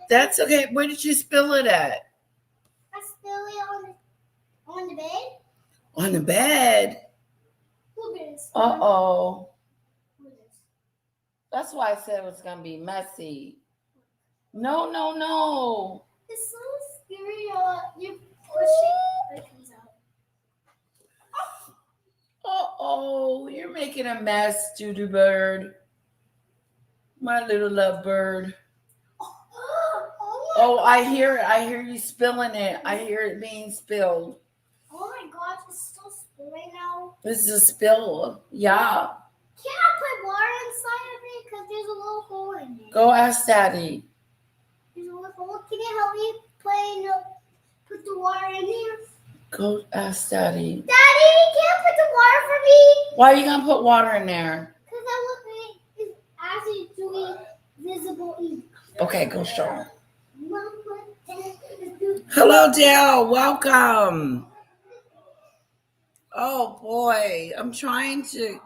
That's okay. Where did you spill it at? I spilled it on the bed. On the bed. Look at this. Uh-oh. That's why I said it was going to be messy. No, no, no. It's so scary. You push it comes out. Uh-oh. You're making a mess, Judy Bird. My little love bird. Oh, I hear it. I hear you spilling it. I hear it being spilled. Oh my gosh, it's still spilling now. This is a spill. Yeah. Can I put water inside of it? Because there's a little hole in it. Go ask Daddy. There's a little hole. Can you help me put the water in there? Go ask Daddy. Daddy, can you put the water for me? Why are you going to put water in there? Because I look like it's actually doing visible ink. Okay, go show him. Hello, Dale. Welcome. Oh, boy. I'm trying to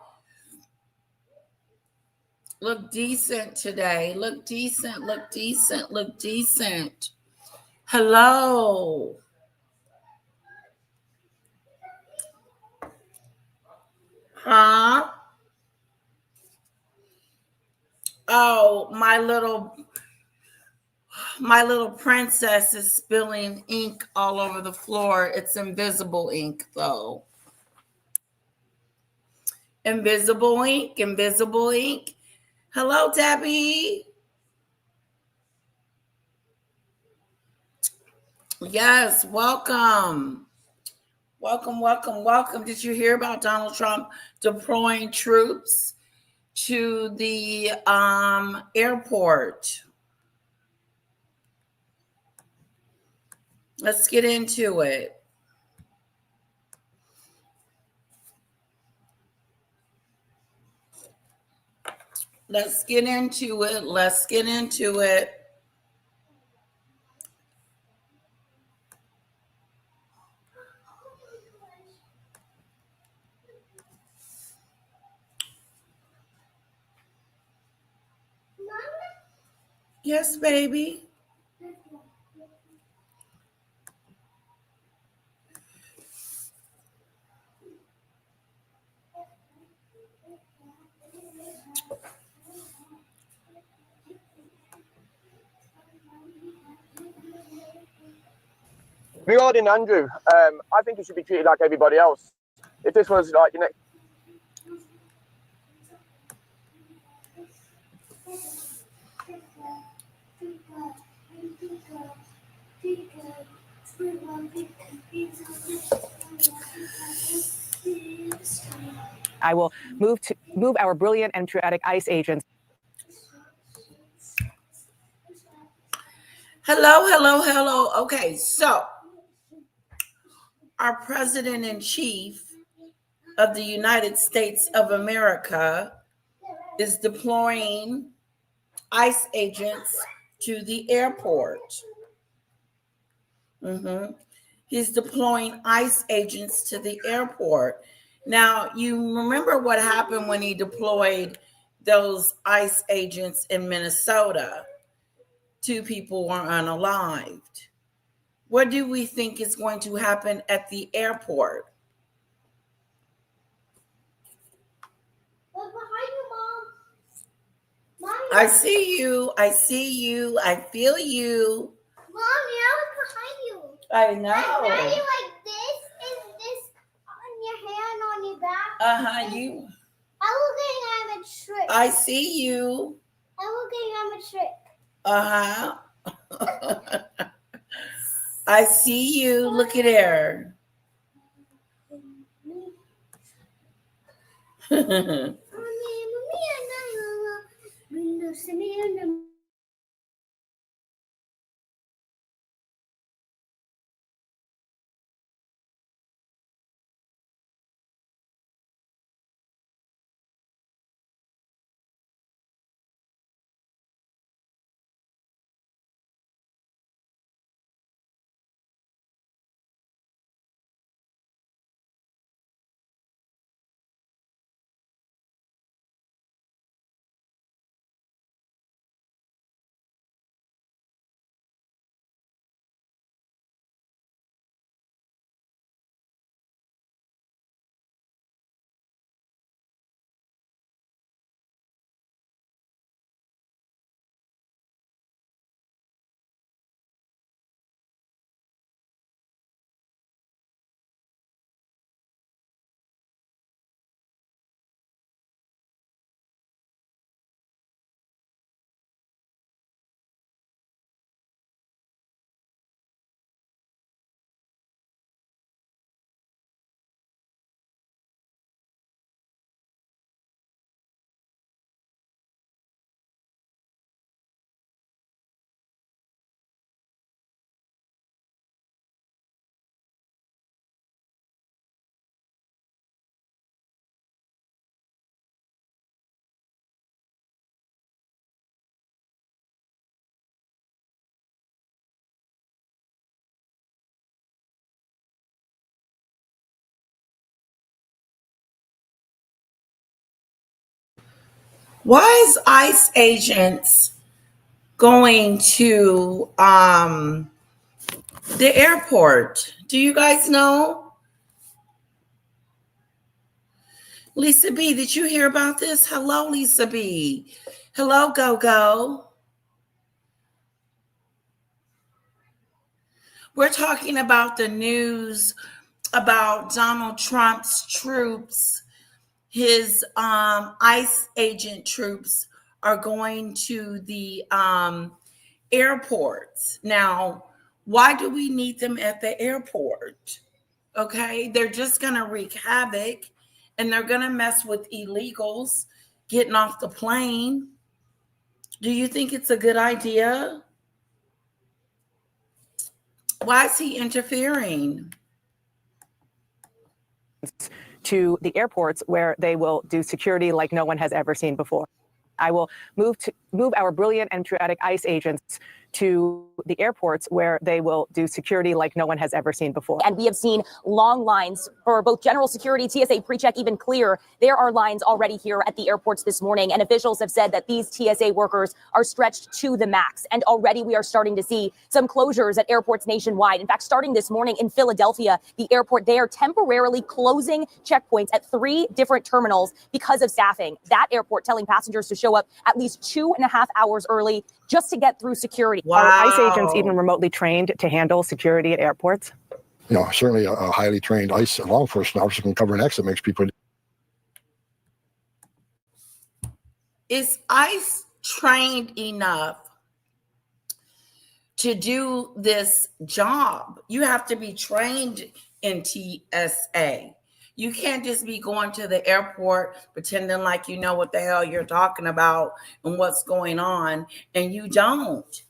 look decent today. Look decent, look decent, look decent. Hello. Huh? Oh, my little princess is spilling ink all over the floor. It's invisible ink, though. Invisible ink, invisible ink. Hello, Debbie. Yes, welcome. Welcome, welcome, welcome. Did you hear about Donald Trump deploying troops to the airport? Let's get into it. Let's get into it. Let's get into it. Yes, baby. Regarding Andrew, I think he should be treated like everybody else. If this was like your next. I will move our brilliant and patriotic ICE agents. Hello, hello, hello. Okay, so our president-in-chief of the United States of America is deploying ICE agents to the airport. He's deploying ICE agents to the airport. Now, you remember what happened when he deployed those ICE agents in Minnesota? 2 people were unalived. What do we think is going to happen at the airport? Look behind you, Mom. I see you. I see you. I feel you. Mommy, I look behind you. I know. Like, Daddy, like this is this on your hand, on your back. You. I'm looking at a trick. I see you. I'm looking at a trick. I see you. Look at her. Why is ICE agents going to the airport? Do you guys know? Lisa B, did you hear about this? Hello, Lisa B. Hello, Go. We're talking about the news about Donald Trump's troops. His ICE agent troops are going to the airports. Now, why do we need them at the airport? Okay, they're just going to wreak havoc and they're going to mess with illegals getting off the plane. Do you think it's a good idea? Why is he interfering? To the airports where they will do security like no one has ever seen before. I will move our brilliant and patriotic ICE agents to the airports where they will do security like no one has ever seen before. And we have seen long lines for both general security, TSA PreCheck, even Clear. There are lines already here at the airports this morning, and officials have said that these TSA workers are stretched to the max. And already we are starting to see some closures at airports nationwide. In fact, starting this morning in Philadelphia, the airport, they are temporarily closing checkpoints at 3 different terminals because of staffing. That airport telling passengers to show up at least 2.5 hours early just to get through security. Wow. Are ICE agents even remotely trained to handle security at airports? You know, certainly a highly trained ICE law enforcement officer can cover an exit makes people. Is ICE trained enough to do this job? You have to be trained in TSA. You can't just be going to the airport pretending like you know what the hell you're talking about and what's going on, and you don't.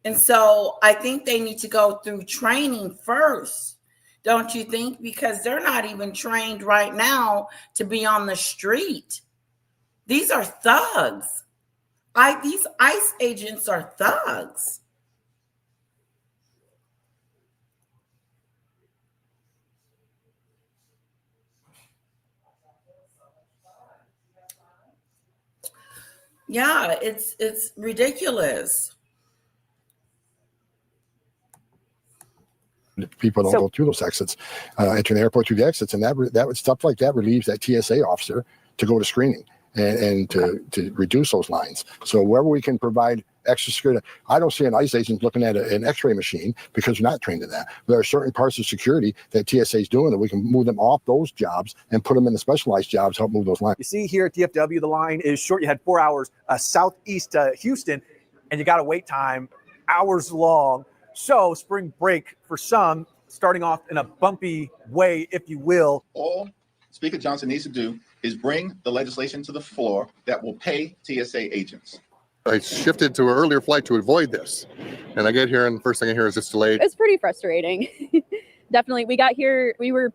And so I think they need to go through training first, don't you think? Because they're not even trained right now to be on the street. These are thugs. These ICE agents are thugs. Yeah, it's ridiculous. People don't go through those exits, enter the airport through the exits, and that stuff like that relieves that TSA officer to go to screening and to reduce those lines. So wherever we can provide extra security, I don't see an ICE agent looking at an X-ray machine because they're not trained in that. There are certain parts of security that TSA is doing that we can move them off those jobs and put them in the specialized jobs, help move those lines. You see here at DFW, the line is short. You had 4 hours southeast Houston, and you got a wait time hours long. So spring break for some, starting off in a bumpy way, if you will. All Speaker Johnson needs to do is bring the legislation to the floor that will pay TSA agents. I shifted to an earlier flight to avoid this. And I get here and the first thing I hear is it's delayed. It's pretty frustrating. Definitely. We got here, we were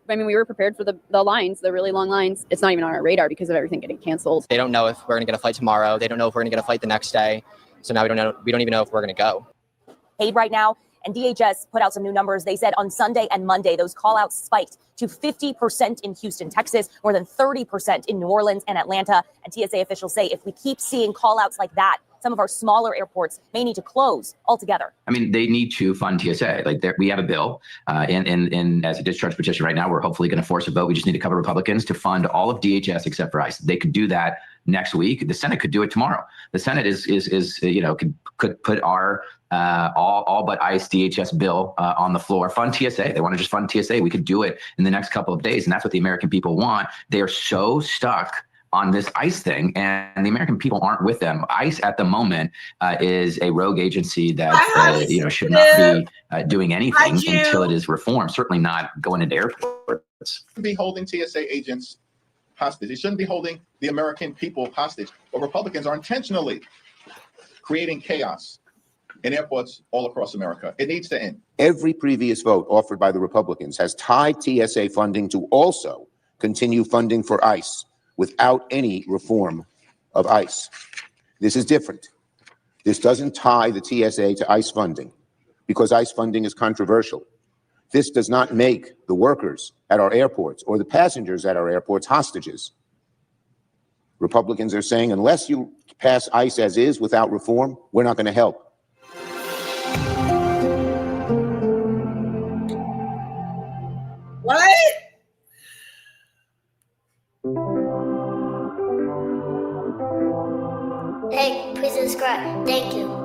prepared for the lines, the really long lines. It's not even on our radar because of everything getting canceled. They don't know if we're going to get a flight tomorrow. They don't know if we're going to get a flight the next day. So now we don't even know if we're going to go. Paid right now. And DHS put out some new numbers. They said on Sunday and Monday, those call outs spiked to 50% in Houston, Texas, more than 30% in New Orleans and Atlanta. And TSA officials say if we keep seeing call outs like that, some of our smaller airports may need to close altogether. I mean, they need to fund TSA. Like we have a bill and as a discharge petition right now, we're hopefully going to force a vote. We just need to cover Republicans to fund all of DHS except for ICE. They could do that next week. The Senate could do it tomorrow. The Senate could put our all but ICE DHS bill on the floor. Fund TSA. They want to just fund TSA. We could do it in the next couple of days. And that's what the American people want. They are so stuck on this ICE thing, and the American people aren't with them. ICE at the moment is a rogue agency that should not be doing anything until it is reformed. Certainly not going into airports. Be holding TSA agents hostage. They shouldn't be holding the American people hostage. But Republicans are intentionally creating chaos in airports all across America. It needs to end. Every previous vote offered by the Republicans has tied TSA funding to also continue funding for ICE without any reform of ICE. This is different. This doesn't tie the TSA to ICE funding because ICE funding is controversial. This does not make the workers at our airports or the passengers at our airports hostages. Republicans are saying unless you pass ICE as is without reform, we're not going to help. What? Hey, please subscribe. Thank you.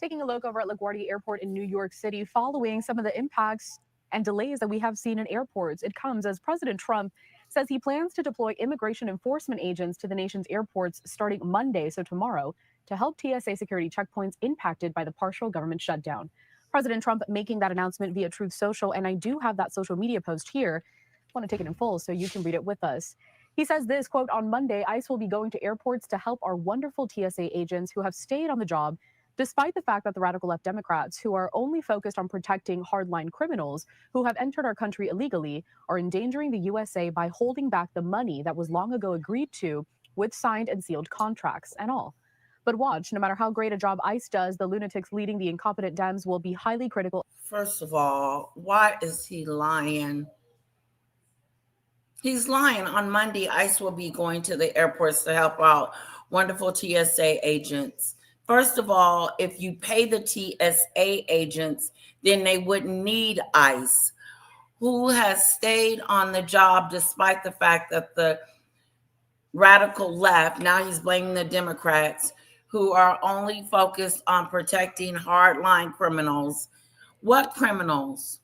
Taking a look over at LaGuardia Airport in New York City, following some of the impacts and delays that we have seen in airports. It comes as President Trump says he plans to deploy immigration enforcement agents to the nation's airports starting Monday, so tomorrow, to help TSA security checkpoints impacted by the partial government shutdown. President Trump making that announcement via Truth Social, and I do have that social media post here. I want to take it in full so you can read it with us. He says this, quote, "On Monday, ICE will be going to airports to help our wonderful TSA agents who have stayed on the job despite the fact that the radical left Democrats, who are only focused on protecting hardline criminals who have entered our country illegally, are endangering the USA by holding back the money that was long ago agreed to with signed and sealed contracts and all. But watch, no matter how great a job ICE does, the lunatics leading the incompetent Dems will be highly critical." First of all, why is he lying? He's lying. On Monday, ICE will be going to the airports to help out wonderful TSA agents. First of all, if you pay the TSA agents, then they wouldn't need ICE, who has stayed on the job despite the fact that the radical left, now he's blaming the Democrats, who are only focused on protecting hardline criminals. What criminals?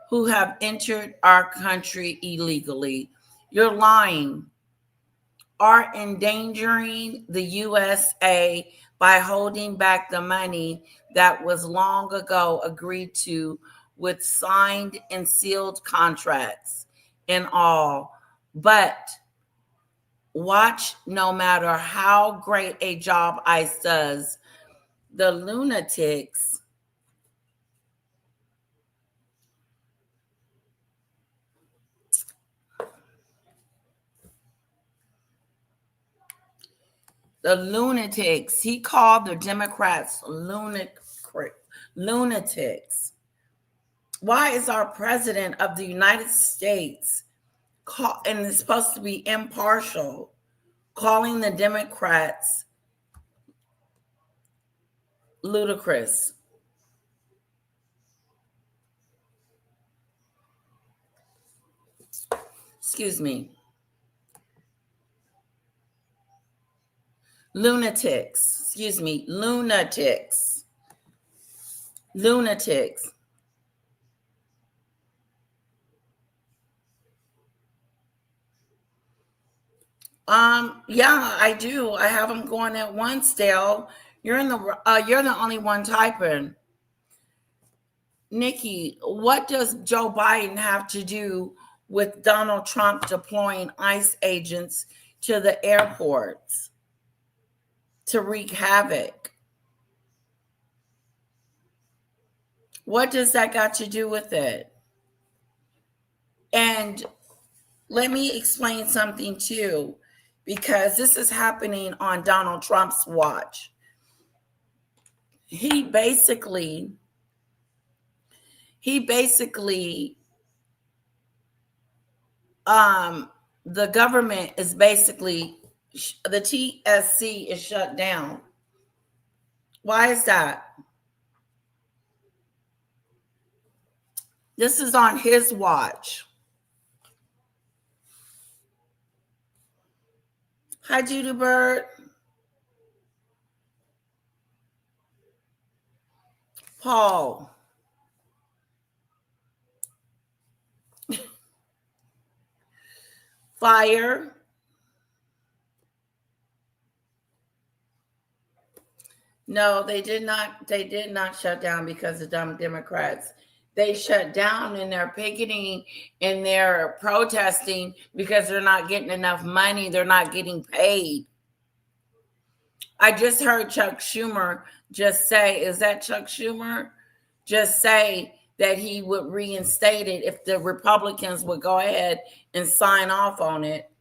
Who have entered our country illegally. You're lying. Are endangering the USA by holding back the money that was long ago agreed to with signed and sealed contracts and all. But watch, no matter how great a job ICE does, the lunatics he called the Democrats lunatics. Why is our president of the United States, and is supposed to be impartial, calling the Democrats ludicrous? Excuse me. Lunatics. Excuse me. Lunatics. Lunatics. Yeah, I do. I have them going at once, Dale. You're the only one typing. Nikki, what does Joe Biden have to do with Donald Trump deploying ICE agents to the airports to wreak havoc? What does that got to do with it? And let me explain something too, because this is happening on Donald Trump's watch. He basically the government is basically, the TSC is shut down. Why is that? This is on his watch. Hi, Judy Bird. Paul. Fire. No, they did not shut down because of dumb Democrats. They shut down and they're picketing and they're protesting because they're not getting enough money. They're not getting paid. I just heard Chuck Schumer just say, is that Chuck Schumer? Just say that he would reinstate it if the Republicans would go ahead and sign off on it.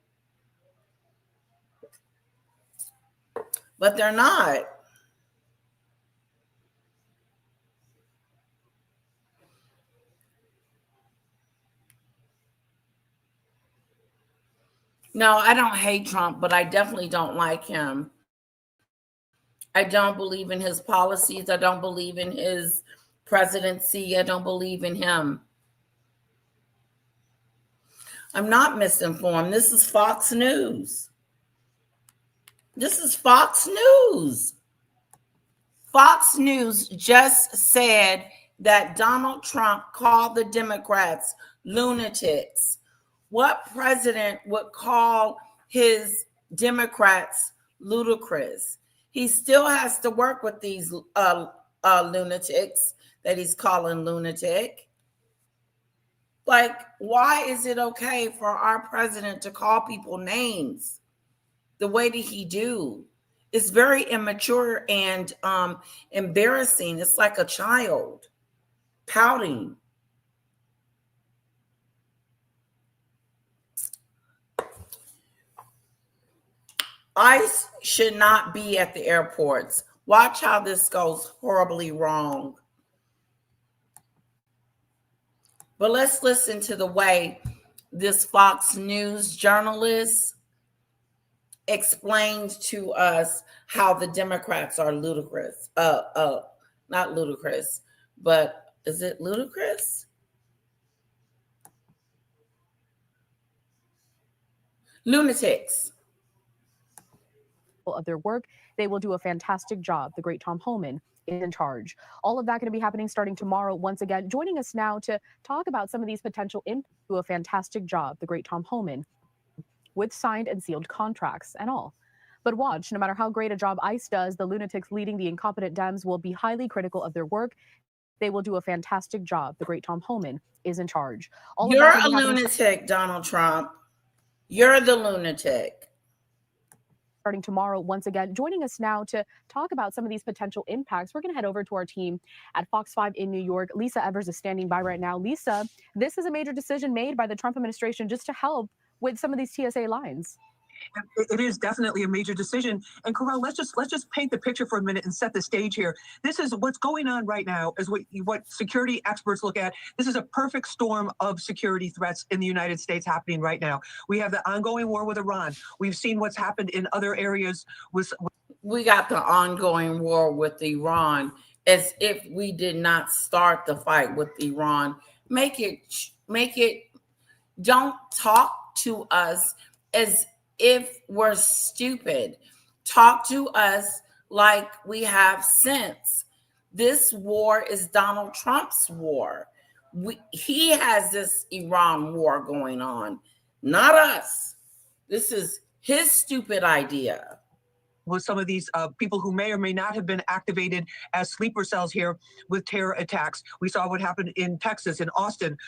But they're not. No, I don't hate Trump, but I definitely don't like him. I don't believe in his policies. I don't believe in his presidency. I don't believe in him. I'm not misinformed. This is Fox News. This is Fox News. Fox News just said that Donald Trump called the Democrats lunatics. What president would call his Democrats ludicrous? He still has to work with these lunatics that he's calling lunatic. Like, why is it okay for our president to call people names the way that he do? It's very immature and embarrassing. It's like a child pouting. ICE should not be at the airports. Watch how this goes horribly wrong. But let's listen to the way this Fox News journalist explained to us how the Democrats are ludicrous. Not ludicrous, but is it ludicrous? Lunatics. Of their work, they will do a fantastic job. The great Tom Homan is in charge. All of that going to be happening starting tomorrow. Once again, joining us now to talk about some of these potential impacts. Do a fantastic job. The great Tom Homan, with signed and sealed contracts and all. But watch, no matter how great a job ICE does, the lunatics leading the incompetent Dems will be highly critical of their work. They will do a fantastic job. The great Tom Homan is in charge. You're a lunatic, Donald Trump. You're the lunatic. Starting tomorrow, once again, joining us now to talk about some of these potential impacts. We're going to head over to our team at Fox 5 in New York. Lisa Evers is standing by right now. Lisa, this is a major decision made by the Trump administration just to help with some of these TSA lines. It is definitely a major decision. And Carell, let's just paint the picture for a minute and set the stage here. This is what's going on right now is what security experts look at. This is a perfect storm of security threats in the United States happening right now. We have the ongoing war with Iran. We've seen what's happened in other areas we got the ongoing war with Iran, as if we did not start the fight with Iran. Make it, don't talk to us as if we're stupid. Talk to us like we have sense. This war is Donald Trump's war. He has this Iran war going on, not us. This is his stupid idea. With some of these people who may or may not have been activated as sleeper cells here with terror attacks. We saw what happened in Texas, in Austin.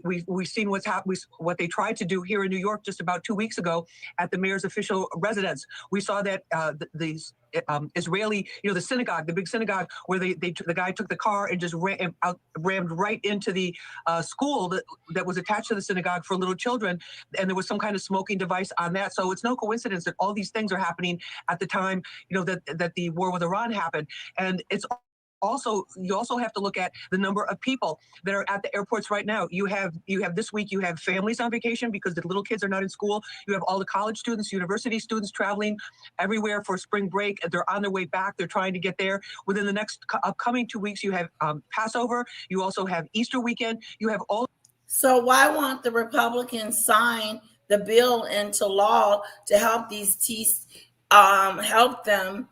We've seen what's happened, what they tried to do here in New York just about 2 weeks ago at the mayor's official residence. We saw that Israeli, the synagogue, the big synagogue, where the guy took the car and just rammed right into the school that was attached to the synagogue for little children, and there was some kind of smoking device on that. So it's no coincidence that all these things are happening at the time, that the war with Iran happened. And it's you also have to look at the number of people that are at the airports right now. You have this week, you have families on vacation because the little kids are not in school. You have all the college students, university students traveling everywhere for spring break. They're on their way back. They're trying to get there. Within the next upcoming 2 weeks, you have Passover. You also have Easter weekend. You have all. So why won't the Republicans sign the bill into law to help these help them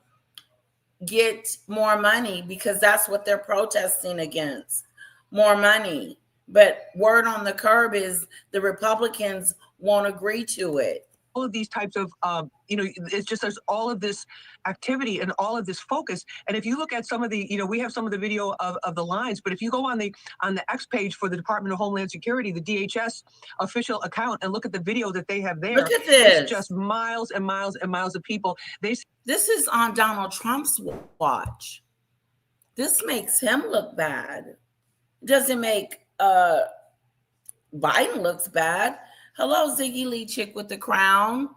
get more money? Because that's what they're protesting against, more money. But word on the curb is the Republicans won't agree to it. All of these types of, it's just there's all of this activity and all of this focus. And if you look at some of the, we have some of the video of the lines, but if you go on the X page for the Department of Homeland Security, the DHS official account, and look at the video that they have there, look at this. It's just miles and miles and miles of people. This is on Donald Trump's watch. This makes him look bad. It doesn't make Biden looks bad. Hello, Ziggy Lee chick with the crown.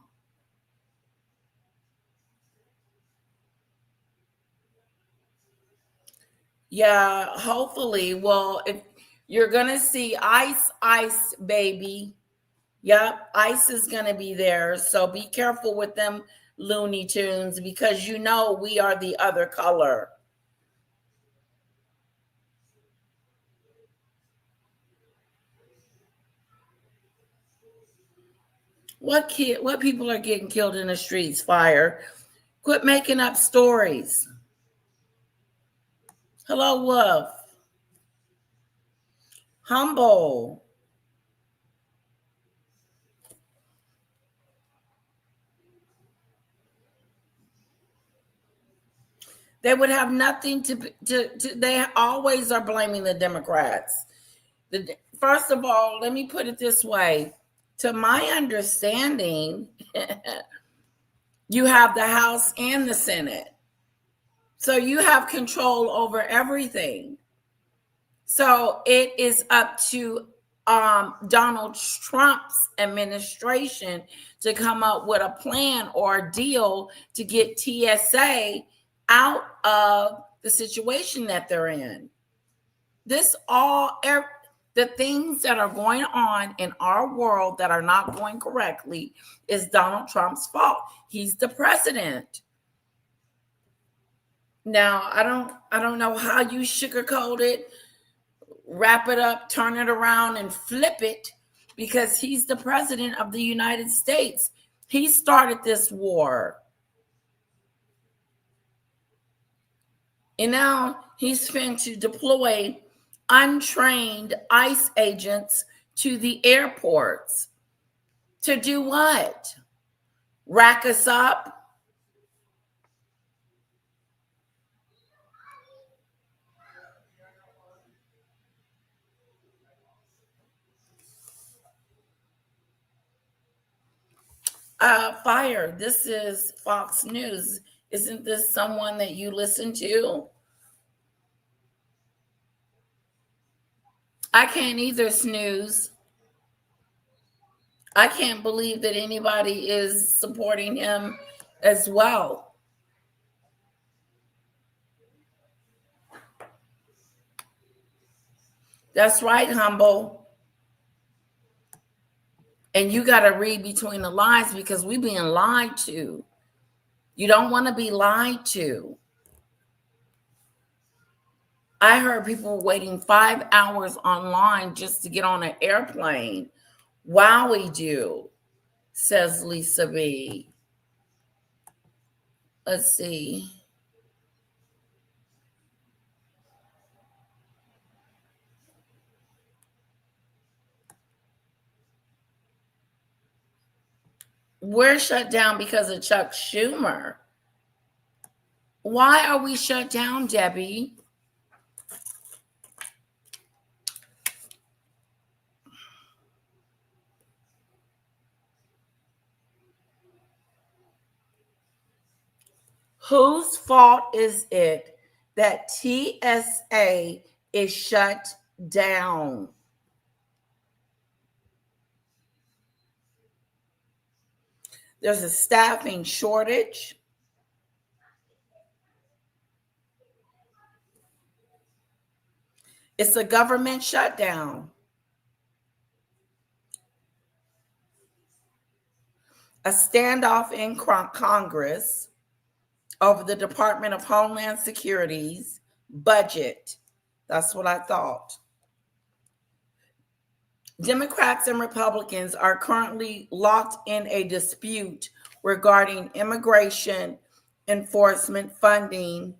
Yeah, hopefully. Well, if you're going to see ICE, baby, Yep, ICE is going to be there. So be careful with them Looney Tunes, because you know we are the other color. What people are getting killed in the streets? Fire. Quit making up stories. Hello, Wolf. Humble. They would have nothing to they always are blaming the Democrats. First of all, let me put it this way. To my understanding, you have the House and the Senate. So you have control over everything. So it is up to Donald Trump's administration to come up with a plan or a deal to get TSA out of the situation that they're in. The things that are going on in our world that are not going correctly is Donald Trump's fault. He's the president. Now, I don't know how you sugarcoat it, wrap it up, turn it around, and flip it, because he's the president of the United States. He started this war. And now he's going to deploy untrained ICE agents to the airports. To do what? Rack us up? Fire, this is Fox News. Isn't this someone that you listen to? I can't either, Snooze. I can't believe that anybody is supporting him as well. That's right, Humble. And you got to read between the lines, because we're being lied to. You don't want to be lied to. I heard people waiting 5 hours online just to get on an airplane. Wowie do, says Lisa B. Let's see. We're shut down because of Chuck Schumer. Why are we shut down, Debbie? Whose fault is it that TSA is shut down? There's a staffing shortage. It's a government shutdown. A standoff in Congress over the Department of Homeland Security's budget. That's what I thought. Democrats and Republicans are currently locked in a dispute regarding immigration enforcement funding,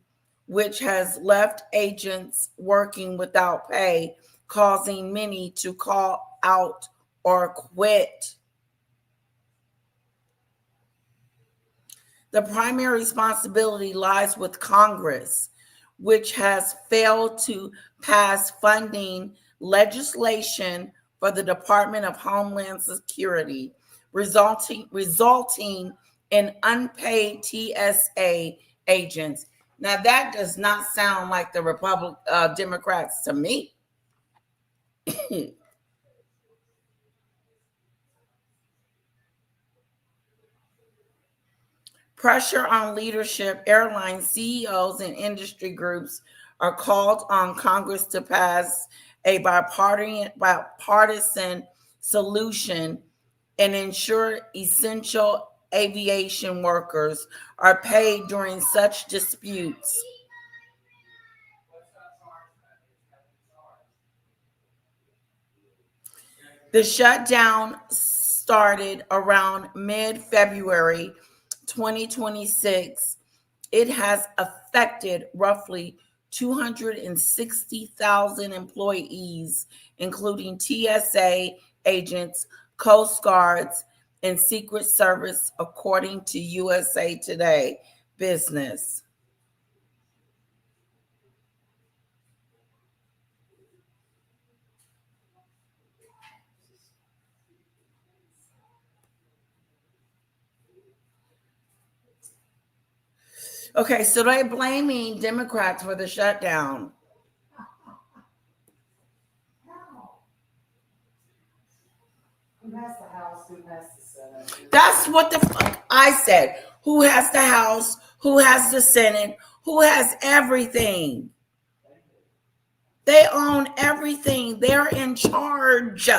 which has left agents working without pay, causing many to call out or quit. The primary responsibility lies with Congress, which has failed to pass funding legislation for the Department of Homeland Security, resulting in unpaid TSA agents. Now, that does not sound like the Democrats to me. Pressure on leadership, airline CEOs, and industry groups are called on Congress to pass a bipartisan solution and ensure essential aviation workers are paid during such disputes. The shutdown started around mid-February 2026. It has affected roughly 260,000 employees, including TSA agents, Coast Guards, and Secret Service, according to USA Today Business. Okay, so they're blaming Democrats for the shutdown. Who has the House? Who has the Senate? That's what the fuck I said. Who has the House? Who has the Senate? Who has everything? They own everything. They're in charge.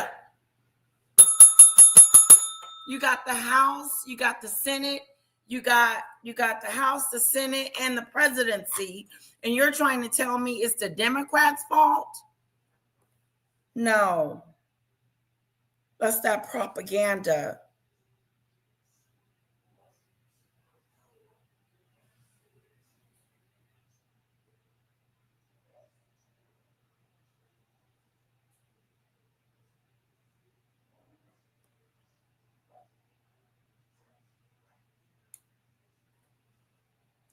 You got the House, you got the Senate, you got the House, the Senate, and the presidency, and you're trying to tell me it's the Democrats' fault? No. That's that propaganda.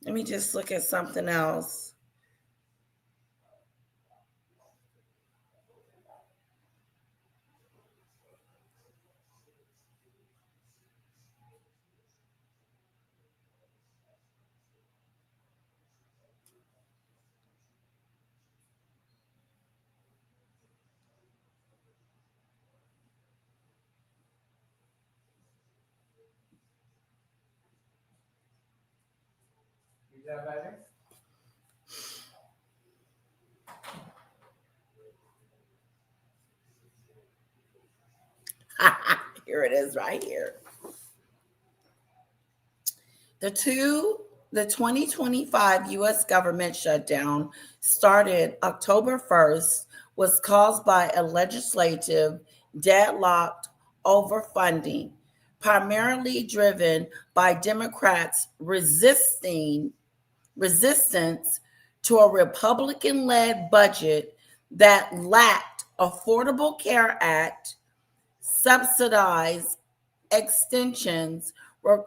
Let me just look at something else. Here it is right here. The 2025 U.S. government shutdown started October 1st, was caused by a legislative deadlocked over funding, primarily driven by Democrats' resistance to a Republican-led budget that lacked Affordable Care Act, subsidized extensions.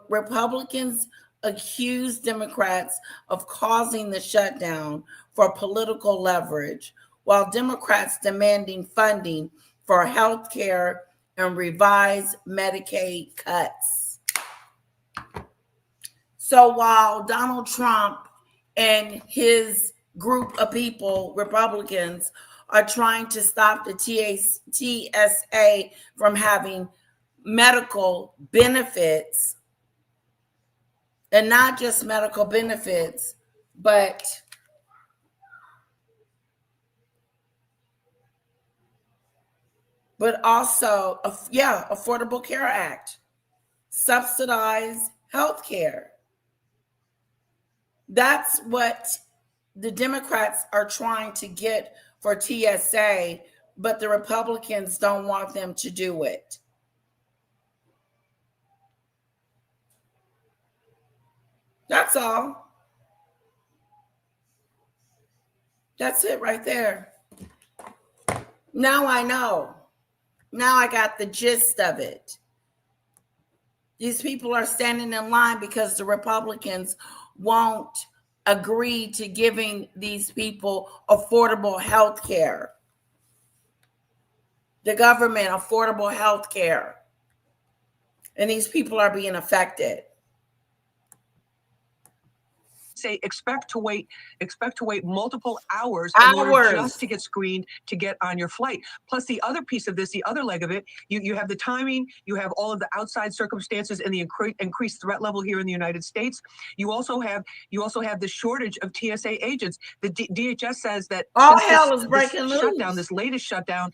Republicans accused Democrats of causing the shutdown for political leverage, while Democrats demanding funding for health care and revised Medicaid cuts. So while Donald Trump and his group of people, Republicans, are trying to stop the TSA from having medical benefits, and not just medical benefits, but also, Affordable Care Act, subsidized health care. That's what the Democrats are trying to get for TSA, but the Republicans don't want them to do it. That's all. That's it right there. Now I know. Now I got the gist of it. These people are standing in line because the Republicans won't agree to giving these people affordable health care. The government, affordable health care. And these people are being affected. Say expect to wait multiple hours in order just to get screened to get on your flight. Plus the other piece of this, the other leg of it, you have the timing, you have all of the outside circumstances and the increased threat level here in the United States. You also have the shortage of TSA agents. The DHS says that all hell is breaking loose. Shutdown, this latest shutdown,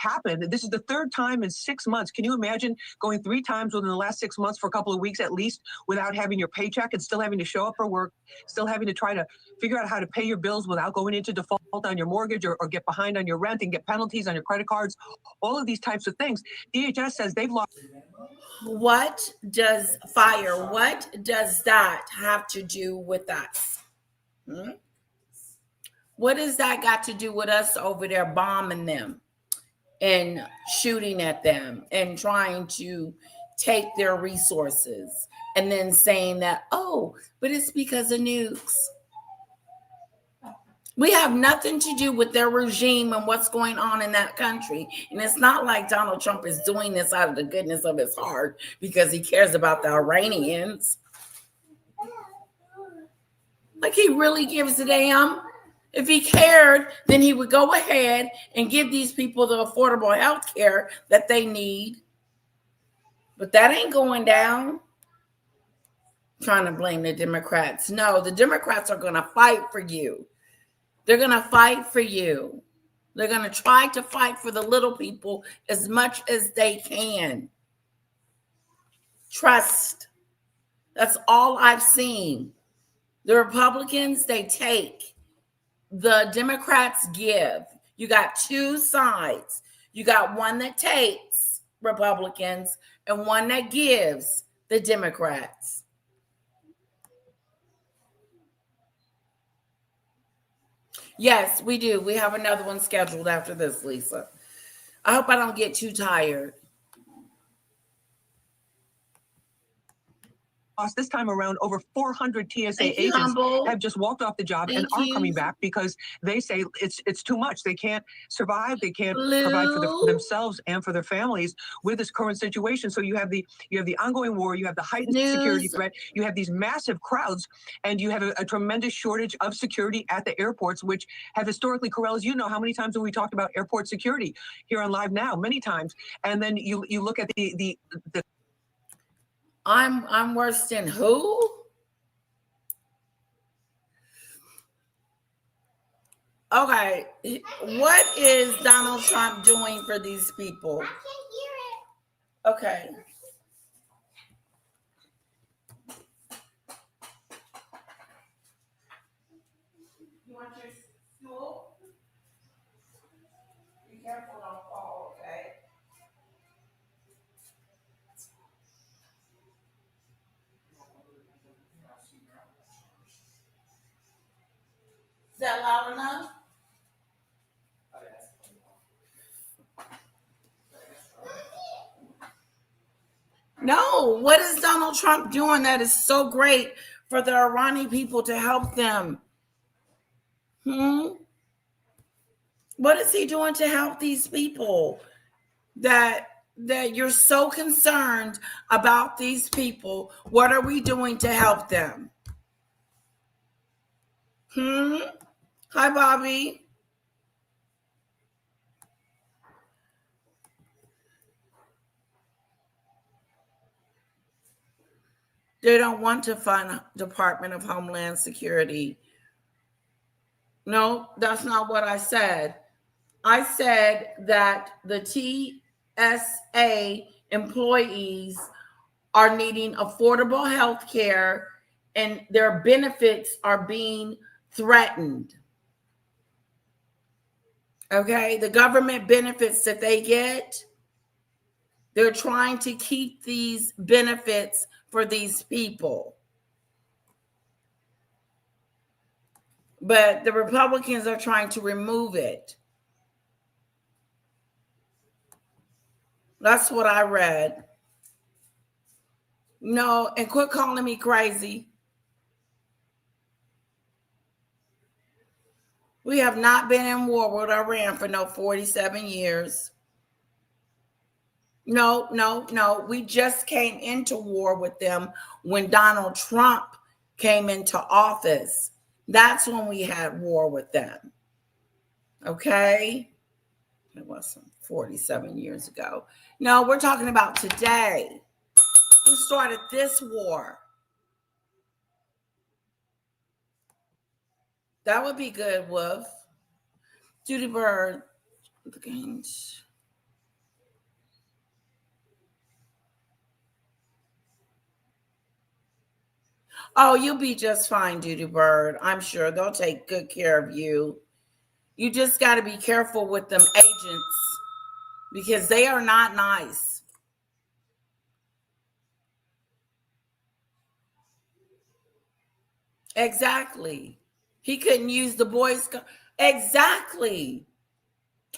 happen. This is the third time in 6 months. Can you imagine going 3 times within the last 6 months for a couple of weeks at least without having your paycheck and still having to show up for work, still having to try to figure out how to pay your bills without going into default on your mortgage or get behind on your rent and get penalties on your credit cards, all of these types of things. DHS says they've lost. What does that have to do with us? What has that got to do with us over there bombing them and shooting at them and trying to take their resources and then saying that, oh, but it's because of nukes? We have nothing to do with their regime and what's going on in that country. And it's not like Donald Trump is doing this out of the goodness of his heart because he cares about the Iranians. Like, he really gives a damn. If he cared, then he would go ahead and give these people the affordable health care that they need. But that ain't going down. Trying to blame the Democrats. No, the Democrats are going to fight for you. They're going to fight for you. They're going to try to fight for the little people as much as they can. Trust. That's all I've seen. The Republicans, they take. The Democrats give. You got two sides. You got one that takes, Republicans, and one that gives, the Democrats. Yes, we do. We have another one scheduled after this, Lisa. I hope I don't get too tired. This time around, over 400 TSA agents have just walked off the job and are coming back because they say it's too much. They can't survive. They can't provide for themselves and for their families with this current situation. So you have the ongoing war, you have the heightened security threat, you have these massive crowds, and you have a tremendous shortage of security at the airports, which have historically, Correll, as you know, how many times have we talked about airport security here on Live Now? Many times. And then you look at the I'm worse than who? Okay, what is Donald Trump doing for these people? I can't hear it. Okay. You want your stool? Be careful, don't fall, okay? Is that loud enough? No, what is Donald Trump doing that is so great for the Iranian people to help them? What is he doing to help these people that you're so concerned about these people? What are we doing to help them? Hi, Bobby. They don't want to fund Department of Homeland Security. No, that's not what I said. I said that the TSA employees are needing affordable health care and their benefits are being threatened. Okay, the government benefits that they get, they're trying to keep these benefits for these people. But the Republicans are trying to remove it. That's what I read. No, and quit calling me crazy. We have not been in war with Iran for no 47 years. No. We just came into war with them when Donald Trump came into office. That's when we had war with them. Okay? It wasn't 47 years ago. No, we're talking about today. Who started this war? That would be good, Wolf. Judy Bird. The games. Oh, you'll be just fine, Doodoo Bird. I'm sure they'll take good care of you. You just got to be careful with them agents because they are not nice. Exactly. He couldn't use the boys. Exactly.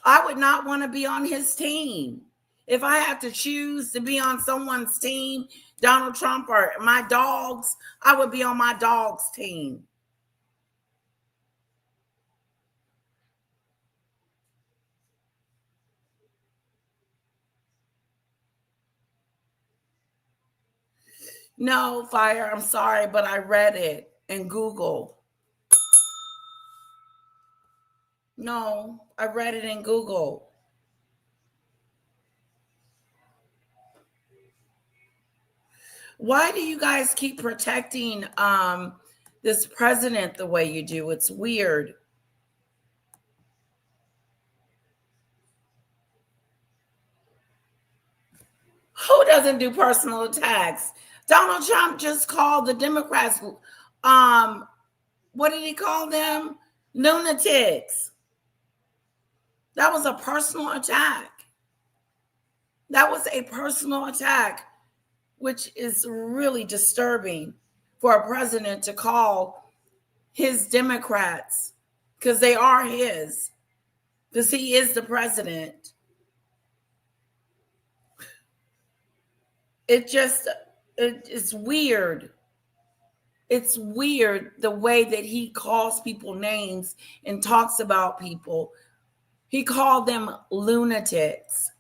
I would not want to be on his team. If I had to choose to be on someone's team, Donald Trump or my dogs, I would be on my dog's team. No, Fire, I'm sorry, but I read it in Google. No, I read it in Google. Why do you guys keep protecting this president the way you do? It's weird. Who doesn't do personal attacks? Donald Trump just called the Democrats, what did he call them? Lunatics. That was a personal attack. That was a personal attack, which is really disturbing for a president to call his Democrats, because they are his, because he is the president. It's weird. It's weird the way that he calls people names and talks about people. He called them lunatics.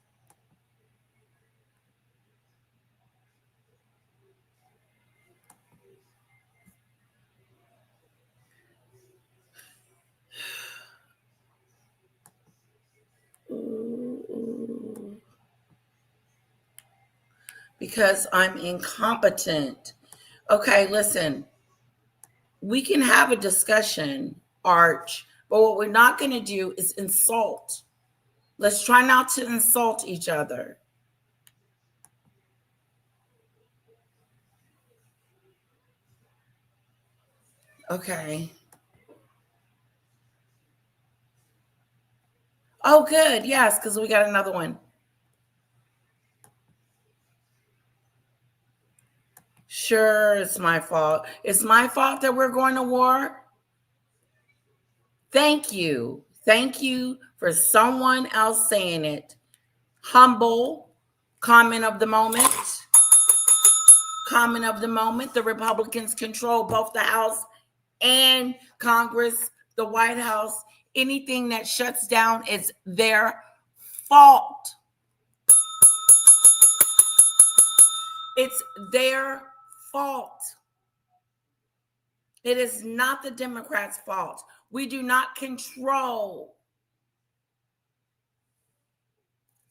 Because I'm incompetent. Okay, listen. We can have a discussion, Arch, but what we're not going to do is insult. Let's try not to insult each other. Okay. Oh, good. Yes, because we got another one. Sure, it's my fault. It's my fault that we're going to war. Thank you. Thank you for someone else saying it. Humble comment of the moment. Comment of the moment. The Republicans control both the House and Congress, the White House. Anything that shuts down is their fault. It's their fault. It is not the Democrats' fault. We do not control.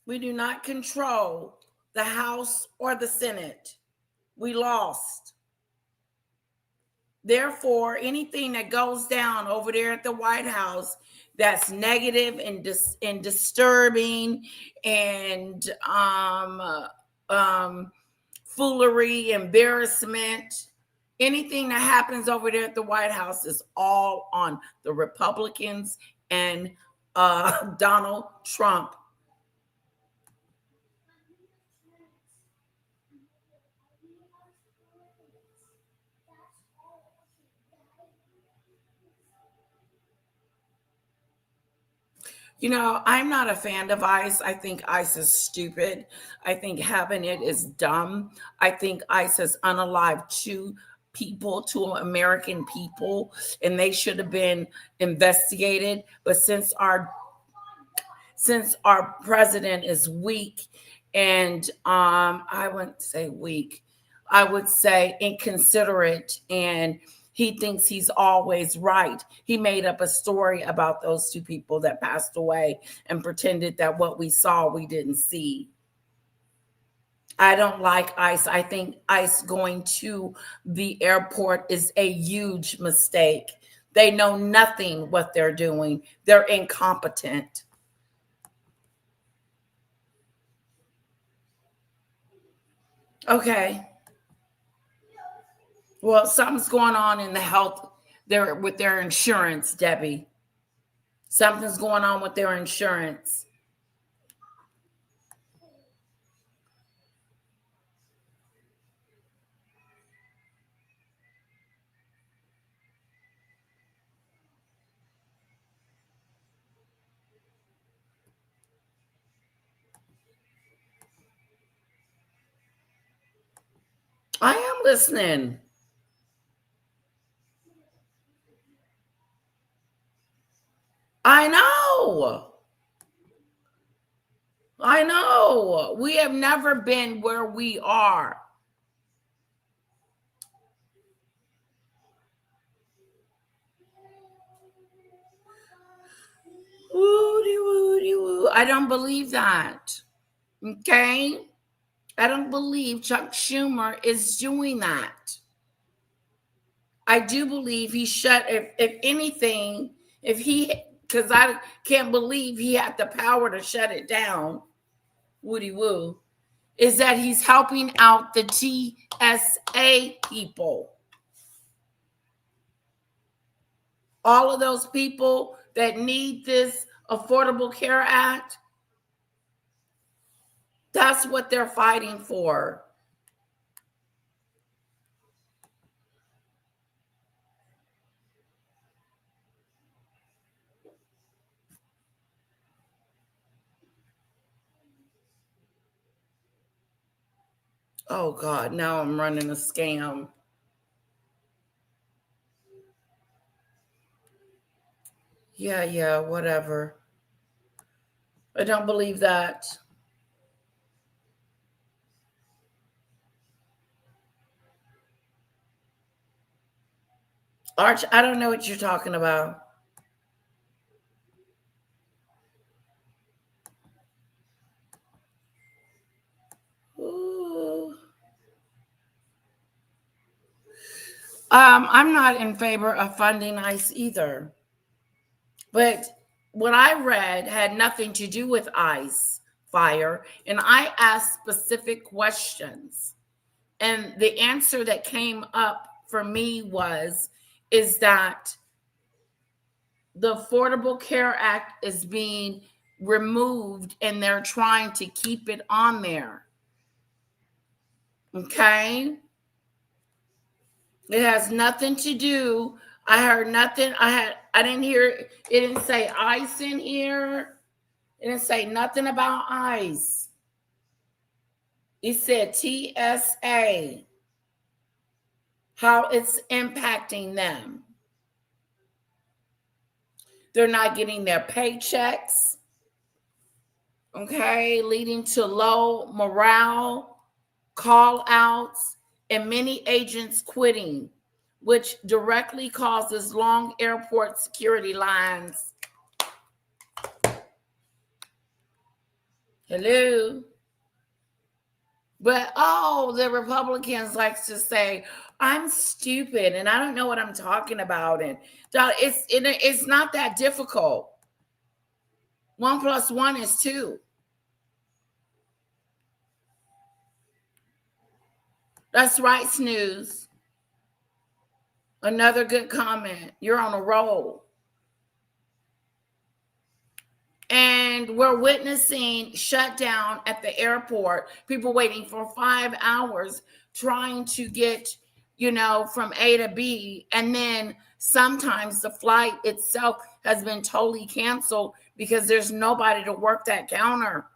We do not control the House or the Senate. We lost. Therefore, anything that goes down over there at the White House that's negative and disturbing and foolery, embarrassment, anything that happens over there at the White House is all on the Republicans and Donald Trump. You know, I'm not a fan of ICE. I think ICE is stupid. I think having it is dumb. I think ICE has unalived two American people, and they should have been investigated. But since our president is weak, and I wouldn't say weak, I would say inconsiderate, and he thinks he's always right. He made up a story about those two people that passed away and pretended that what we saw, we didn't see. I don't like ICE. I think ICE going to the airport is a huge mistake. They know nothing what they're doing. They're incompetent. Okay. Well, something's going on in the health there with their insurance, Debbie. Something's going on with their insurance. I am listening. I know. I know. We have never been where we are. Woody, woody, woo. I don't believe that. Okay? I don't believe Chuck Schumer is doing that. I do believe he shut, if anything, if he, because I can't believe he had the power to shut it down, Woody Woo, is that he's helping out the TSA people. All of those people that need this Affordable Care Act, that's what they're fighting for. Oh God, now I'm running a scam. Yeah, whatever. I don't believe that. Arch, I don't know what you're talking about. Ooh. I'm not in favor of funding ICE either. But what I read had nothing to do with ICE fire, and I asked specific questions. And the answer that came up for me is that the Affordable Care Act is being removed and they're trying to keep it on there. Okay? It has nothing to do. I heard nothing. I didn't hear it. It didn't say ICE in here. It didn't say nothing about ICE. It said TSA, how it's impacting them. They're not getting their paychecks, okay, leading to low morale, call outs, and many agents quitting, which directly causes long airport security lines. Hello? But, the Republicans likes to say, I'm stupid and I don't know what I'm talking about. And it's not that difficult. 1 + 1 is 2. That's right, Snooze. Another good comment. You're on a roll. And we're witnessing shutdown at the airport, people waiting for 5 hours trying to get, from A to B. And then sometimes the flight itself has been totally canceled because there's nobody to work that counter.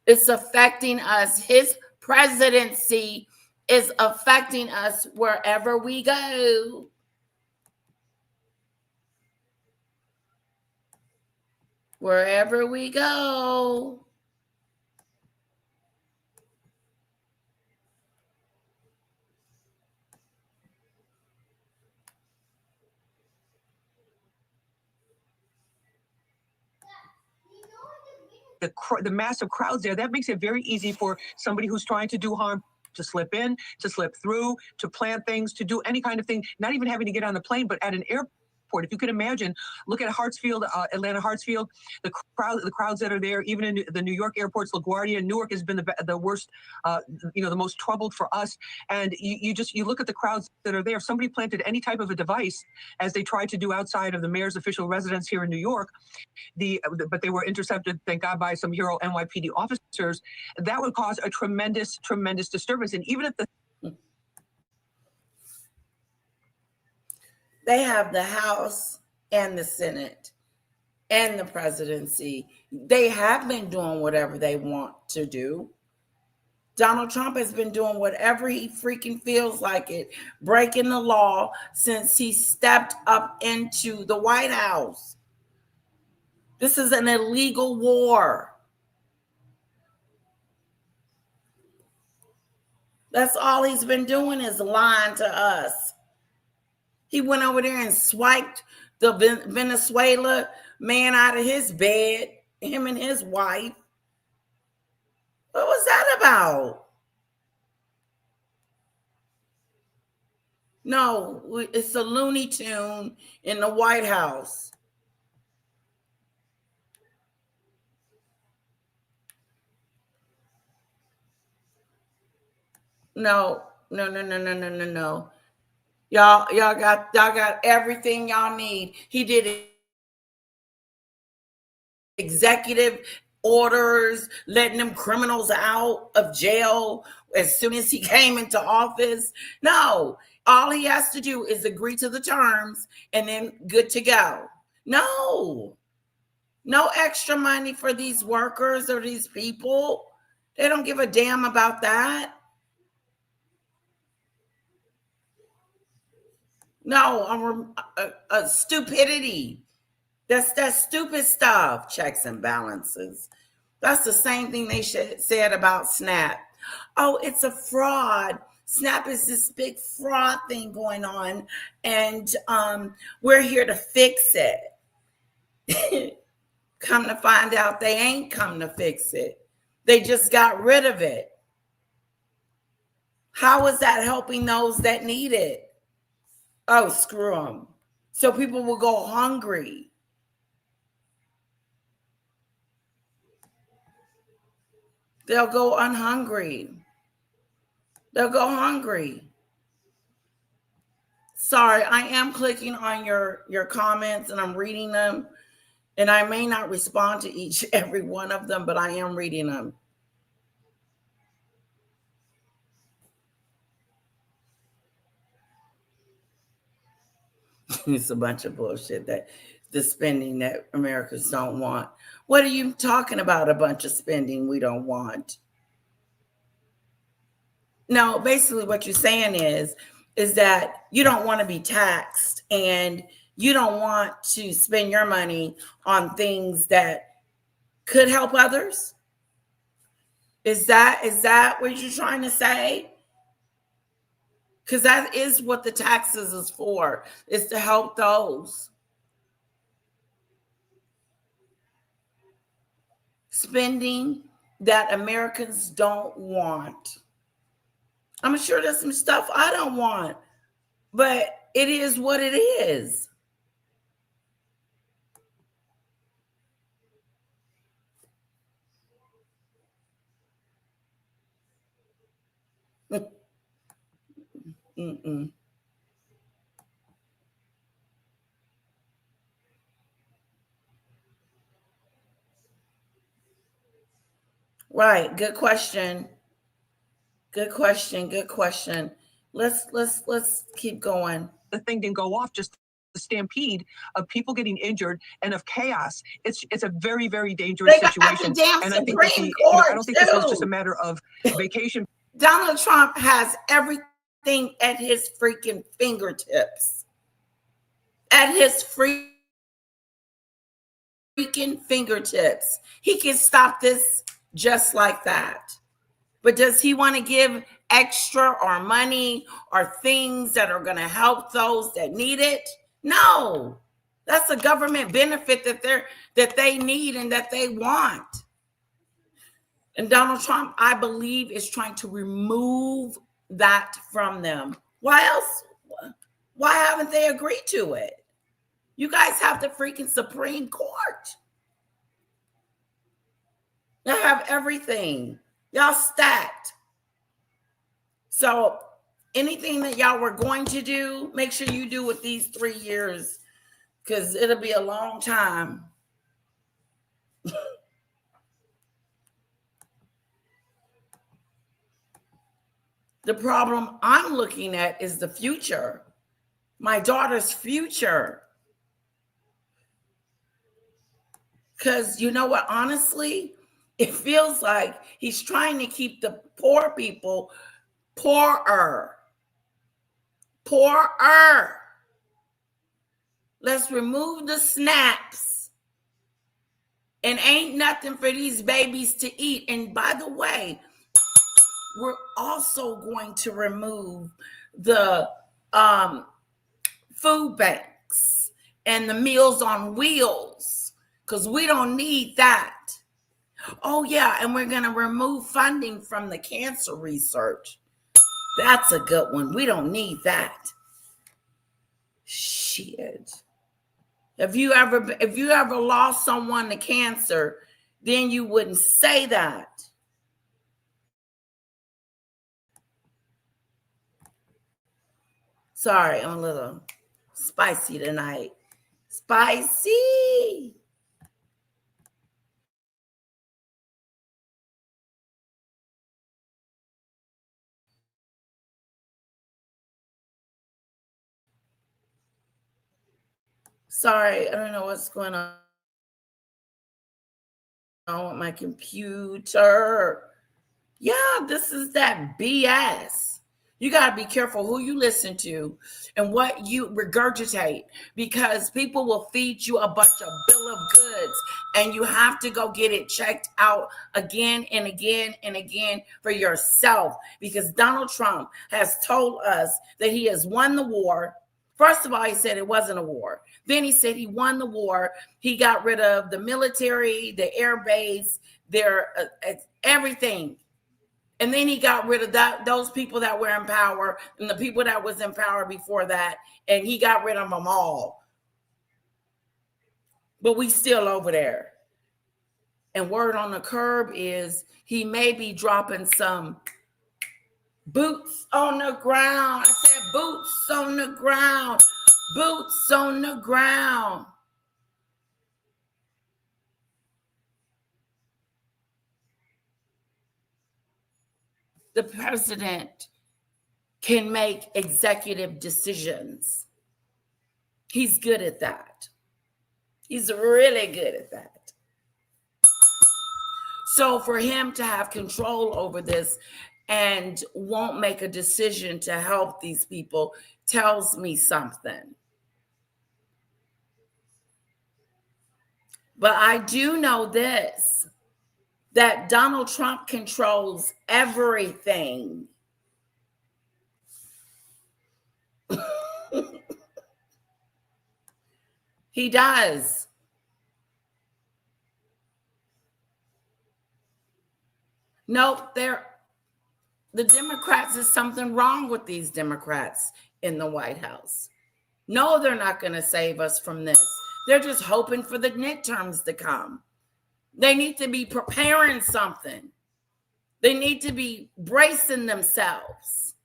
It's affecting us. His presidency is affecting us wherever we go. Wherever we go. The massive crowds there, that makes it very easy for somebody who's trying to do harm to slip in, to slip through, to plant things, to do any kind of thing, not even having to get on the plane, but at an airport airport. If you can imagine, look at Hartsfield, Atlanta Hartsfield, the crowds that are there. Even in the New York airports, LaGuardia, Newark has been the worst, the most troubled for us. And you look at the crowds that are there. If somebody planted any type of a device, as they tried to do outside of the mayor's official residence here in New York, but they were intercepted, thank God, by some hero NYPD officers, that would cause a tremendous disturbance. And even if they have the House and the Senate and the presidency, they have been doing whatever they want to do. Donald Trump has been doing whatever he freaking feels like it, breaking the law since he stepped up into the White House. This is an illegal war. That's all he's been doing is lying to us. He went over there and swiped the Venezuela man out of his bed, him and his wife. What was that about? No, it's a Looney Tune in the White House. No. Y'all got everything y'all need. He did executive orders, letting them criminals out of jail as soon as he came into office. No, all he has to do is agree to the terms and then good to go. No extra money for these workers or these people. They don't give a damn about that. No, stupidity. That's that stupid stuff. Checks and balances. That's the same thing they said about SNAP. Oh, it's a fraud. SNAP is this big fraud thing going on, and we're here to fix it. Come to find out, they ain't come to fix it. They just got rid of it. How is that helping those that need it? Oh, screw them. So people will go hungry. They'll go unhungry. They'll go hungry. Sorry, I am clicking on your comments and I'm reading them. And I may not respond to every one of them, but I am reading them. It's a bunch of bullshit that the spending that Americans don't want. What are you talking about? A bunch of spending we don't want? No, basically what you're saying is that you don't want to be taxed and you don't want to spend your money on things that could help others. Is that what you're trying to say? Because that is what the taxes is for, is to help those. Spending that Americans don't want. I'm sure there's some stuff I don't want, but it is what it is. Right. Good question. Let's keep going. The thing didn't go off, just the stampede of people getting injured and of chaos. It's a very, very dangerous situation. And I think I don't think this was just a matter of vacation. Donald Trump has everything at his freaking fingertips. At his freaking fingertips. He can stop this just like that. But does he want to give extra or money or things that are going to help those that need it? No. That's a government benefit that they need and that they want. And Donald Trump, I believe, is trying to remove that from them. Why else? Why haven't they agreed to it? You guys have the freaking Supreme Court. Y'all have everything. Y'all stacked. So anything that y'all were going to do, make sure you do with these 3 years, because it'll be a long time. The problem I'm looking at is the future, my daughter's future. Because you know what, honestly, it feels like he's trying to keep the poor people poorer. Poorer. Let's remove the snaps. And ain't nothing for these babies to eat. And by the way, we're also going to remove the food banks and the Meals on Wheels, because we don't need that. Oh, yeah, and we're going to remove funding from the cancer research. That's a good one. We don't need that. Shit. If you ever lost someone to cancer, then you wouldn't say that. Sorry, I'm a little spicy tonight. Spicy. Sorry, I don't know what's going on with my computer. Yeah, this is that BS. You got to be careful who you listen to and what you regurgitate, because people will feed you a bunch of bill of goods and you have to go get it checked out again and again and again for yourself, because Donald Trump has told us that he has won the war. First of all, he said it wasn't a war. Then he said he won the war. He got rid of the military, the air base, their everything. And then he got rid of those people that were in power and the people that was in power before that. And he got rid of them all. But we still over there. And word on the curb is he may be dropping some boots on the ground. I said boots on the ground. Boots on the ground. The president can make executive decisions. He's good at that. He's really good at that. So for him to have control over this and won't make a decision to help these people tells me something. But I do know this, that Donald Trump controls everything. He does. Nope, the Democrats, there's something wrong with these Democrats in the White House. No, they're not going to save us from this. They're just hoping for the midterms to come. They need to be preparing something. They need to be bracing themselves,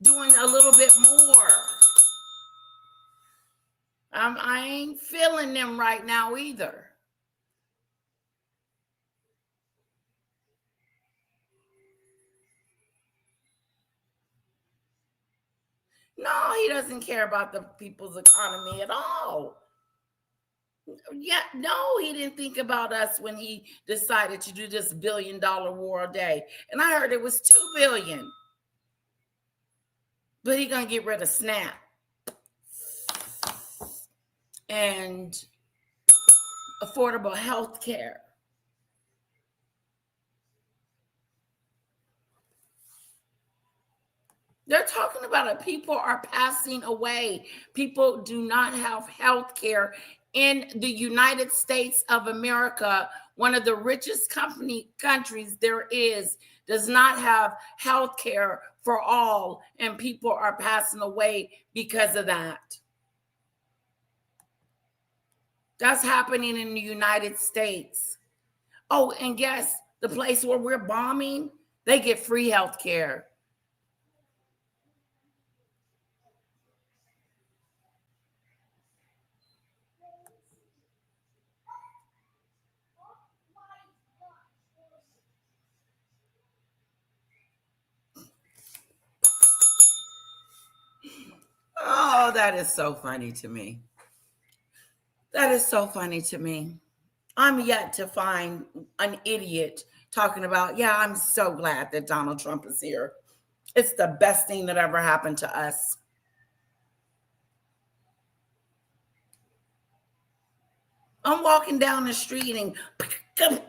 doing a little bit more. I ain't feeling them right now either. No, he doesn't care about the people's economy at all. Yeah, no, he didn't think about us when he decided to do this $1 billion war a day. And I heard it was $2 billion. But he's going to get rid of SNAP and affordable health care. They're talking about it. People are passing away. People do not have health care in the United States of America. One of the richest countries there is does not have health care for all, and people are passing away because of that. That's happening in the United States. Oh, and guess the place where we're bombing, they get free health care. Oh, that is so funny to me. That is so funny to me. I'm yet to find an idiot talking about, yeah, I'm so glad that Donald Trump is here. It's the best thing that ever happened to us. I'm walking down the street and boom.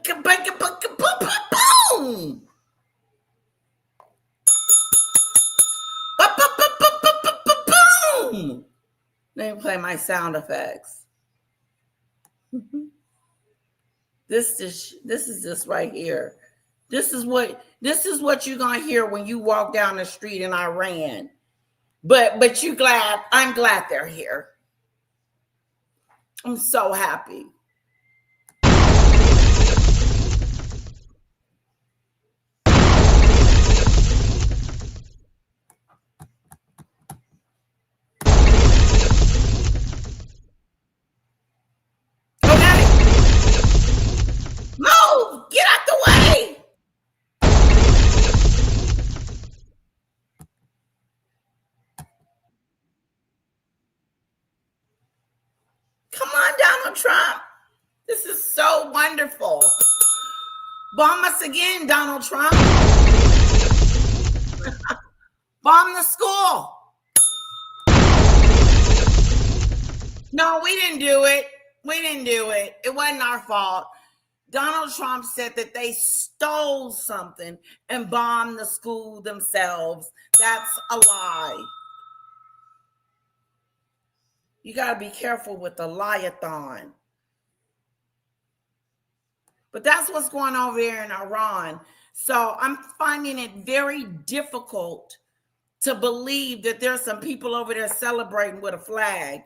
Boom. Let me play my sound effects. This is this right here. This is what you're gonna hear when you walk down the street in Iran. But I'm glad they're here. I'm so happy. Move! Get out the way! Come on, Donald Trump. This is so wonderful. Bomb us again, Donald Trump. Bomb the school. No, we didn't do it. We didn't do it. It wasn't our fault. Donald Trump said that they stole something and bombed the school themselves. That's a lie. You got to be careful with the lie-a-thon. But that's what's going on over here in Iran. So I'm finding it very difficult to believe that there's some people over there celebrating with a flag.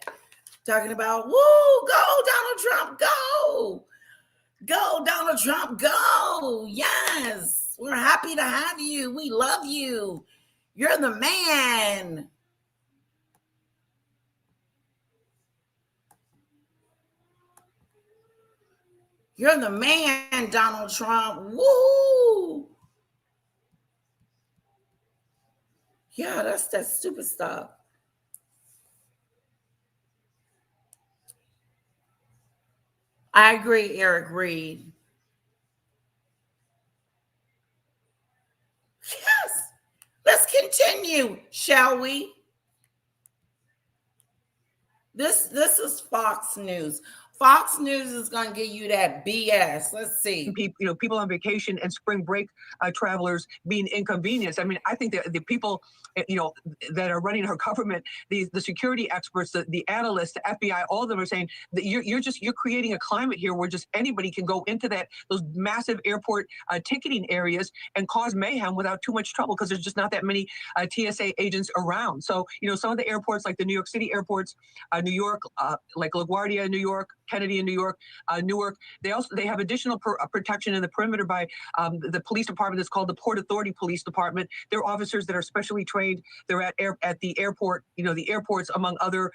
Talking about, woo, go, Donald Trump, go. Go, Donald Trump, go. Yes, we're happy to have you. We love you. You're the man. You're the man, Donald Trump. Woo! Yeah, that's that stupid stuff. I agree, Eric Reed. Yes. Let's continue, shall we? This is Fox News. Fox News is going to give you that BS. Let's see. People on vacation and spring break travelers being inconvenienced. I mean, I think that the people, that are running our government, the security experts, the analysts, the FBI, all of them are saying that you're creating a climate here where just anybody can go into those massive airport ticketing areas and cause mayhem without too much trouble because there's just not that many TSA agents around. So, some of the airports like the New York City airports, New York, like LaGuardia in New York, Kennedy in New York, Newark. They have additional protection in the perimeter by the police department that's called the Port Authority Police Department. They're officers that are specially trained. They're at the airport, the airports, among other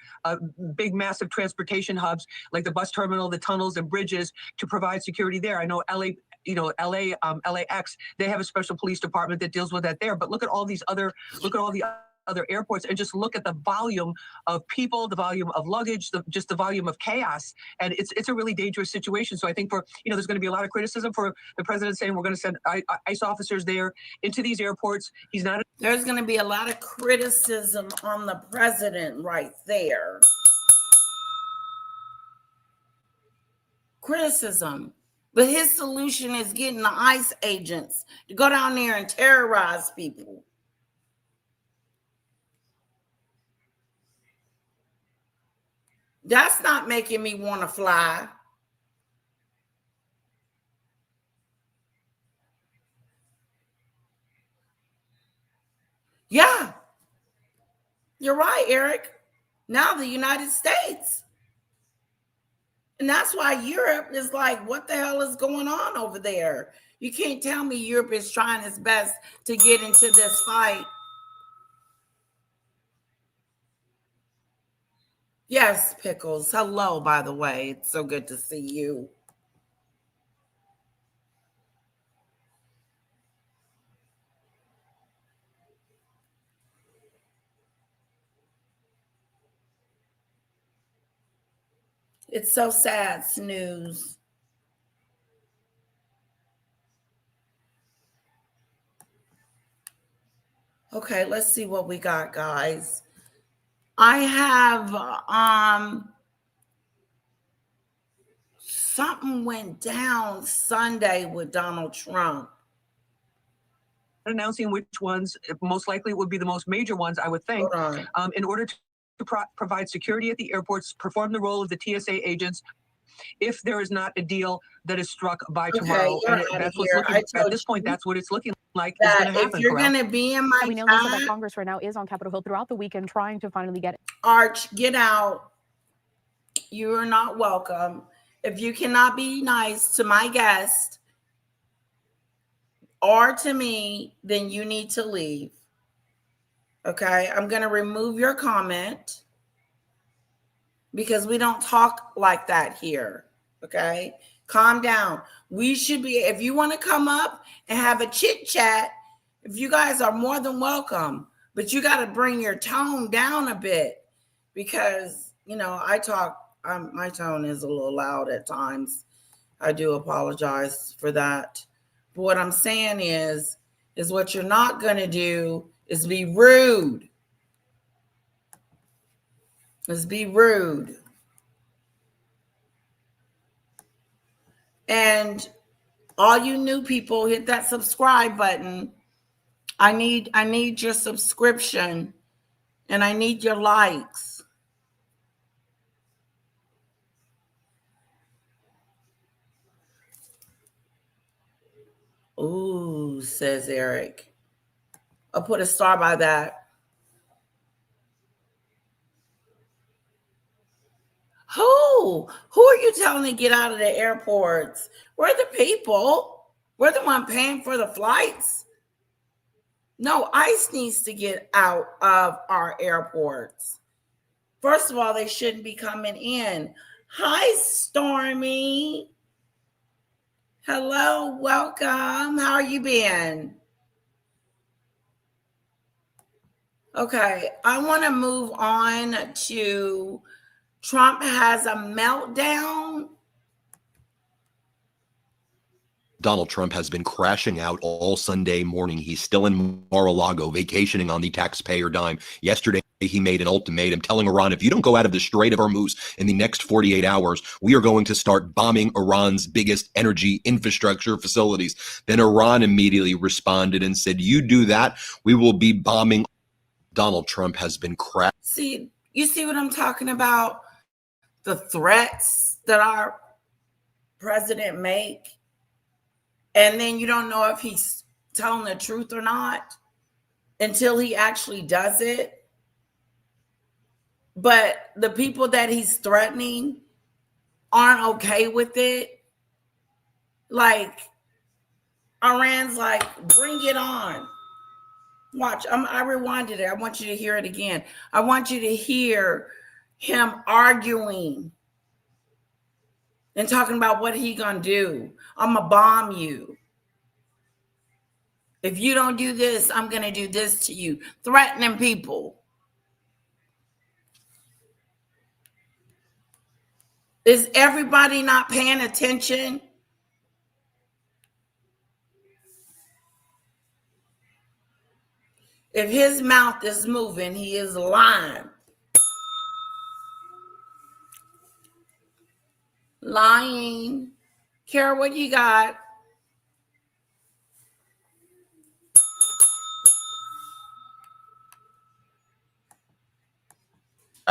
big, massive transportation hubs like the bus terminal, the tunnels and bridges to provide security there. I know LAX, they have a special police department that deals with that there. But look at all the other airports and just look at the volume of people, the volume of luggage, just the volume of chaos. And it's a really dangerous situation. So I think there's going to be a lot of criticism for the president saying we're going to send ICE officers there into these airports. There's going to be a lot of criticism on the president right there. Criticism. But his solution is getting the ICE agents to go down there and terrorize people. That's not making me want to fly. Yeah. You're right, Eric. Now the United States And that's why Europe is like, what the hell is going on over there? You can't tell me Europe is trying its best to get into this fight. Yes, Pickles. Hello, by the way. It's so good to see you. It's so sad, Snooze. Okay, let's see what we got, guys. I have something went down Sunday with Donald Trump. Announcing which ones, most likely would be the most major ones, I would think, in order to provide security at the airports, perform the role of the TSA agents, if there is not a deal that is struck by tomorrow. And that's what's looking, at this point, that's what it's looking like is going to happen. If you're going to be in my we know chat, that Congress right now is on Capitol Hill throughout the weekend trying to finally get it. Arch, get out. You are not welcome. If you cannot be nice to my guest or to me, then you need to leave. Okay, I'm going to remove your comment because we don't talk like that here. Okay, calm down. We should be, if you want to come up and have a chit chat, if you guys are more than welcome, but you got to bring your tone down a bit because, you know, I talk, my tone is a little loud at times. I do apologize for that. But what I'm saying is what you're not going to do is be rude. Is be rude. And all you new people, hit that subscribe button. I need your subscription and I need your likes. Ooh, says Eric. I'll put a star by that. Who are you telling to get out of the airports? We're the people. We're the one paying for the flights. No, ICE needs to get out of our airports. First of all, they shouldn't be coming in. Hi, Stormy. Hello, welcome. How are you been? Okay, I want to move on to Trump has a meltdown. Donald Trump has been crashing out all Sunday morning. He's still in Mar-a-Lago vacationing on the taxpayer dime. Yesterday, he made an ultimatum telling Iran, if you don't go out of the Strait of Hormuz in the next 48 hours, we are going to start bombing Iran's biggest energy infrastructure facilities. Then Iran immediately responded and said, you do that, we will be bombing. Donald Trump has been crashing. See, you see what I'm talking about? The threats that our president make. And then you don't know if he's telling the truth or not until he actually does it. But the people that he's threatening aren't okay with it. Like, Iran's like, bring it on. Watch, I rewinded it. I want you to hear it again. I want you to hear him arguing and talking about what he gonna do. I'm gonna bomb you. If you don't do this, I'm gonna do this to you. Threatening people. Is everybody not paying attention? If his mouth is moving, he is lying. Lying. Kara, what you got?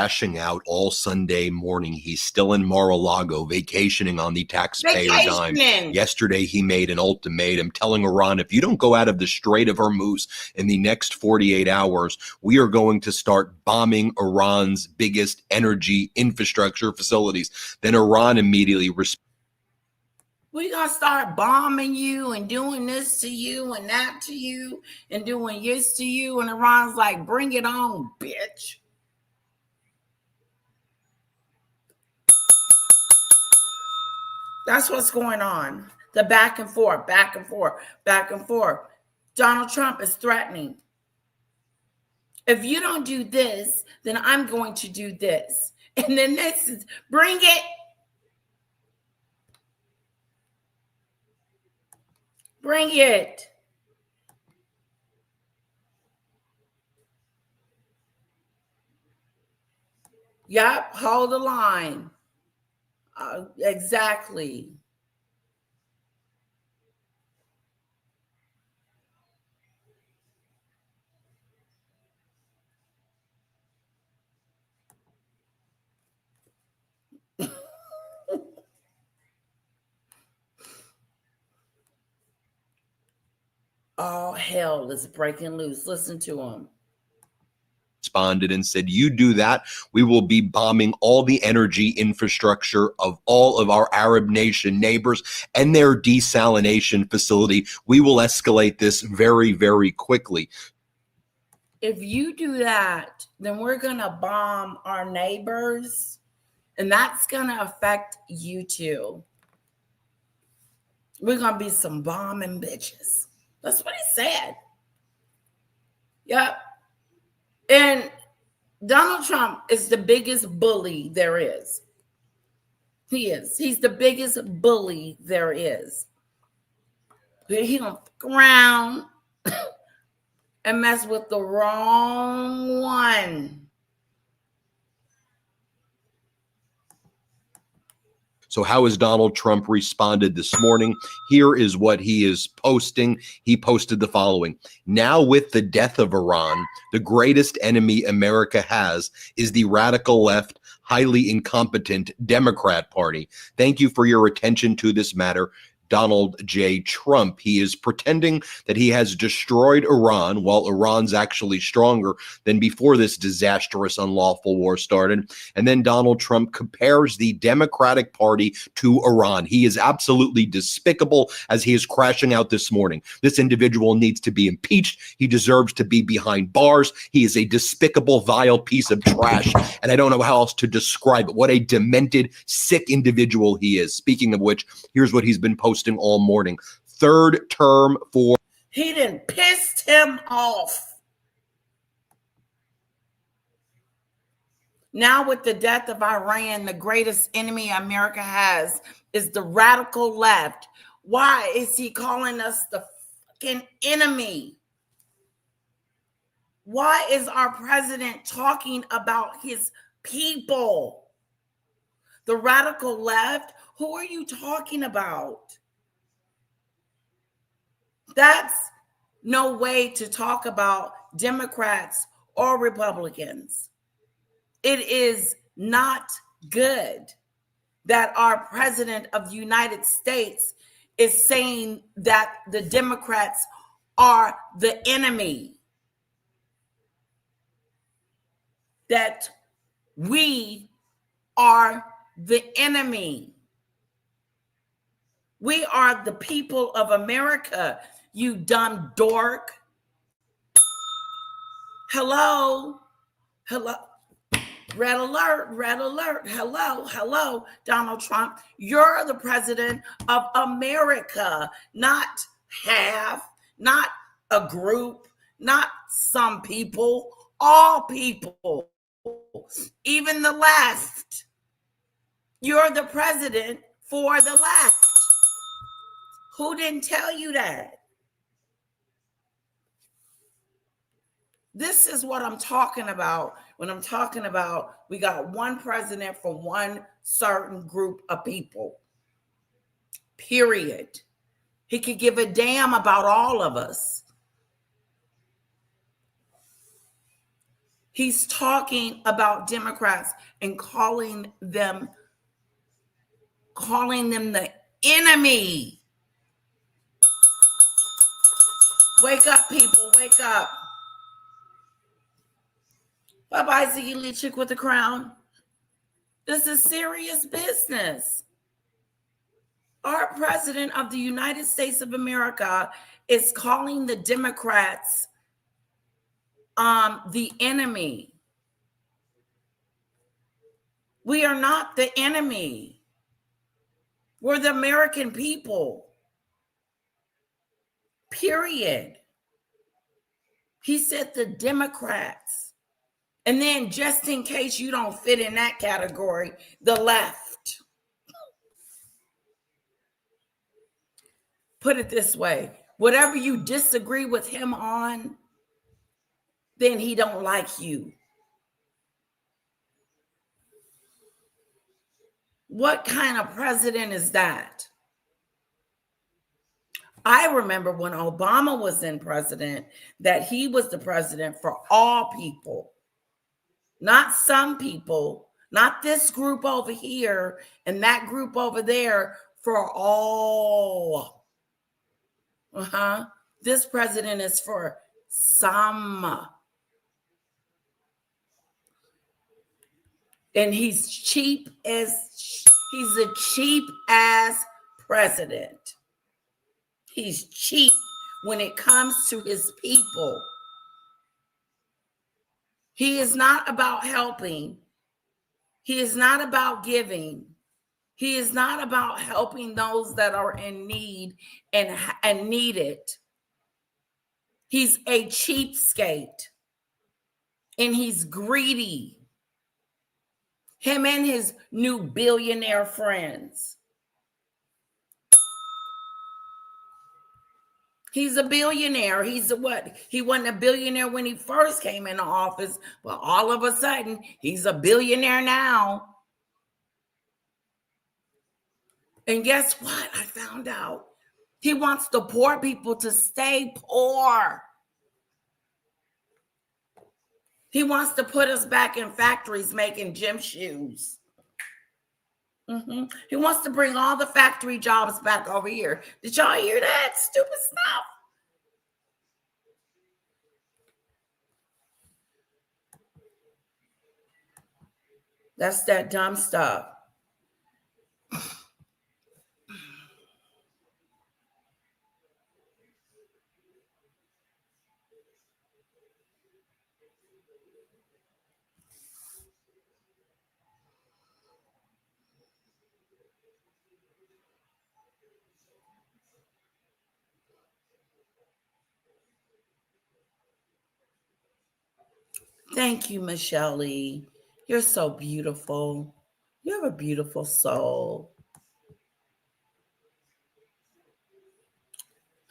crashing out all Sunday morning. He's still in Mar-a-Lago vacationing on the taxpayer dime. Vacationing. Yesterday, he made an ultimatum telling Iran, if you don't go out of the Strait of Hormuz in the next 48 hours, we are going to start bombing Iran's biggest energy infrastructure facilities. Then Iran immediately responded. We're going to start bombing you and doing this to you and that to you and doing this to you. And Iran's like, bring it on, bitch. That's what's going on. The back and forth, back and forth, back and forth. Donald Trump is threatening. If you don't do this, then I'm going to do this. And then this is, bring it. Bring it. Yep, hold the line. Exactly. All hell is breaking loose. Listen to him. Responded and said, you do that, we will be bombing all the energy infrastructure of all of our Arab nation neighbors and their desalination facility. We will escalate this very, very quickly. If you do that, then we're going to bomb our neighbors, and that's going to affect you too. We're going to be some bombing bitches. That's what he said. Yep. And Donald Trump is the biggest bully there is. He is. He's the biggest bully there is. He don't fuck around and mess with the wrong one. So how has Donald Trump responded this morning? Here is what he is posting. He posted the following. Now with the death of Iran, the greatest enemy America has is the radical left, highly incompetent Democrat Party. Thank you for your attention to this matter. Donald J. Trump. He is pretending that he has destroyed Iran while Iran's actually stronger than before this disastrous, unlawful war started. And then Donald Trump compares the Democratic Party to Iran. He is absolutely despicable as he is crashing out this morning. This individual needs to be impeached. He deserves to be behind bars. He is a despicable, vile piece of trash. And I don't know how else to describe it. What a demented, sick individual he is. Speaking of which, here's what he's been posting all morning. Third term for. He done pissed him off. Now with the death of Iran, the greatest enemy America has is the radical left. Why is he calling us the fucking enemy? Why is our president talking about his people? The radical left? Who are you talking about? That's no way to talk about Democrats or Republicans. It is not good that our president of the United States is saying that the Democrats are the enemy. That we are the enemy. We are the people of America, you dumb dork. Hello. Hello. Red alert, red alert. Hello, hello, Donald Trump. You're the president of America, not half, not a group, not some people, all people, even the left. You're the president for the left. Who didn't tell you that? This is what I'm talking about when I'm talking about we got one president for one certain group of people. Period. He could give a damn about all of us. He's talking about Democrats and calling them the enemy. Wake up, people, wake up. Bye-bye, Ziggy Lee Chick with the crown. This is serious business. Our president of the United States of America is calling the Democrats the enemy. We are not the enemy. We're the American people. Period. He said the Democrats. And then, just in case you don't fit in that category, the left. Put it this way. Whatever you disagree with him on, then he don't like you. What kind of president is that? I remember when Obama was in president, that he was the president for all people, not some people, not this group over here and that group over there, for all. This president is for some. And he's a cheap ass president. He's cheap when it comes to his people. He is not about helping. He is not about giving. He is not about helping those that are in need and need it. He's a cheapskate. And he's greedy. Him and his new billionaire friends. He's a billionaire. He's what? He wasn't a billionaire when he first came into office, but all of a sudden, he's a billionaire now. And guess what? I found out. He wants the poor people to stay poor. He wants to put us back in factories making gym shoes. He wants to bring all the factory jobs back over here. Did y'all hear that stupid stuff? That's that dumb stuff. Thank you, Michelle Lee. You're so beautiful. You have a beautiful soul.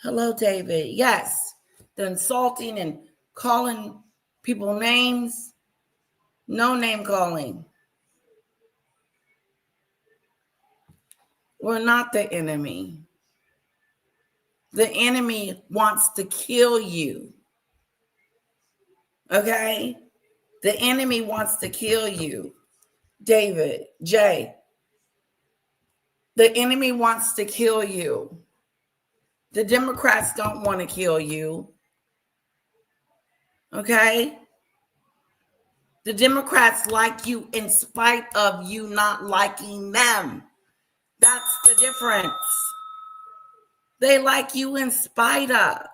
Hello, David. Yes, the insulting and calling people names. No name calling. We're not the enemy. The enemy wants to kill you. Okay? The enemy wants to kill you. David, Jay. The enemy wants to kill you. The Democrats don't want to kill you. Okay? The Democrats like you in spite of you not liking them. That's the difference. They like you in spite of.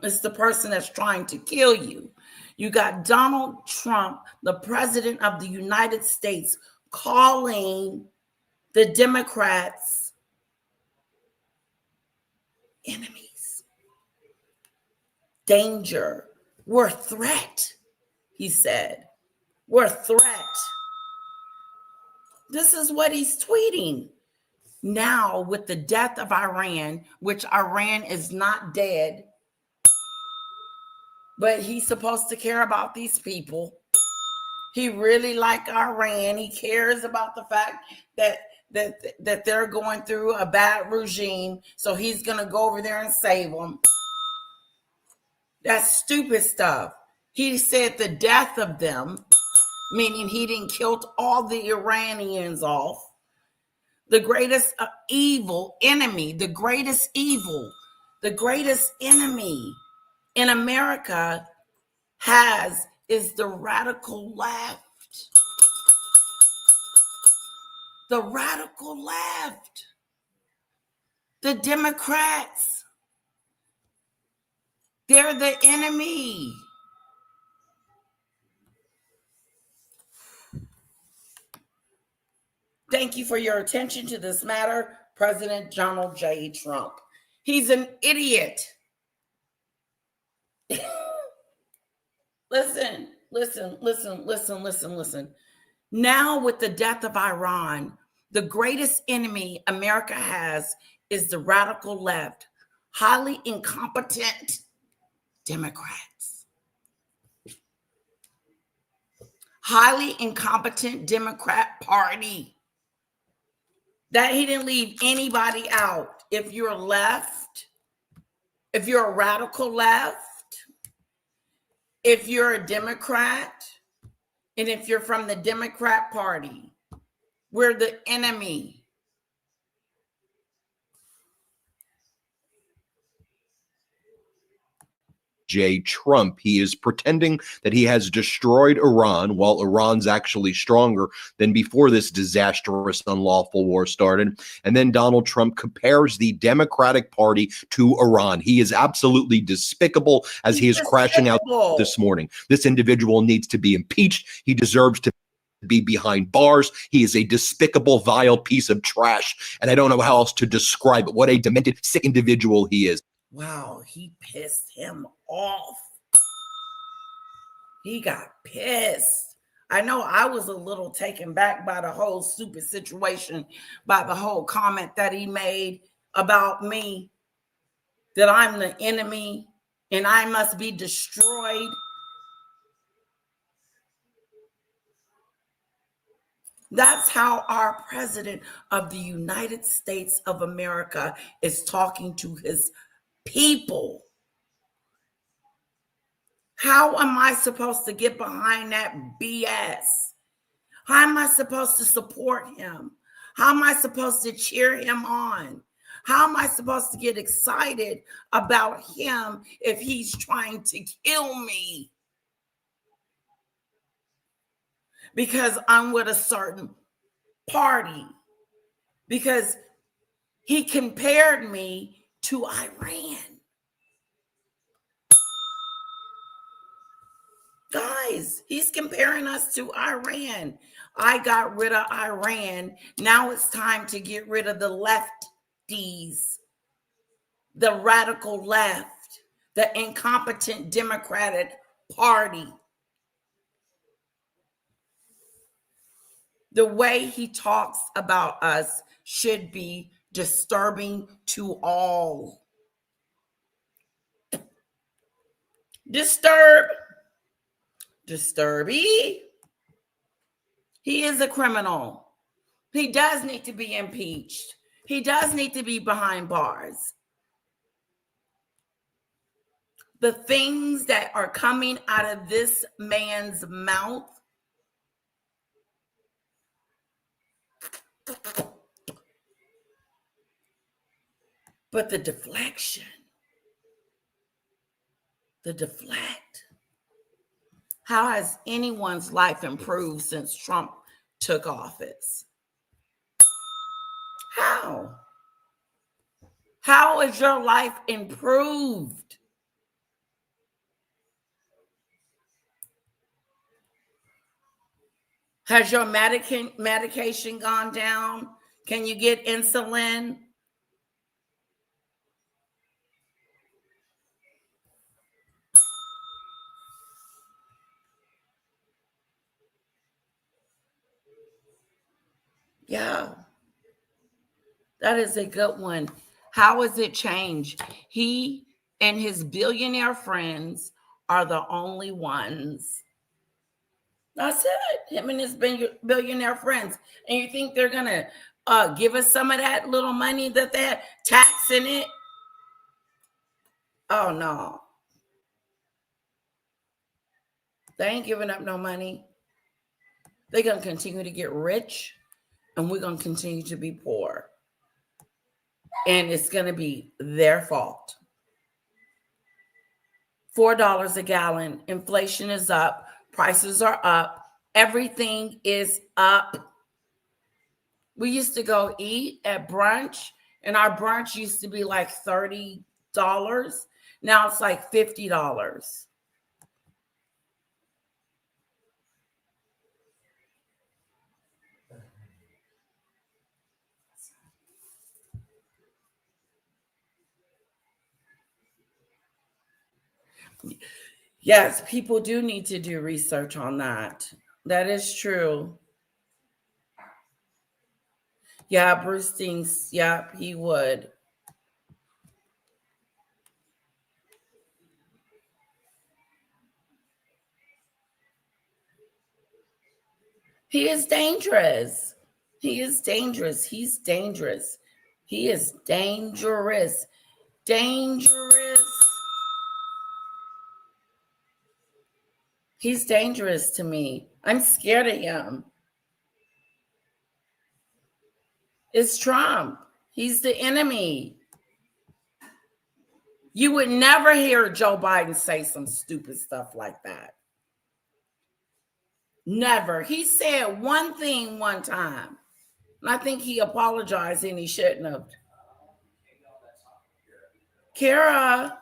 It's the person that's trying to kill you. You got Donald Trump, the president of the United States, calling the Democrats enemies. Danger. We're a threat, he said. We're a threat. This is what he's tweeting. Now, with the death of Iran, which Iran is not dead, but he's supposed to care about these people. He really likes Iran. He cares about the fact that that they're going through a bad regime, so he's going to go over there and save them. That's stupid stuff. He said the death of them, meaning he didn't kill all the Iranians off. The greatest evil enemy, the greatest evil, the greatest enemy in America is the radical left. The radical left. The Democrats. They're the enemy. Thank you for your attention to this matter, President Donald J. Trump. He's an idiot. Listen. Now, with the death of Iran, the greatest enemy America has is the radical left, highly incompetent Democrats. Highly incompetent Democrat Party. That he didn't leave anybody out. If you're left, if you're a radical left, if you're a Democrat, and if you're from the Democrat Party, we're the enemy. J. Trump. He is pretending that he has destroyed Iran while Iran's actually stronger than before this disastrous, unlawful war started. And then Donald Trump compares the Democratic Party to Iran. He is absolutely despicable as he is crashing out this morning. This individual needs to be impeached. He deserves to be behind bars. He is a despicable, vile piece of trash. And I don't know how else to describe it. What a demented, sick individual he is. Wow, he pissed him off. He got pissed. I know I was a little taken back by the whole stupid situation, by the whole comment that he made about me, that I'm the enemy and I must be destroyed. That's how our president of the United States of America is talking to his people. How am I supposed to get behind that BS? How am I supposed to support him? How am I supposed to cheer him on? How am I supposed to get excited about him if he's trying to kill me? Because I'm with a certain party. Because he compared me to Iran. Guys, he's comparing us to Iran. I got rid of Iran. Now it's time to get rid of the lefties, the radical left, the incompetent Democratic Party. The way he talks about us should be disturbing to all. Disturby. He is a criminal. He does need to be impeached. He does need to be behind bars. The things that are coming out of this man's mouth, but the deflection, the deflect. How has anyone's life improved since Trump took office? How? How has your life improved? Has your medication gone down? Can you get insulin? Yeah, that is a good one. How has it changed? He and his billionaire friends are the only ones. That's it. Him and his billionaire friends. And you think they're going to give us some of that little money that they're taxing it. Oh no. They ain't giving up no money. They're going to continue to get rich, and we're going to continue to be poor. And it's going to be their fault. $4 a gallon. Inflation is up. Prices are up. Everything is up. We used to go eat at brunch, and our brunch used to be like $30. Now it's like $50. Yes, people do need to do research on that. That is true. Yeah, Bruce thinks, yep, he would. He is dangerous. He is dangerous. He's dangerous. He is dangerous. Dangerous. He's dangerous to me. I'm scared of him. It's Trump. He's the enemy. You would never hear Joe Biden say some stupid stuff like that. Never. He said one thing one time, and I think he apologized and he shouldn't have. Kara.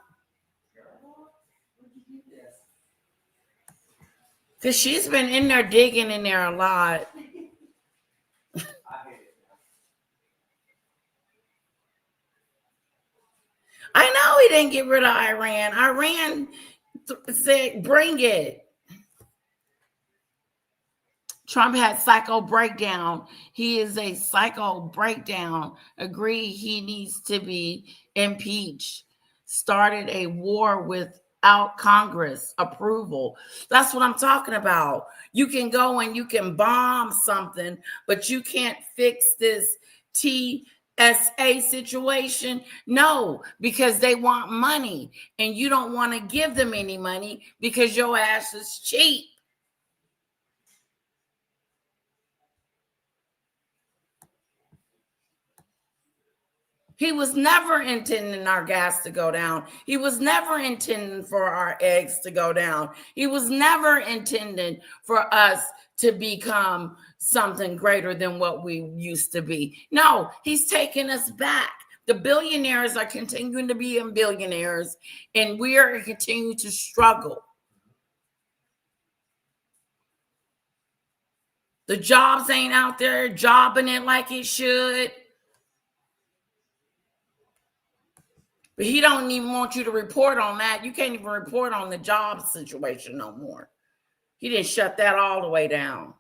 Because she's been in there digging in there a lot. I know he didn't get rid of Iran. Iran said, bring it. Trump had psycho breakdown. He is a psycho breakdown. Agree he needs to be impeached. Started a war without Congress approval. That's what I'm talking about. You can go and you can bomb something, but you can't fix this TSA situation. No, because they want money and you don't want to give them any money because your ass is cheap. He was never intending our gas to go down. He was never intending for our eggs to go down. He was never intending for us to become something greater than what we used to be. No, he's taking us back. The billionaires are continuing to be billionaires, and we are continuing to struggle. The jobs ain't out there jobbing it like it should. But he don't even want you to report on that. You can't even report on the job situation no more. He didn't shut that all the way down.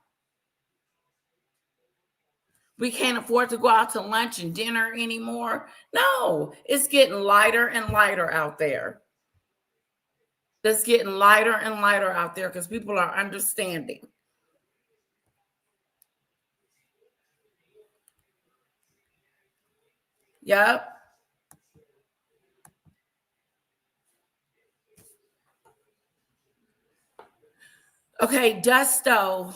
We can't afford to go out to lunch and dinner anymore. No, it's getting lighter and lighter out there. It's getting lighter and lighter out there because people are understanding. Yep. Okay, Dusto,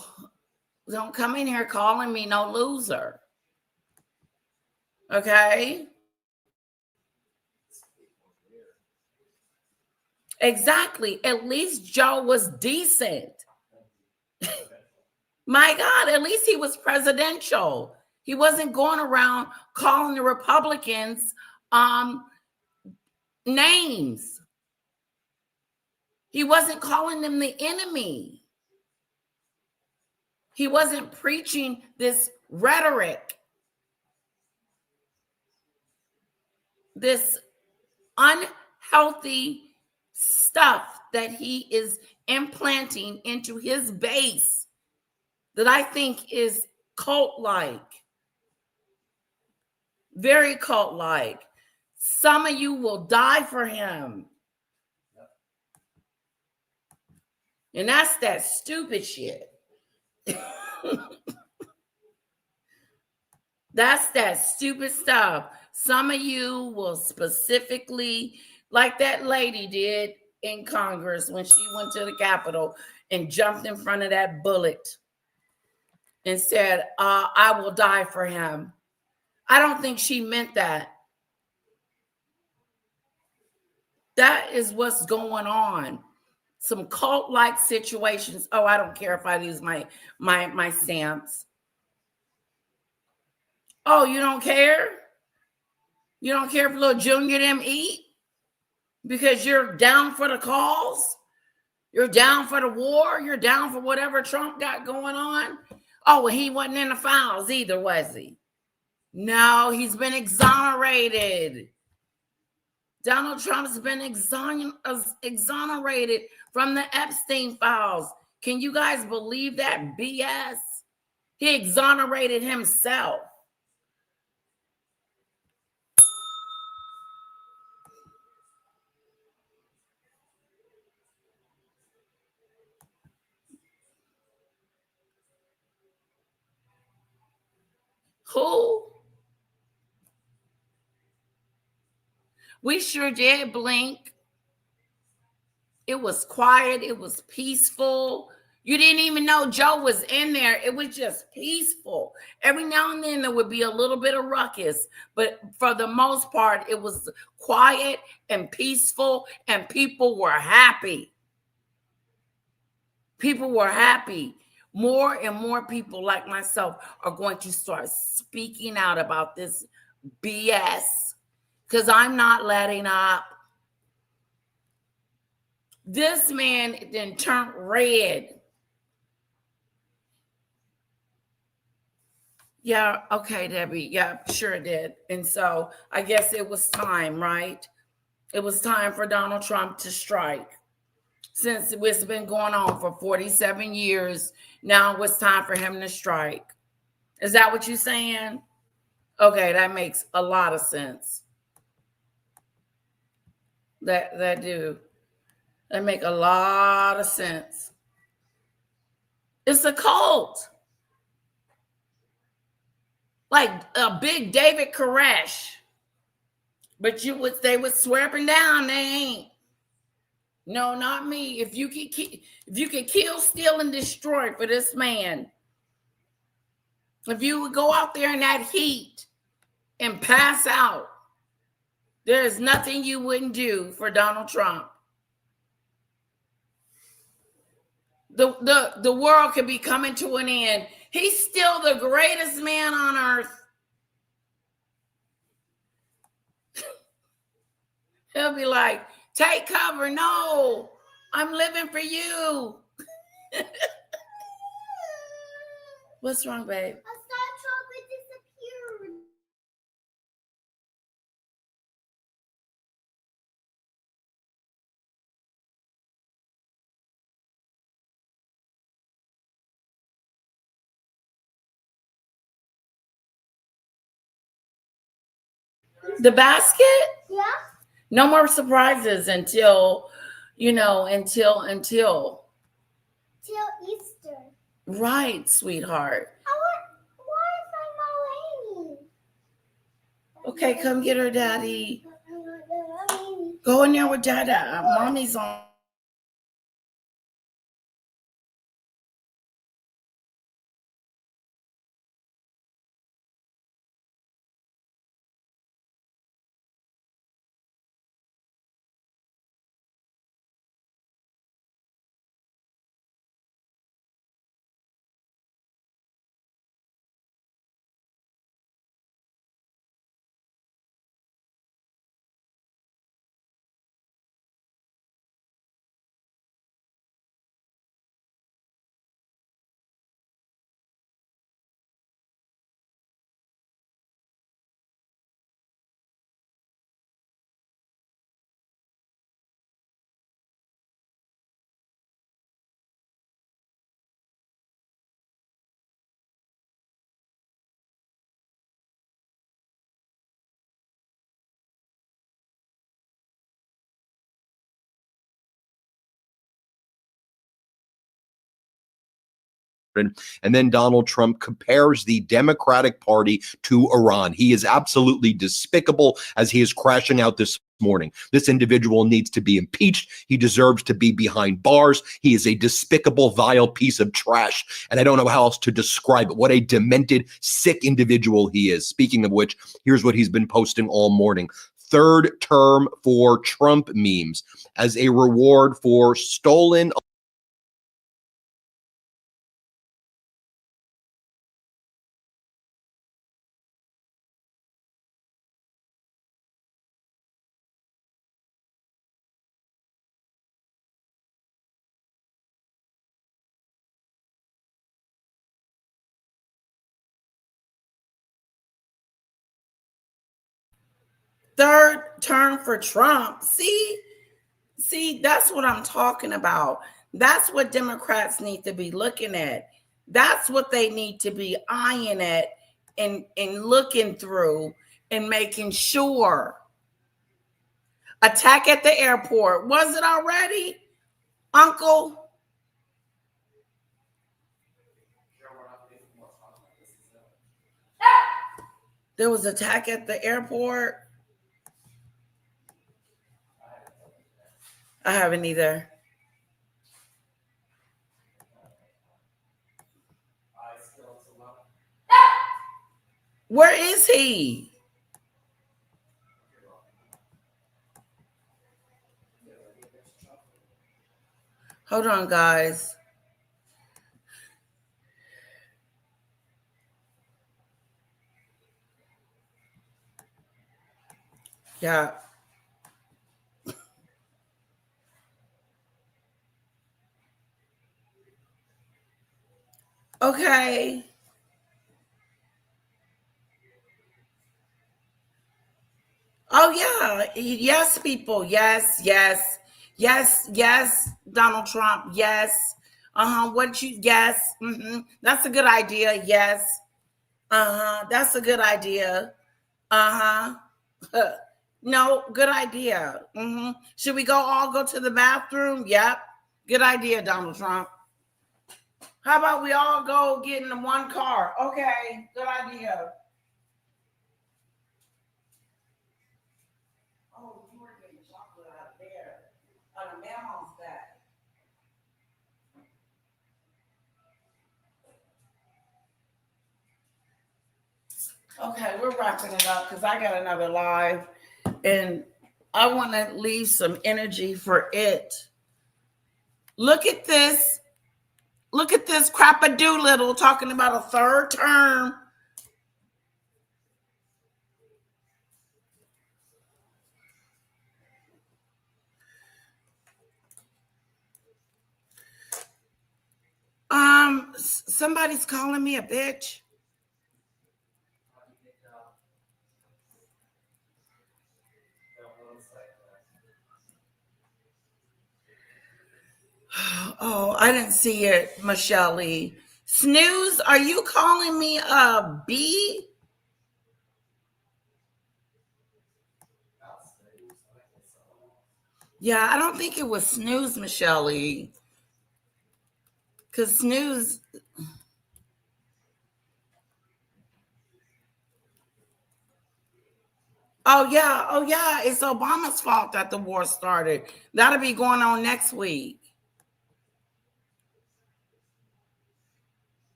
don't come in here calling me no loser. Okay? Exactly. At least Joe was decent. My God, at least he was presidential. He wasn't going around calling the Republicans names. He wasn't calling them the enemy. He wasn't preaching this rhetoric, this unhealthy stuff that he is implanting into his base that I think is cult-like, very cult-like. Some of you will die for him. And that's that stupid shit. That's that stupid stuff. Some of you will specifically, like that lady did in Congress when she went to the Capitol and jumped in front of that bullet and said, I will die for him. I don't think she meant that. That is what's going on. Some cult-like situations. Oh, I don't care if I lose my stamps. Oh, you don't care? You don't care if little Junior them eat? Because you're down for the cause? You're down for the war? You're down for whatever Trump got going on? Oh, well, he wasn't in the files either, was he? No, he's been exonerated. Donald Trump's been exonerated from the Epstein files. Can you guys believe that BS? He exonerated himself. Who? We sure did blink. It was quiet. It was peaceful. You didn't even know Joe was in there. It was just peaceful. Every now and then there would be a little bit of ruckus, but for the most part, it was quiet and peaceful, and people were happy. People were happy. More and more people like myself are going to start speaking out about this BS because I'm not letting up. This man then turned red. Yeah, okay, Debbie. Yeah, sure did. And so I guess it was time, right? It was time for Donald Trump to strike. Since it's been going on for 47 years, now it's time for him to strike. Is that what you're saying? Okay, that makes a lot of sense. That make a lot of sense. It's a cult. Like a big David Koresh. But they would swear up and down they ain't. No, not me. If you could kill, steal, and destroy for this man, if you would go out there in that heat and pass out, there is nothing you wouldn't do for Donald Trump. The world could be coming to an end. He's still the greatest man on earth. He'll be like, take cover. No, I'm living for you. What's wrong, babe? I thought chocolate disappeared. The basket? Yeah. No more surprises until. Till Easter. Right, sweetheart. Why is my Amy? Okay, come get her, Daddy. Go in there with Dada. Mommy's on. And then Donald Trump compares the Democratic Party to Iran. He is absolutely despicable as he is crashing out this morning. This individual needs to be impeached. He deserves to be behind bars. He is a despicable, vile piece of trash. And I don't know how else to describe it. What a demented, sick individual he is. Speaking of which, here's what he's been posting all morning. Third term for Trump memes as a reward for stolen Third term for Trump. See, that's what I'm talking about. That's what Democrats need to be looking at. That's what they need to be eyeing at and looking through and making sure. Attack at the airport. Was it already, Uncle? There was attack at the airport. I haven't either. Where is he? Hold on, guys. Yeah. Okay. Oh, yeah. Yes, people. Yes, yes. Yes, yes, Donald Trump. Yes. Yes. That's a good idea. Yes. That's a good idea. No, good idea. Should we all go to the bathroom? Yep. Good idea, Donald Trump. How about we all go get in one car? Okay, good idea. Oh, you were getting chocolate out there on a mammal's back. Okay, we're wrapping it up because I got another live and I want to leave some energy for it. Look at this. Look at this crap-a-doodle talking about a third term. Somebody's calling me a bitch. Oh, I didn't see it, Michelle Lee. Snooze, are you calling me a B? Yeah, I don't think it was Snooze, Michelle Lee. Because Snooze... Oh, yeah. It's Obama's fault that the war started. That'll be going on next week.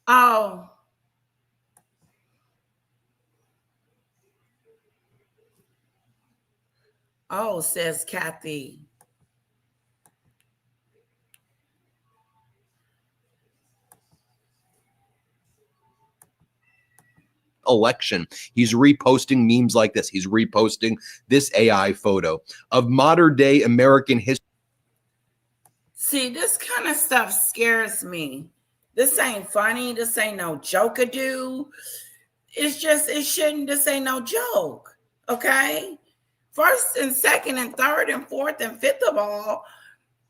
Oh. Oh, says Kathy. Election. He's reposting memes like this. He's reposting this AI photo of modern day American history. See, this kind of stuff scares me. This ain't funny. This ain't no joke-a-do. It's just, this ain't no joke. Okay? First and second and third and fourth and fifth of all,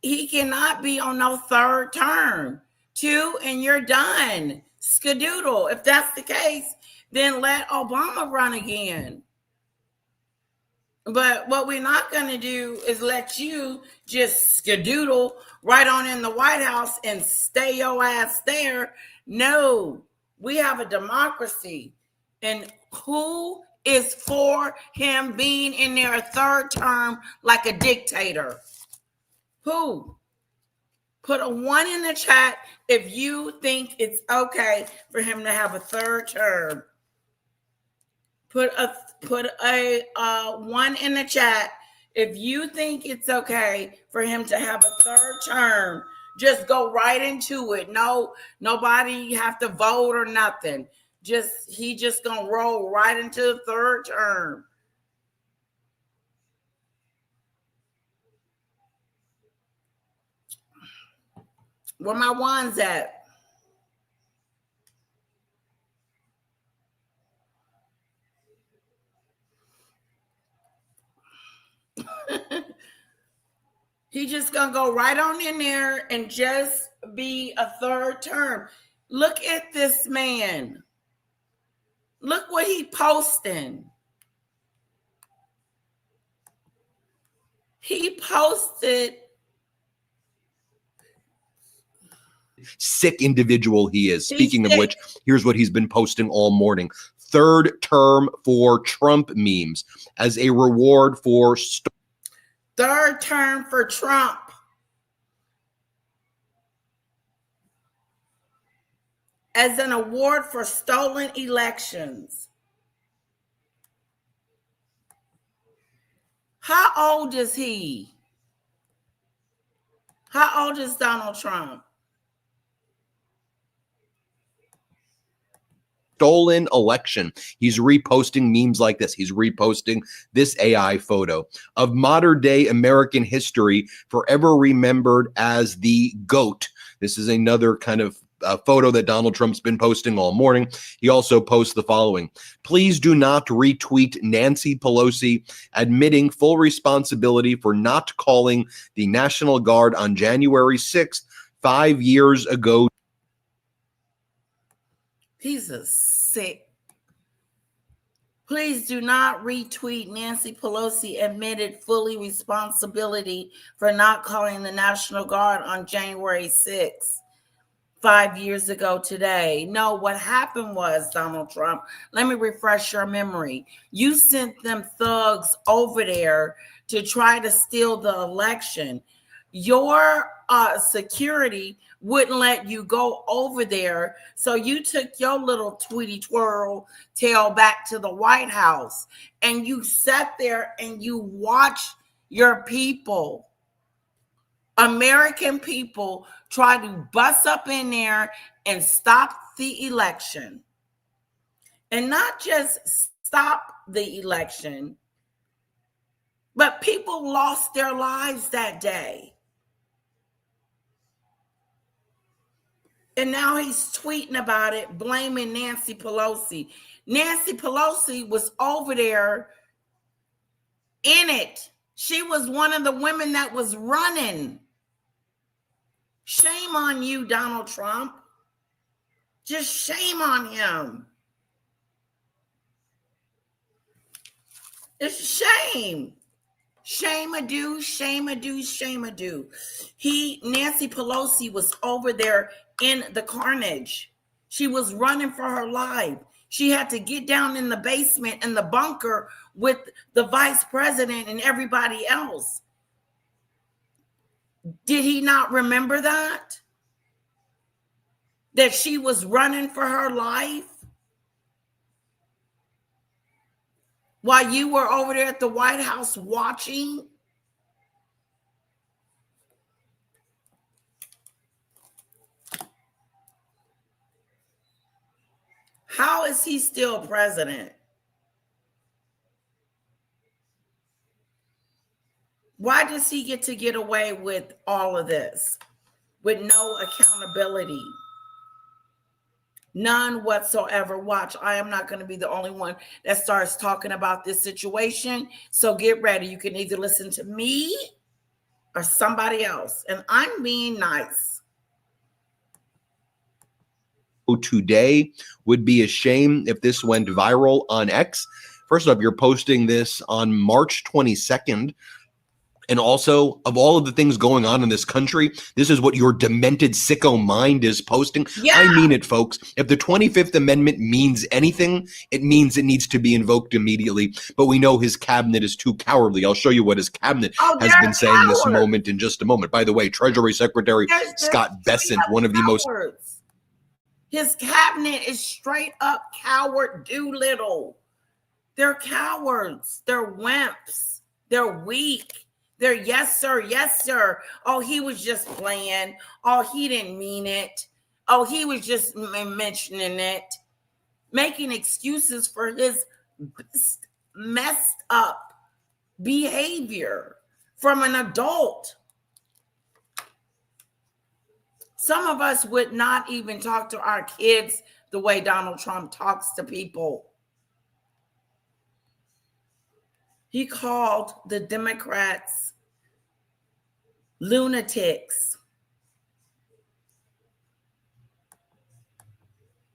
he cannot be on no third term. 2 and you're done. Skadoodle. If that's the case, then let Obama run again. But what we're not going to do is let you just skedoodle right on in the White House and stay your ass there. No, we have a democracy. And who is for him being in their third term like a dictator? Who? Put a 1 in the chat if you think it's okay for him to have a third term. Put a 1 in the chat if you think it's okay for him to have a third term. Just go right into it. No, nobody have to vote or nothing. He just gonna roll right into the third term. Where my ones at? He just gonna go right on in there and just be a third term. Look at this man. Look what he posting. He posted. Sick individual he is. Speaking of which, here's what he's been posting all morning. Third term for Trump memes as a reward for third term for Trump. As an award for stolen elections. How old is he? How old is Donald Trump? Stolen election. He's reposting memes like this. He's reposting this AI photo of modern day American history, forever remembered as the GOAT. This is another kind of photo that Donald Trump's been posting all morning. He also posts the following: please do not retweet Nancy Pelosi admitting full responsibility for not calling the National Guard on January 6th, 5 years ago. He's a sick. Please do not retweet Nancy Pelosi admitted fully responsibility for not calling the National Guard on January 6th, 5 years ago today. No, what happened was, Donald Trump, let me refresh your memory. You sent them thugs over there to try to steal the election. Your security wouldn't let you go over there. So you took your little tweety twirl tail back to the White House and you sat there and you watched your people, American people, try to bust up in there and stop the election. And not just stop the election, but people lost their lives that day. And now he's tweeting about it, blaming Nancy Pelosi. Nancy Pelosi was over there in it. She was one of the women that was running. Shame on you, Donald Trump. Just shame on him. It's a shame. Shame-a-do, shame-a-do, shame-a-do. Nancy Pelosi was over there in the carnage. She was running for her life. She had to get down in the basement in the bunker with the vice president and everybody else. Did he not remember that? That she was running for her life? While you were over there at the White House watching? How is he still president? Why does he get away with all of this? With no accountability? None whatsoever. Watch, I am not going to be the only one that starts talking about this situation. So get ready. You can either listen to me or somebody else. And I'm being nice. Today would be a shame if this went viral on X. First up, you're posting this on March 22nd. And also, of all of the things going on in this country, this is what your demented sicko mind is posting. Yeah. I mean it, folks. If the 25th Amendment means anything, it means it needs to be invoked immediately. But we know his cabinet is too cowardly. I'll show you what his cabinet has been saying this moment in just a moment. By the way, Treasury Secretary Scott Bessent, one of the most... His cabinet is straight up coward Doolittle. They're cowards. They're wimps. They're weak. They're yes, sir. Yes, sir. Oh, he was just playing. Oh, he didn't mean it. Oh, he was just mentioning it. Making excuses for his messed up behavior from an adult. Some of us would not even talk to our kids the way Donald Trump talks to people. He called the Democrats lunatics.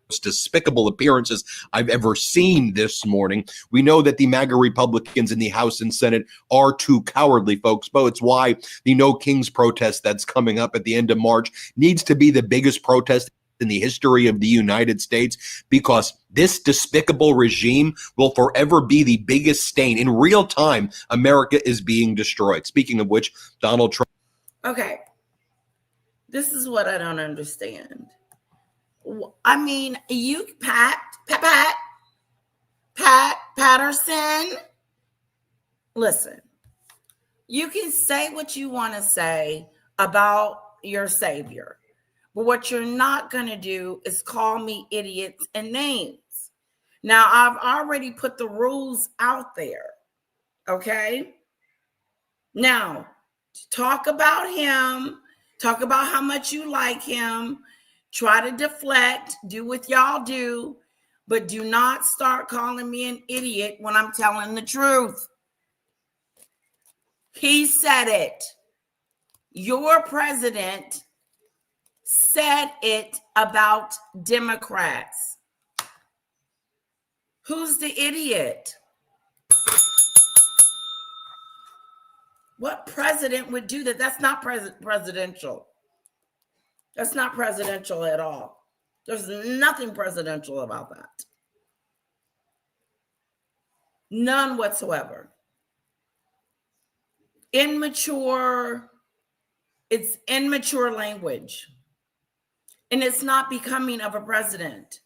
Most despicable appearances I've ever seen this morning. We know that the MAGA Republicans in the House and Senate are too cowardly, folks, but it's why the No Kings protest that's coming up at the end of March needs to be the biggest protest in the history of the United States, because this despicable regime will forever be the biggest stain. In real time, America is being destroyed. Speaking of which, Donald Trump. Okay. This is what I don't understand. I mean, you, Patterson, listen, you can say what you want to say about your savior, but what you're not going to do is call me idiots and names. Now, I've already put the rules out there, okay? Now, talk about him, talk about how much you like him, try to deflect, do what y'all do, but do not start calling me an idiot when I'm telling the truth. He said it. Your president said it about Democrats. Who's the idiot? What president would do that? That's not presidential. That's not presidential at all. There's nothing presidential about that. None whatsoever. Immature. It's immature language. And it's not becoming of a president.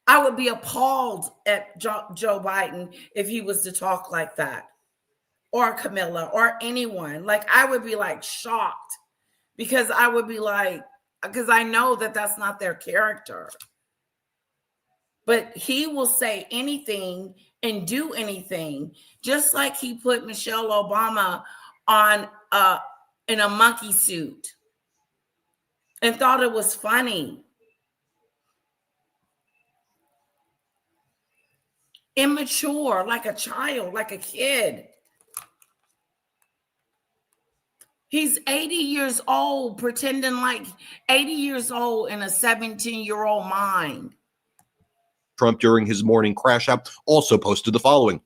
I would be appalled at Joe Biden if he was to talk like that. Or Camilla, or anyone. Like, I would be like shocked, because I would be like, because I know that that's not their character. But he will say anything and do anything, just like he put Michelle Obama on in a monkey suit and thought it was funny. Immature, like a child, like a kid. He's 80 years old, pretending like 80 years old in a 17-year-old mind. Trump, during his morning crash out, also posted the following.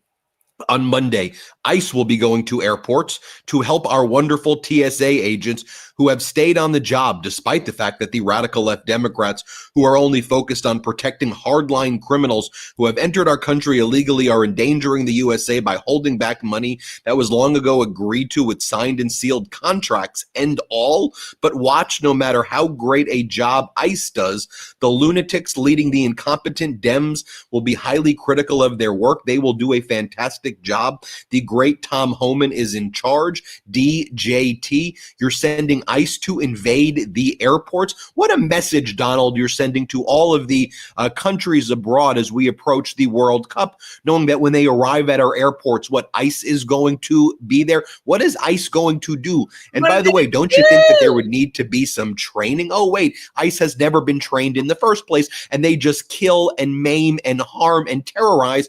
On Monday, ICE will be going to airports to help our wonderful TSA agents who have stayed on the job, despite the fact that the radical left Democrats, who are only focused on protecting hardline criminals who have entered our country illegally, are endangering the USA by holding back money that was long ago agreed to with signed and sealed contracts and all. But watch, no matter how great a job ICE does, the lunatics leading the incompetent Dems will be highly critical of their work. They will do a fantastic job. The great Tom Homan is in charge. DJT, you're sending ICE to invade the airports. What a message, Donald, you're sending to all of the countries abroad as we approach the World Cup, knowing that when they arrive at our airports, what ICE is going to be there. What is ICE going to do? And by the way, don't you think that there would need to be some training? Oh, wait, ICE has never been trained in the first place, and they just kill and maim and harm and terrorize.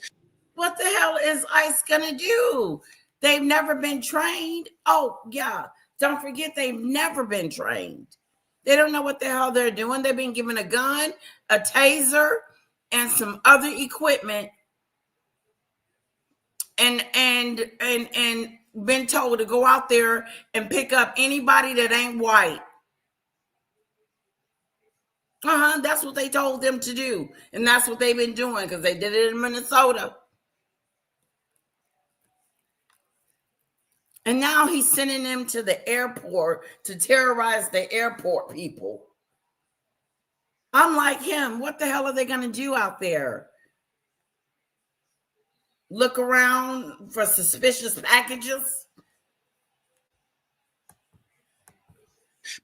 What the hell is ICE gonna do? They've never been trained. Oh, yeah. Don't forget, they've never been trained. They don't know what the hell they're doing. They've been given a gun, a taser, and some other equipment. and been told to go out there and pick up anybody that ain't white. That's what they told them to do. And that's what they've been doing, because they did it in Minnesota. And now he's sending them to the airport to terrorize the airport people. Unlike him, what the hell are they going to do out there? Look around for suspicious packages?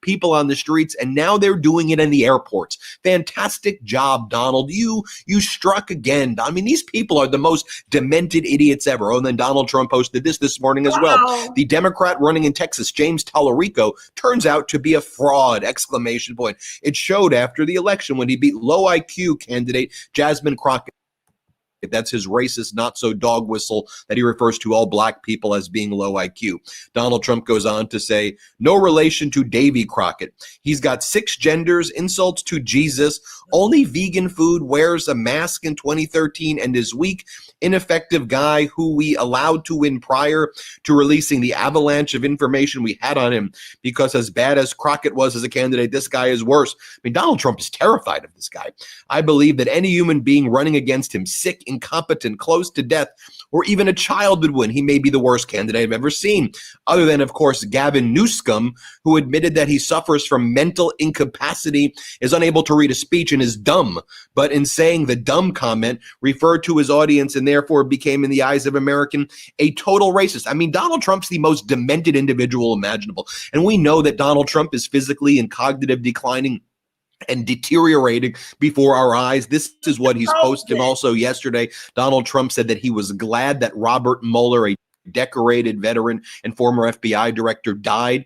People on the streets, and now they're doing it in the airports. Fantastic job, Donald. You struck again. I mean, these people are the most demented idiots ever. Oh, and then Donald Trump posted this morning as well. The Democrat running in Texas, James Tallarico, turns out to be a fraud! ! It showed after the election when he beat low IQ candidate Jasmine Crockett. That's his racist, not so dog whistle that he refers to all black people as being low IQ. Donald Trump goes on to say, no relation to Davy Crockett. He's got 6 genders, insults to Jesus, only vegan food, wears a mask in 2013, and is weak, ineffective guy who we allowed to win prior to releasing the avalanche of information we had on him, because as bad as Crockett was as a candidate, this guy is worse. I mean, Donald Trump is terrified of this guy. I believe that any human being running against him, sick, incompetent, close to death, or even a child would win. He may be the worst candidate I've ever seen, other than, of course, Gavin Newsom, who admitted that he suffers from mental incapacity, is unable to read a speech, and is dumb. But in saying the dumb comment, referred to his audience and therefore became, in the eyes of American, a total racist. I mean, Donald Trump's the most demented individual imaginable. And we know that Donald Trump is physically and cognitive declining and deteriorating before our eyes. This is what he's posted also yesterday. Donald Trump said that he was glad that Robert Mueller, a decorated veteran and former FBI director, died.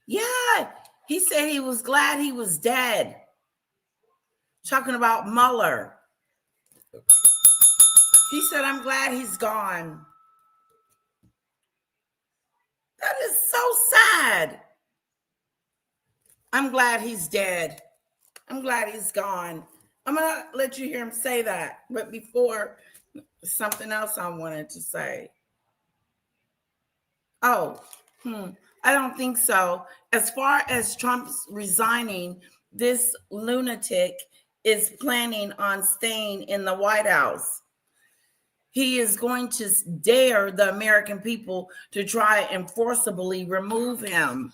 Yeah, he said he was glad he was dead. Talking about Mueller. He said, I'm glad he's gone. That is so sad. I'm glad he's dead. I'm glad he's gone. I'm going to let you hear him say that. But before, something else I wanted to say. I don't think so. As far as Trump's resigning, this lunatic is planning on staying in the White House. He is going to dare the American people to try and forcibly remove him.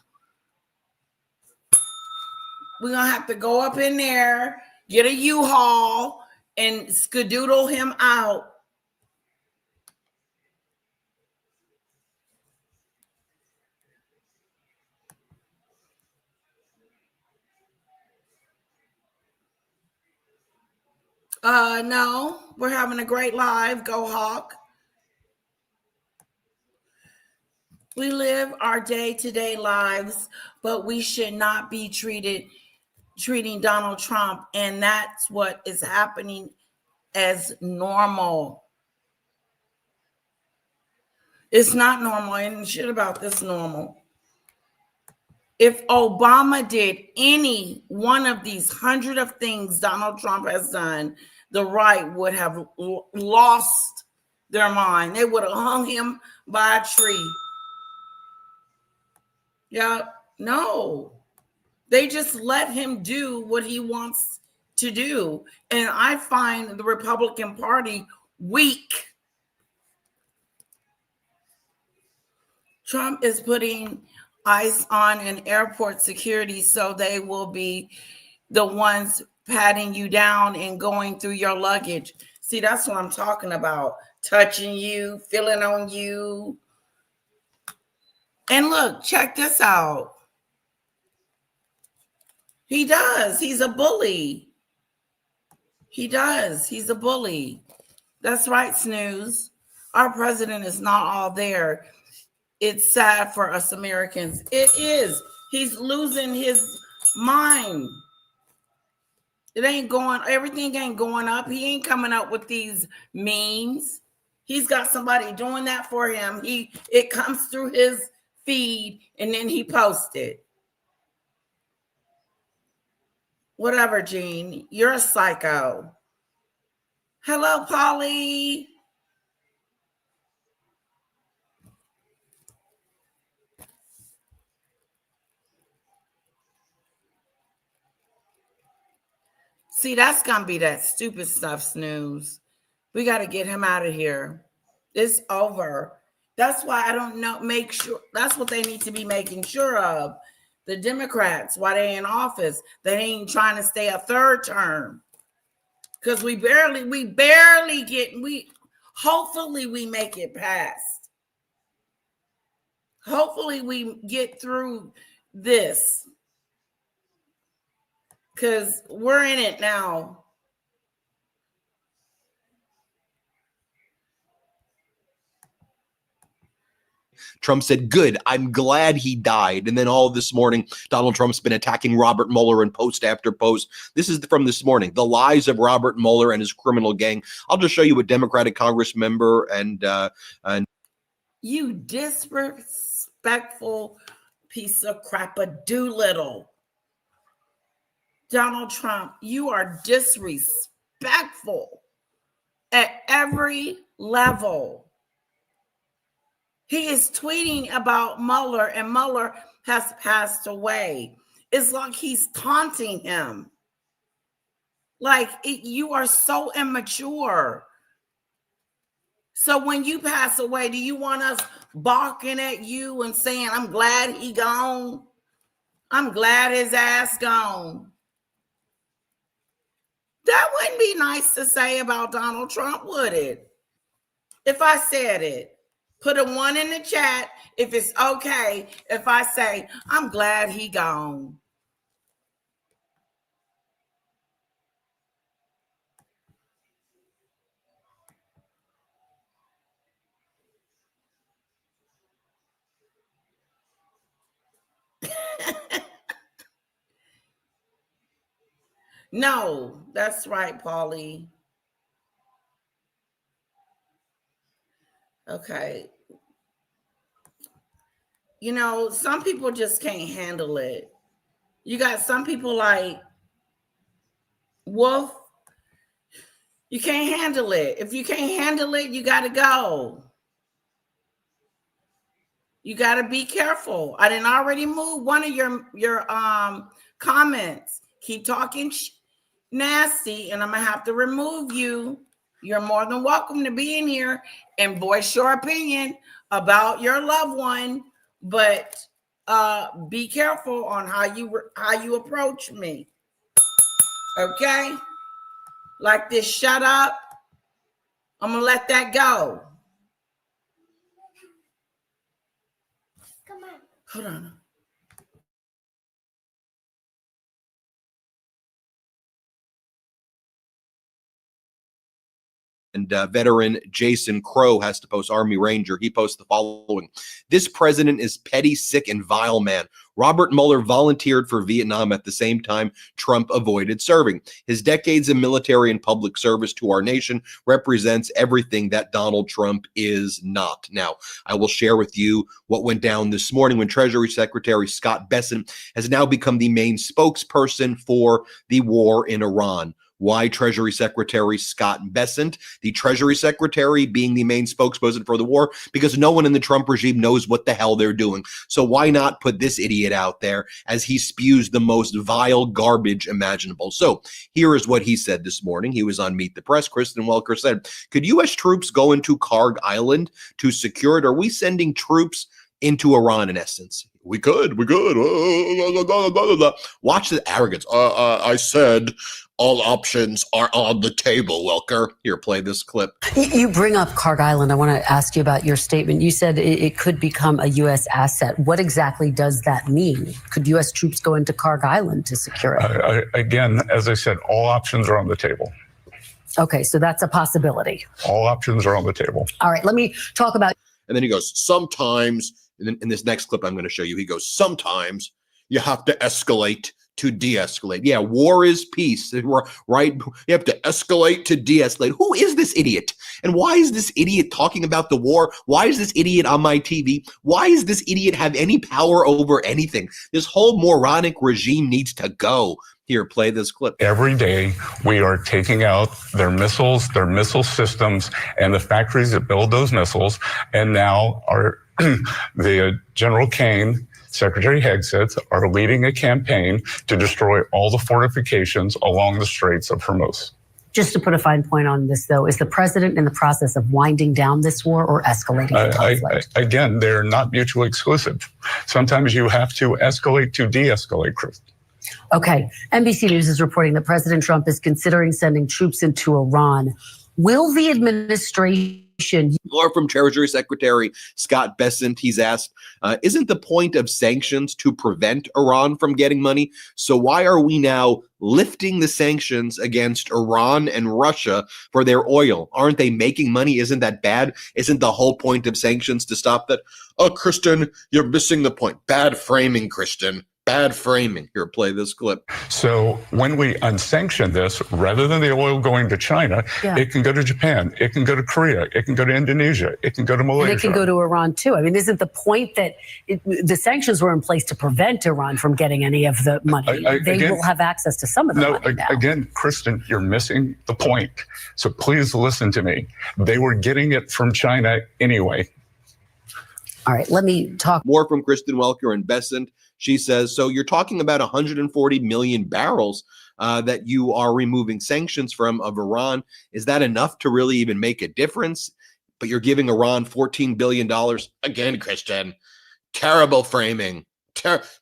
We're going to have to go up in there, get a U-Haul, and skedoodle him out. No, we're having a great live. Go Hawk. We live our day-to-day lives, but we should not be treating Donald Trump, and that's what is happening, as normal. It's not normal, and shit about this normal. If Obama did any one of these 100 of things Donald Trump has done, the right would have lost their mind. They would have hung him by a tree. Yeah, no. They just let him do what he wants to do. And I find the Republican Party weak. Trump is putting ICE on in airport security, so they will be the ones patting you down and going through your luggage. See, that's what I'm talking about. Touching you, feeling on you. And look, check this out. He does. He's a bully. He does. He's a bully. That's right, Snooze. Our president is not all there. It's sad for us Americans. It is. He's losing his mind. It ain't going, everything ain't going up. He ain't coming up with these memes. He's got somebody doing that for him. It comes through his feed and then he posts it. Whatever, Gene. You're a psycho. Hello, Polly. See, that's gonna be that stupid stuff, Snooze. We got to get him out of here. It's over. That's why I don't know. Make sure that's what they need to be making sure of. The Democrats, while they in office, they ain't trying to stay a third term. Because we barely hopefully we make it past. Hopefully we get through this. Because we're in it now. Trump said, good, I'm glad he died. And then all this morning, Donald Trump's been attacking Robert Mueller in post after post. This is from this morning, the lies of Robert Mueller and his criminal gang. I'll just show you a Democratic Congress member and you disrespectful piece of crap, a Doolittle. Donald Trump, you are disrespectful at every level. He is tweeting about Mueller, and Mueller has passed away. It's like he's taunting him. You are so immature. So when you pass away, do you want us barking at you and saying, I'm glad he gone? I'm glad his ass gone. That wouldn't be nice to say about Donald Trump, would it? If I said it. Put a 1 in the chat if it's okay if I say, I'm glad he gone. No, that's right, Paulie. Okay. You know, some people just can't handle it. You got some people like Wolf. You can't handle it. If you can't handle it, you got to go. You got to be careful. I didn't already move one of your comments. Keep talking nasty, and I'm going to have to remove you. You're more than welcome to be in here and voice your opinion about your loved one, but be careful on how you approach me. Okay? Like this, shut up. I'm gonna let that go. Come on. Hold on. And veteran Jason Crow has to post, Army Ranger. He posts the following. This president is petty, sick, and vile man. Robert Mueller volunteered for Vietnam at the same time Trump avoided serving. His decades of military and public service to our nation represents everything that Donald Trump is not. Now, I will share with you what went down this morning when Treasury Secretary Scott Bessent has now become the main spokesperson for the war in Iran. Why Treasury Secretary Scott Bessent? The Treasury Secretary being the main spokesperson for the war, because no one in the Trump regime knows what the hell they're doing. So why not put this idiot out there as he spews the most vile garbage imaginable? So here is what he said this morning. He was on Meet the Press. Kristen Welker said, could U.S. troops go into Karg Island to secure it? Are we sending troops into Iran in essence? We could. Watch the arrogance. I said all options are on the table, Welker. Here, play this clip. You bring up Karg Island. I want to ask you about your statement. You said it could become a U.S. asset. What exactly does that mean? Could U.S. troops go into Karg Island to secure it? Again, as I said, all options are on the table. Okay, so that's a possibility. All options are on the table. All right, let me talk about. And then he goes, sometimes, in this next clip I'm going to show you, he goes, sometimes you have to escalate to de-escalate. Yeah, war is peace, right? You have to escalate to de-escalate. Who is this idiot? And why is this idiot talking about the war? Why is this idiot on my TV? Why does this idiot have any power over anything? This whole moronic regime needs to go. Here, play this clip. Every day, we are taking out their missiles, their missile systems, and the factories that build those missiles. And now the General Kane Secretary Hegseth are leading a campaign to destroy all the fortifications along the Straits of Hormuz. Just to put a fine point on this, though, is the president in the process of winding down this war or escalating the conflict? Again, they're not mutually exclusive. Sometimes you have to escalate to de-escalate, Chris. Okay. NBC News is reporting that President Trump is considering sending troops into Iran. Will the administration... More from Treasury Secretary Scott Bessent. He's asked, isn't the point of sanctions to prevent Iran from getting money? So why are we now lifting the sanctions against Iran and Russia for their oil? Aren't they making money? Isn't that bad? Isn't the whole point of sanctions to stop that? Oh, Kristen, you're missing the point. Bad framing, Kristen. Bad framing. Here, play this clip. So when we unsanction this, rather than the oil going to China, it can go to Japan, it can go to Korea, it can go to Indonesia, it can go to Malaysia. And it can go to Iran, too. I mean, isn't the point that the sanctions were in place to prevent Iran from getting any of the money? They will have access to some of the money now. Again, Kristen, you're missing the point. So please listen to me. They were getting it from China anyway. All right, let me talk more from Kristen Welker and Bessent. She says, so you're talking about 140 million barrels that you are removing sanctions from of Iran. Is that enough to really even make a difference? But you're giving Iran $14 billion. Again, Kristen, terrible framing.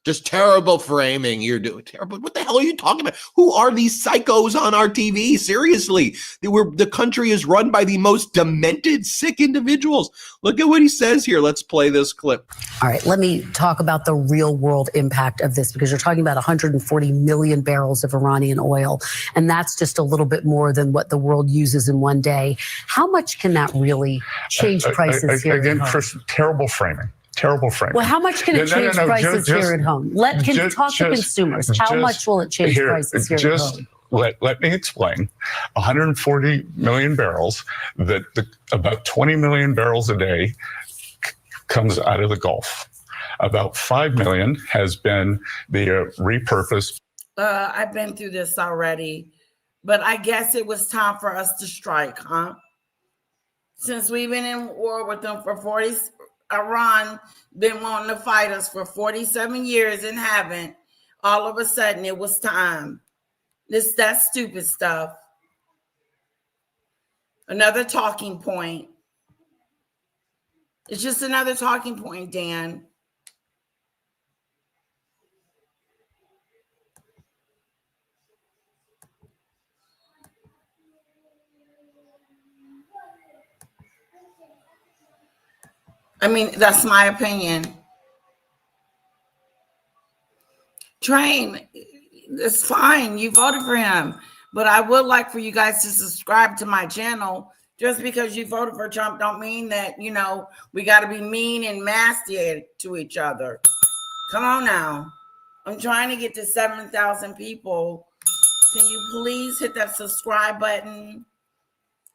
Just terrible framing. You're doing terrible. What the hell are you talking about? Who are these psychos on our TV? Seriously, the country is run by the most demented, sick individuals. Look at what he says here. Let's play this clip. All right, let me talk about the real world impact of this, because you're talking about 140 million barrels of Iranian oil, and that's just a little bit more than what the world uses in one day. How much can that really change prices here? Again, Chris, terrible framing. Terrible framing. Well, how much can it change prices here at home? Talk to consumers. How much will it change prices here at home? Let me explain. 140 million barrels, about 20 million barrels a day comes out of the Gulf. About 5 million has been the repurposed. I've been through this already, but I guess it was time for us to strike, huh? Since we've been in war with them for 40 Iran been wanting to fight us for 47 years and haven't. All of a sudden, it was time. That stupid stuff. Another talking point. It's just another talking point, Dan. I mean, that's my opinion. Train, it's fine. You voted for him. But I would like for you guys to subscribe to my channel. Just because you voted for Trump don't mean that, we got to be mean and nasty to each other. Come on now. I'm trying to get to 7,000 people. Can you please hit that subscribe button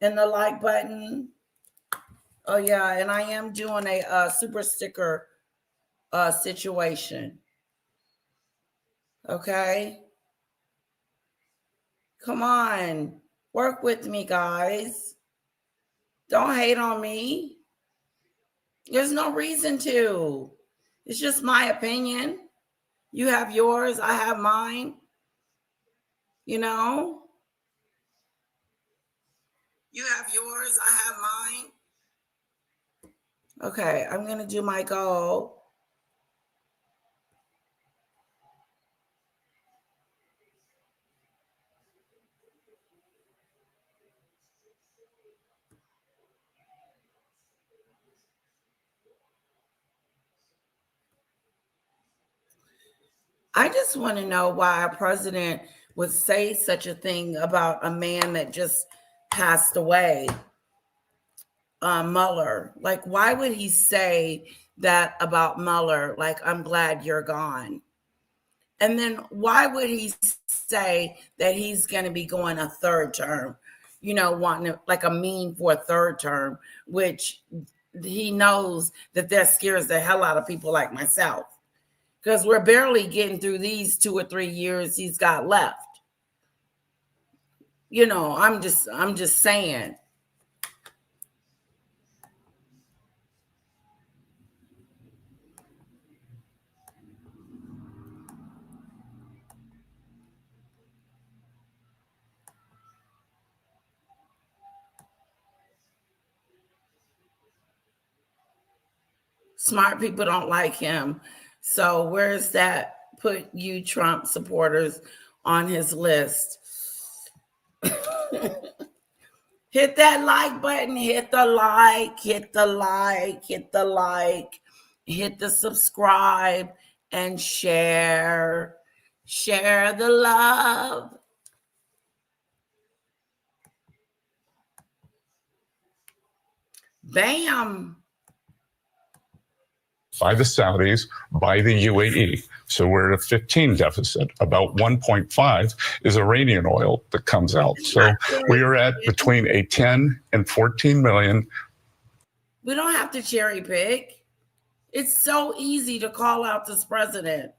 and the like button? Oh, yeah, and I am doing a super sticker situation. Okay? Come on. Work with me, guys. Don't hate on me. There's no reason to. It's just my opinion. You have yours. I have mine. You have yours. I have mine. Okay, I'm going to do my goal. I just want to know why a president would say such a thing about a man that just passed away. Mueller. Like, why would he say that about Mueller? Like, I'm glad you're gone. And then why would he say that he's going to be going a third term, wanting like a mean for a third term, which he knows that scares the hell out of people like myself, because we're barely getting through these 2 or 3 years he's got left. I'm just saying. Smart people don't like him. So where's that? Put you Trump supporters on his list. Hit that like button, hit the like, hit the like, hit the like, hit the subscribe, and share. Share the love. Bam. By the Saudis, by the UAE. So we're at a 15 deficit. About 1.5 is Iranian oil that comes out. So we are at between a 10 and 14 million. We don't have to cherry pick. It's so easy to call out this president.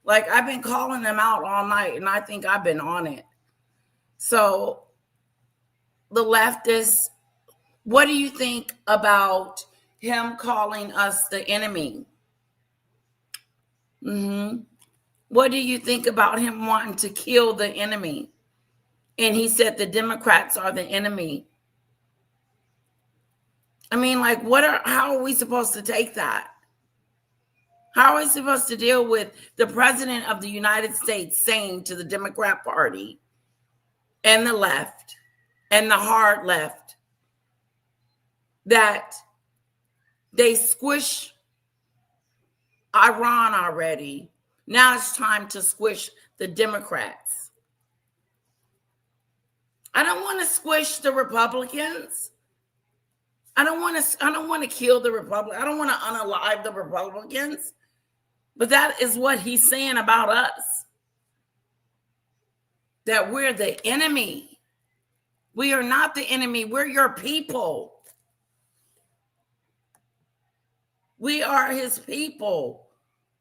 Like, I've been calling them out all night, and I think I've been on it. So the leftists, what do you think about him calling us the enemy? What do you think about him wanting to kill the enemy? And he said the Democrats are the enemy. I mean, like, how are we supposed to take that? How are we supposed to deal with the president of the United States saying to the Democrat Party and the left and the hard left that they squish Iran already? Now it's time to squish the Democrats. I don't want to squish the Republicans. I don't want to kill the Republicans. I don't want to unalive the Republicans. But that is what he's saying about us. That we're the enemy. We are not the enemy. We're your people. We are his people.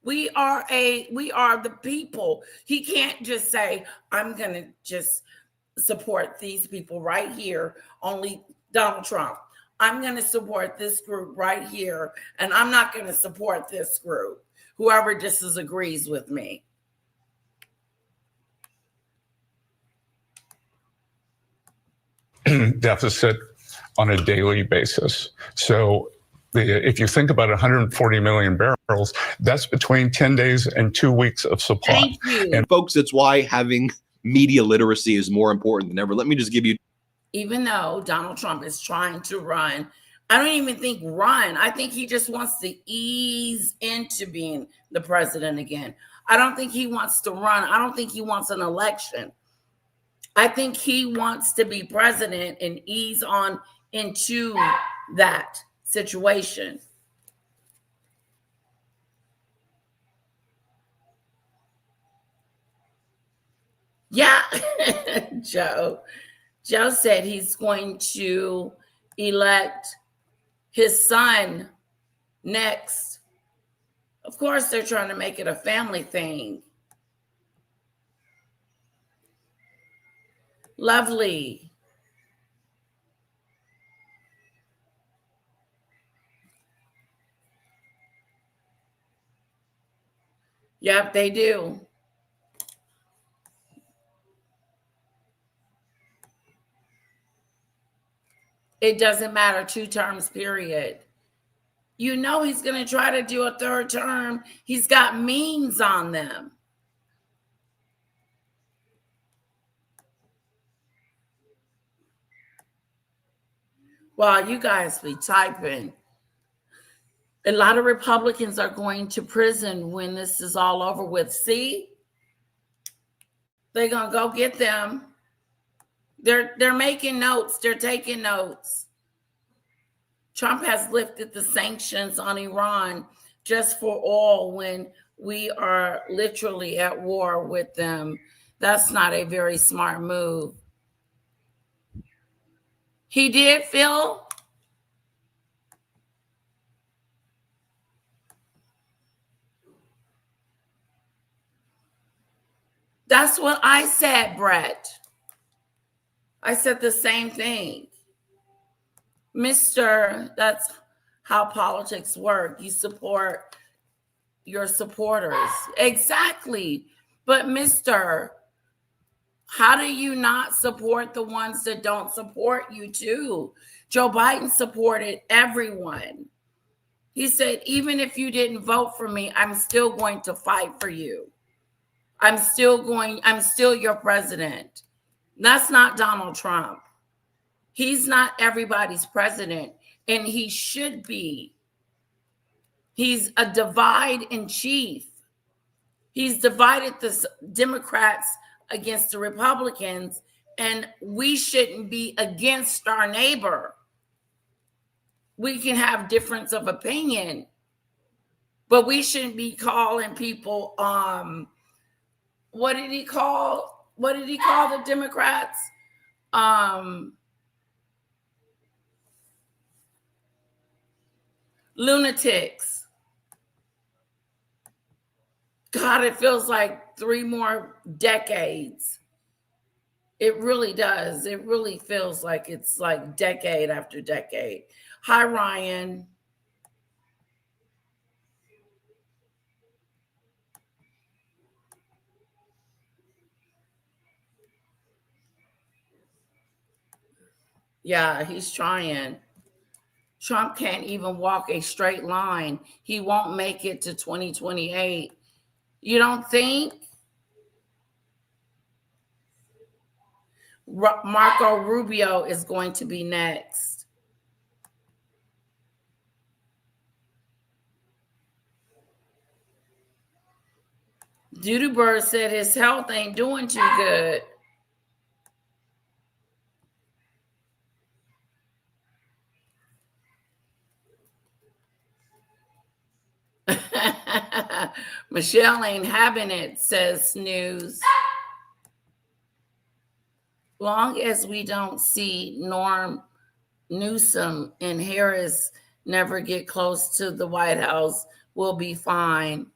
We are the people. He can't just say, I'm going to just support these people right here, only Donald Trump. I'm going to support this group right here, and I'm not going to support this group, whoever disagrees with me. Deficit on a daily basis. So if you think about 140 million barrels, that's between 10 days and 2 weeks of supply. Thank you. And folks, that's why having media literacy is more important than ever. Let me just give you. Even though Donald Trump is trying to run, I don't even think run. I think he just wants to ease into being the president again. I don't think he wants to run. I don't think he wants an election. I think he wants to be president and ease on into that situation. Yeah, Joe said he's going to elect his son next. Of course, they're trying to make it a family thing. Lovely. Yep, they do. It doesn't matter, 2 terms, period. You know he's going to try to do a 3rd term. He's got means on them. While you guys be typing, a lot of Republicans are going to prison when this is all over with. See? They're going to go get them. They're making notes. They're taking notes. Trump has lifted the sanctions on Iran just for oil when we are literally at war with them. That's not a very smart move. He did, Phil? That's what I said, Brett. I said the same thing. That's how politics work. You support your supporters. Exactly. But how do you not support the ones that don't support you too? Joe Biden supported everyone. He said, even if you didn't vote for me, I'm still going to fight for you. I'm still your president. That's not Donald Trump. He's not everybody's president, and he should be. He's a divide in chief. He's divided the Democrats against the Republicans, and we shouldn't be against our neighbor. We can have difference of opinion, but we shouldn't be calling people, what did he call the Democrats? Lunatics. God, it feels like 3 more decades. It really does. It really feels like it's like decade after decade. Hi, Ryan. Yeah, he's trying. Trump can't even walk a straight line. He won't make it to 2028. You don't think? Marco Rubio is going to be next. Doodoo Bird said his health ain't doing too good. Michelle ain't having it, says Snooze. Long as we don't see Norm Newsom and Harris never get close to the White House, we'll be fine.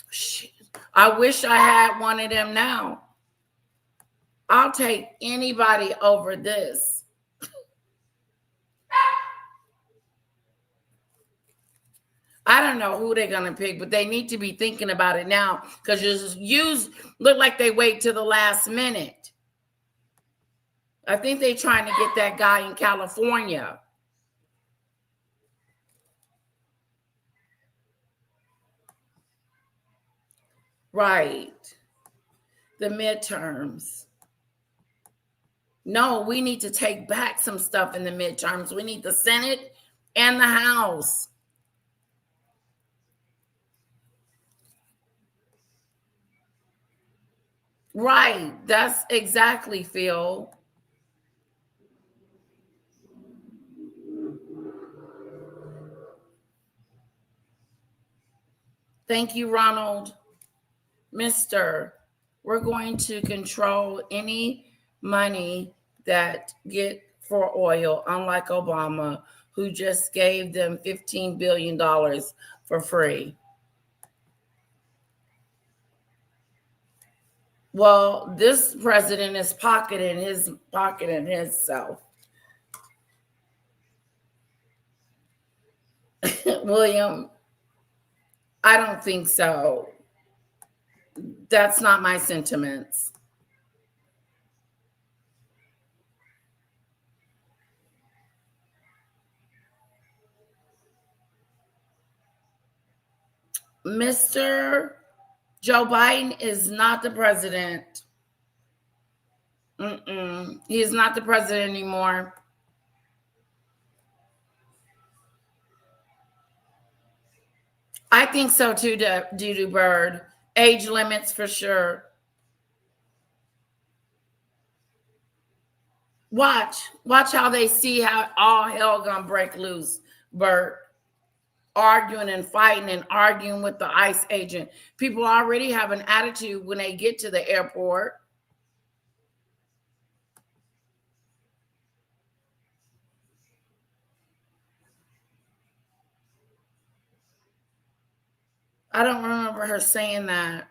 Shit. I wish I had one of them now. I'll take anybody over this. I don't know who they're going to pick, but they need to be thinking about it now, because look like they wait till the last minute. I think they're trying to get that guy in California. Right. The midterms. No, we need to take back some stuff in the midterms. We need the Senate and the House. Right. That's exactly, Phil. Thank you, Ronald. Mister, we're going to control any money that get for oil, unlike Obama, who just gave them $15 billion for free. Well, this president is pocketing himself. William, I don't think so. That's not my sentiments. Mr. Joe Biden is not the president. He is not the president anymore. I think so too, Doodoo Bird. Age limits for sure. Watch how they see how all hell gonna break loose, Bert. Arguing and fighting and arguing with the ICE agent. People already have an attitude when they get to the airport. I don't remember her saying that.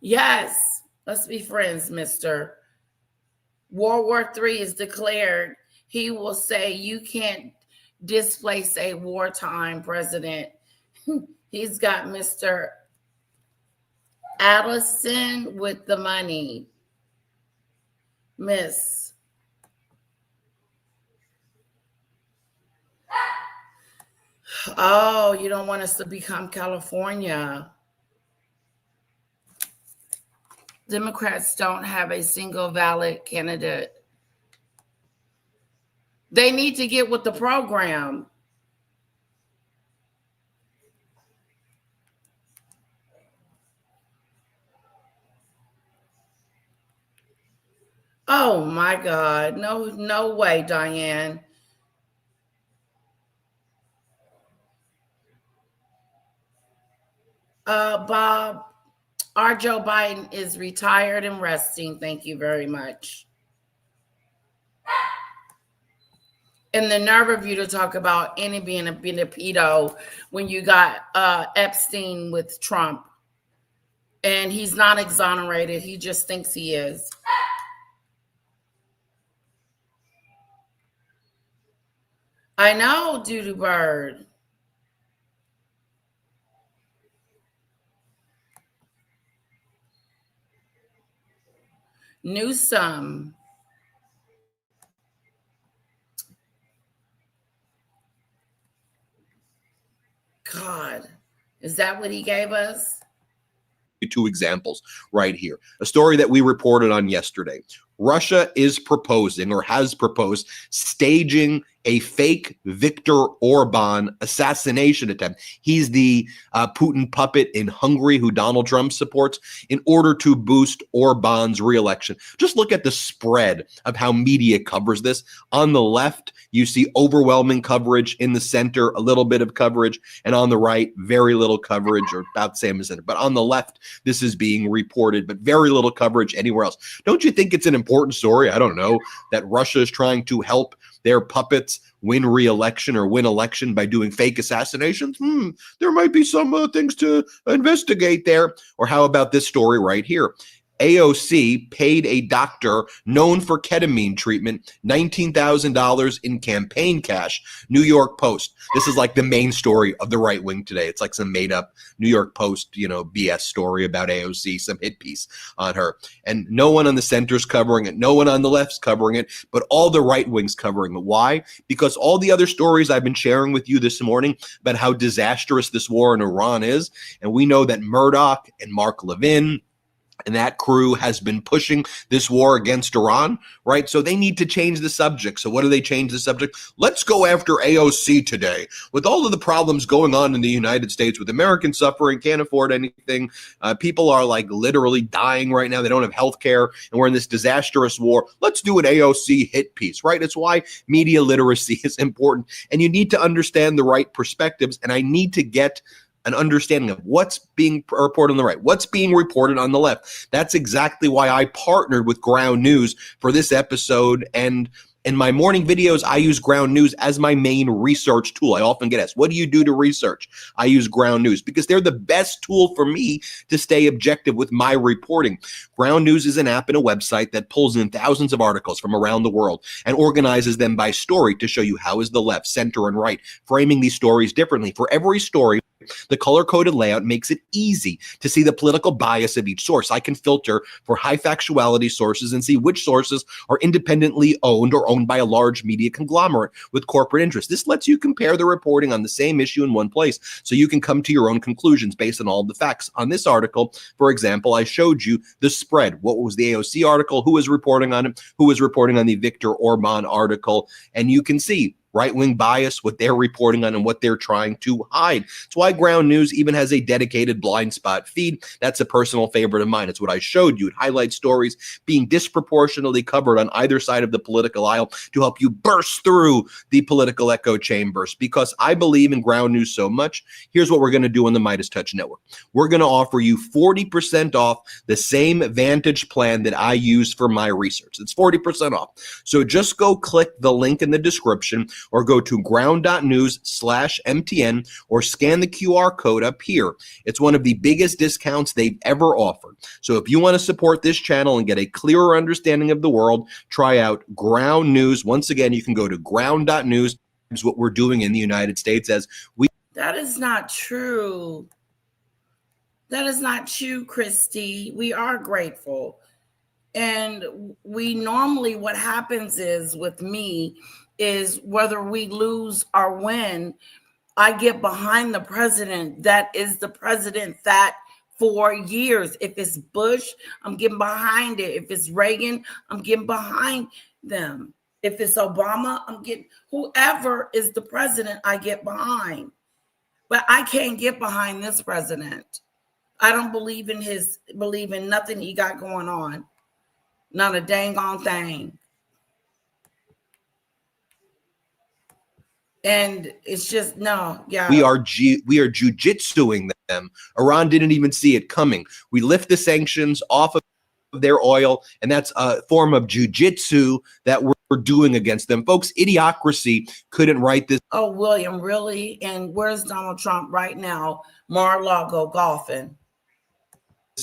Yes, let's be friends, mister. World War III is declared. He will say you can't displace a wartime president. He's got Mr. Allison with the money. Miss. Oh, you don't want us to become California. Democrats don't have a single valid candidate. They need to get with the program. Oh my God. No way, Diane. Bob, our Joe Biden is retired and resting. Thank you very much. And the nerve of you to talk about any being a pedo when you got Epstein with Trump. And he's not exonerated. He just thinks he is. I know, Doodoo Bird. Newsom. God, is that what he gave us? Two examples right here. A story that we reported on yesterday. Russia is proposing or has proposed staging a fake Viktor Orban assassination attempt. He's the Putin puppet in Hungary who Donald Trump supports in order to boost Orban's reelection. Just look at the spread of how media covers this. On the left, you see overwhelming coverage. In the center, a little bit of coverage. And on the right, very little coverage, or about the same as the center. But on the left, this is being reported, but very little coverage anywhere else. Don't you think it's an important story? I don't know, that Russia is trying to help their puppets win re-election or win election by doing fake assassinations? There might be some things to investigate there. Or how about this story right here? AOC paid a doctor known for ketamine treatment $19,000 in campaign cash. New York Post. This is like the main story of the right wing today. It's like some made up New York Post, BS story about AOC, some hit piece on her. And no one on the center's covering it. No one on the left's covering it, but all the right wing's covering it. Why? Because all the other stories I've been sharing with you this morning about how disastrous this war in Iran is. And we know that Murdoch and Mark Levin and that crew has been pushing this war against Iran, right? So they need to change the subject. So what do they change the subject? Let's go after AOC today. With all of the problems going on in the United States, with Americans suffering, can't afford anything. People are like literally dying right now. They don't have health care, and we're in this disastrous war. Let's do an AOC hit piece, right? It's why media literacy is important. And you need to understand the right perspectives. And I need to get an understanding of what's being reported on the right, what's being reported on the left. That's exactly why I partnered with Ground News for this episode. And in my morning videos, I use Ground News as my main research tool. I often get asked, what do you do to research? I use Ground News because they're the best tool for me to stay objective with my reporting. Ground News is an app and a website that pulls in thousands of articles from around the world and organizes them by story to show you how is the left, center, and right framing these stories differently. For every story, the color-coded layout makes it easy to see the political bias of each source. I can filter for high factuality sources and see which sources are independently owned or owned by a large media conglomerate with corporate interests. This lets you compare the reporting on the same issue in one place so you can come to your own conclusions based on all the facts. On this article, for example, I showed you the spread. What was the AOC article? Who was reporting on it? Who was reporting on the Viktor Orban article? And you can see right-wing bias, what they're reporting on and what they're trying to hide. It's why Ground News even has a dedicated blind spot feed. That's a personal favorite of mine. It's what I showed you. It highlights stories being disproportionately covered on either side of the political aisle to help you burst through the political echo chambers. Because I believe in Ground News so much, here's what we're going to do on the Midas Touch Network. We're going to offer you 40% off the same Vantage plan that I use for my research. It's 40% off. So just go click the link in the description, or go to ground.news/MTN or scan the QR code up here. It's one of the biggest discounts they've ever offered. So if you want to support this channel and get a clearer understanding of the world, try out Ground News. Once again, you can go to ground.news. Is what we're doing in the United States as we. That is not true. That is not true, Christy. We are grateful. And we normally, what happens is with me is whether we lose or win, I get behind the president that is the president that for years. If it's Bush, I'm getting behind it. If it's Reagan, I'm getting behind them. If it's Obama, I'm getting whoever is the president, I get behind. But I can't get behind this president. I don't believe in nothing he got going on. Not a dang on thing. And it's just no, yeah. We are jujitsuing them. Iran didn't even see it coming. We lift the sanctions off of their oil, and that's a form of jujitsu that we're doing against them. Folks, Idiocracy couldn't write this. Oh, William, really? And where's Donald Trump right now? Mar-a-Lago golfing.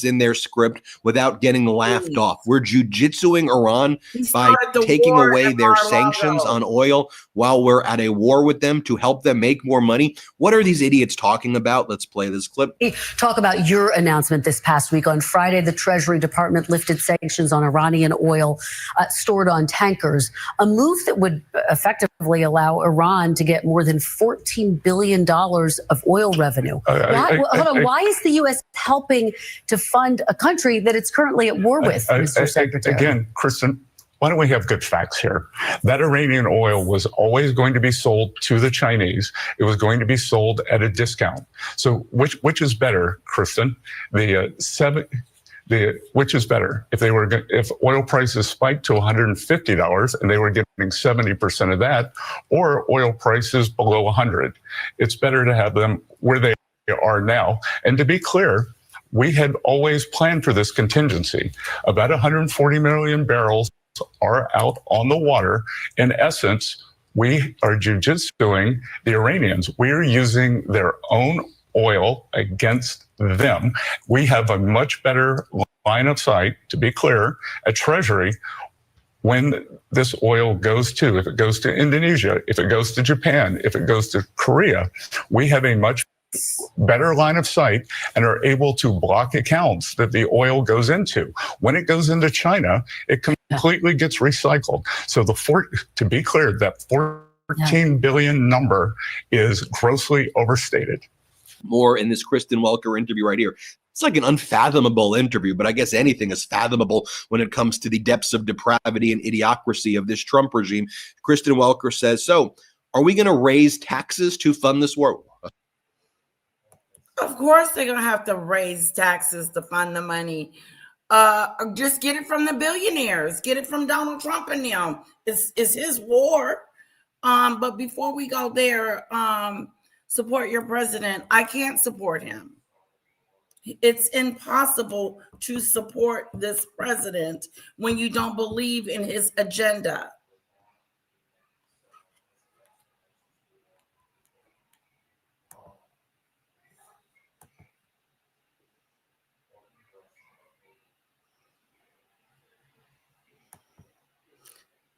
In their script without getting laughed off. We're jujitsuing Iran by started the taking war away at their Mar-a-Lago. sanctions on oil while we're at a war with them to help them make more money. What are these idiots talking about? Let's play this clip. Talk about your announcement this past week. On Friday, the Treasury Department lifted sanctions on Iranian oil stored on tankers, a move that would effectively allow Iran to get more than $14 billion of oil revenue. Why is the U.S. helping to fund a country that it's currently at war with, Mr. Secretary? Again, Kristen, why don't we have good facts here? That Iranian oil was always going to be sold to the Chinese. It was going to be sold at a discount. So which is better, Kristen? Which is better? If oil prices spiked to $150 and they were getting 70% of that, or oil prices below 100, it's better to have them where they are now. And to be clear, we had always planned for this contingency. About 140 million barrels are out on the water. In essence, we are jujitsuing the Iranians. We're using their own oil against them. We have a much better line of sight, to be clear, at Treasury when this oil goes to, if it goes to Indonesia, if it goes to Japan, if it goes to Korea, we have a much better line of sight and are able to block accounts that the oil goes into. When it goes into China, it completely gets recycled. So to be clear, that 14 billion number is grossly overstated. More in this Kristen Welker interview right here. It's like an unfathomable interview, but I guess anything is fathomable when it comes to the depths of depravity and idiocracy of this Trump regime. Kristen Welker says, so are we going to raise taxes to fund this war? Of course they're going to have to raise taxes to fund the money. Just get it from the billionaires. Get it from Donald Trump and them. It's his war. But before we go there, support your president. I can't support him. It's impossible to support this president when you don't believe in his agenda.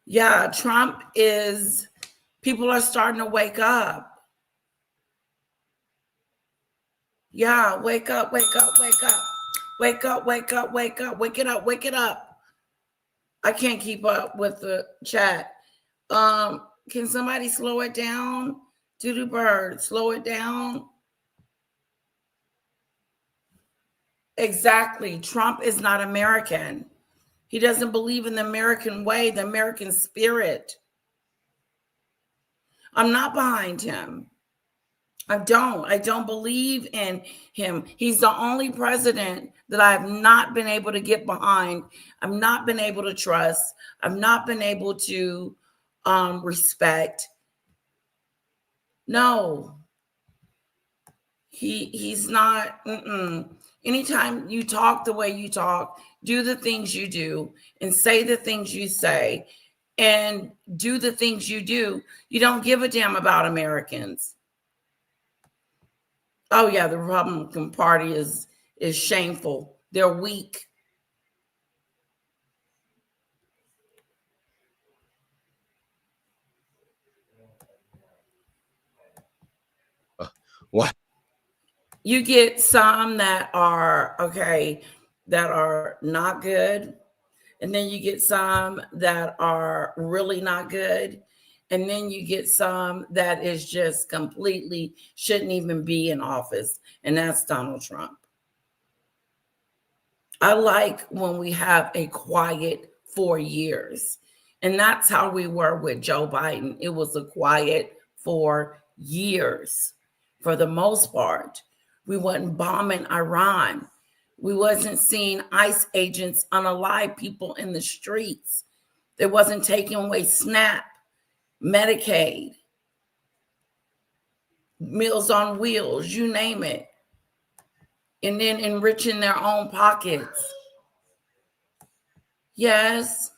Yeah, Trump people are starting to wake up. Yeah, wake up, wake up, wake up. Wake up, wake up, wake up. Wake it up, wake it up. I can't keep up with the chat. Can somebody slow it down? Doodoo Bird, slow it down. Exactly. Trump is not American. He doesn't believe in the American way, the American spirit. I'm not behind him. I don't believe in him. He's the only president that I have not been able to get behind. I've not been able to trust. I've not been able to respect. No, he's not. Anytime you talk the way you talk, do the things you do, and say the things you say, and do the things you do, you don't give a damn about Americans. Oh yeah, the Republican Party is shameful. They're weak. What? You get some that are okay, that are not good. And then you get some that are really not good. And then you get some that is just completely shouldn't even be in office. And that's Donald Trump. I like when we have a quiet 4 years. And that's how we were with Joe Biden. It was a quiet 4 years for the most part. We wasn't bombing Iran. We wasn't seeing ICE agents unalive people in the streets. They wasn't taking away SNAP, Medicaid, Meals on Wheels, you name it. And then enriching their own pockets. Yes.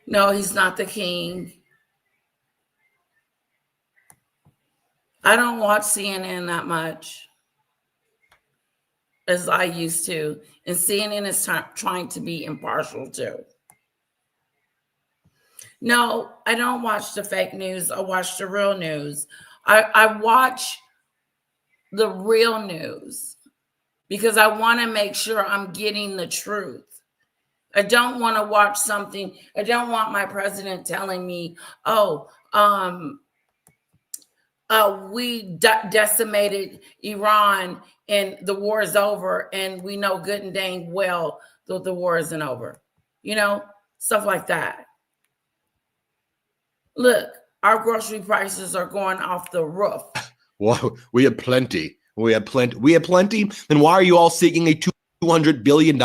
No, he's not the king. I don't watch CNN that much as I used to. And CNN is trying to be impartial too. No, I don't watch the fake news. I watch the real news. I watch the real news because I want to make sure I'm getting the truth. I don't want to watch something. I don't want my president telling me, we decimated Iran and the war is over, and we know good and dang well that the war isn't over. You know, stuff like that. Look, our grocery prices are going off the roof. Well, we have plenty. We have plenty. Then why are you all seeking a $200 billion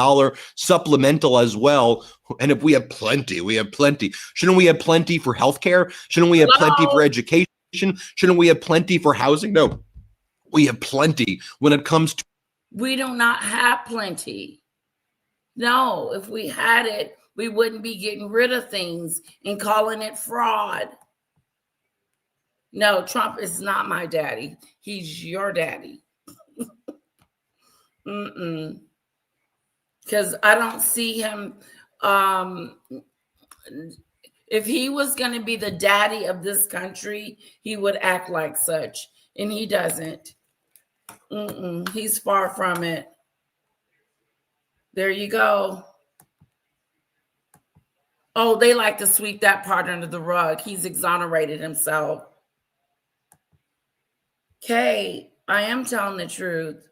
supplemental as well? And if we have plenty, we have plenty. Shouldn't we have plenty for healthcare? Shouldn't we have plenty for education? Shouldn't we have plenty for housing? No, we have plenty when it comes to. We do not have plenty. No, if we had it, we wouldn't be getting rid of things and calling it fraud. No, Trump is not my daddy. He's your daddy. Because I don't see him. If he was going to be the daddy of this country, he would act like such. And he doesn't. He's far from it. There you go. Oh, they like to sweep that part under the rug. He's exonerated himself. Okay, I am telling the truth.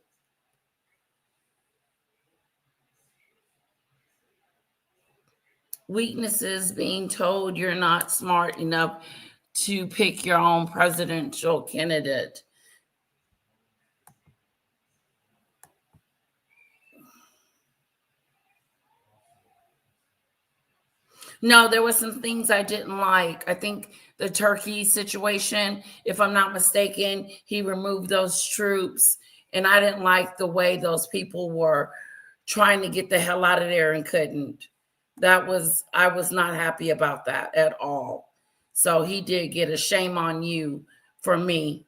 Weaknesses, being told you're not smart enough to pick your own presidential candidate. No, there were some things I didn't like. I think the Turkey situation, if I'm not mistaken, he removed those troops. And I didn't like the way those people were trying to get the hell out of there and couldn't. I was not happy about that at all. So he did get a shame on you for me.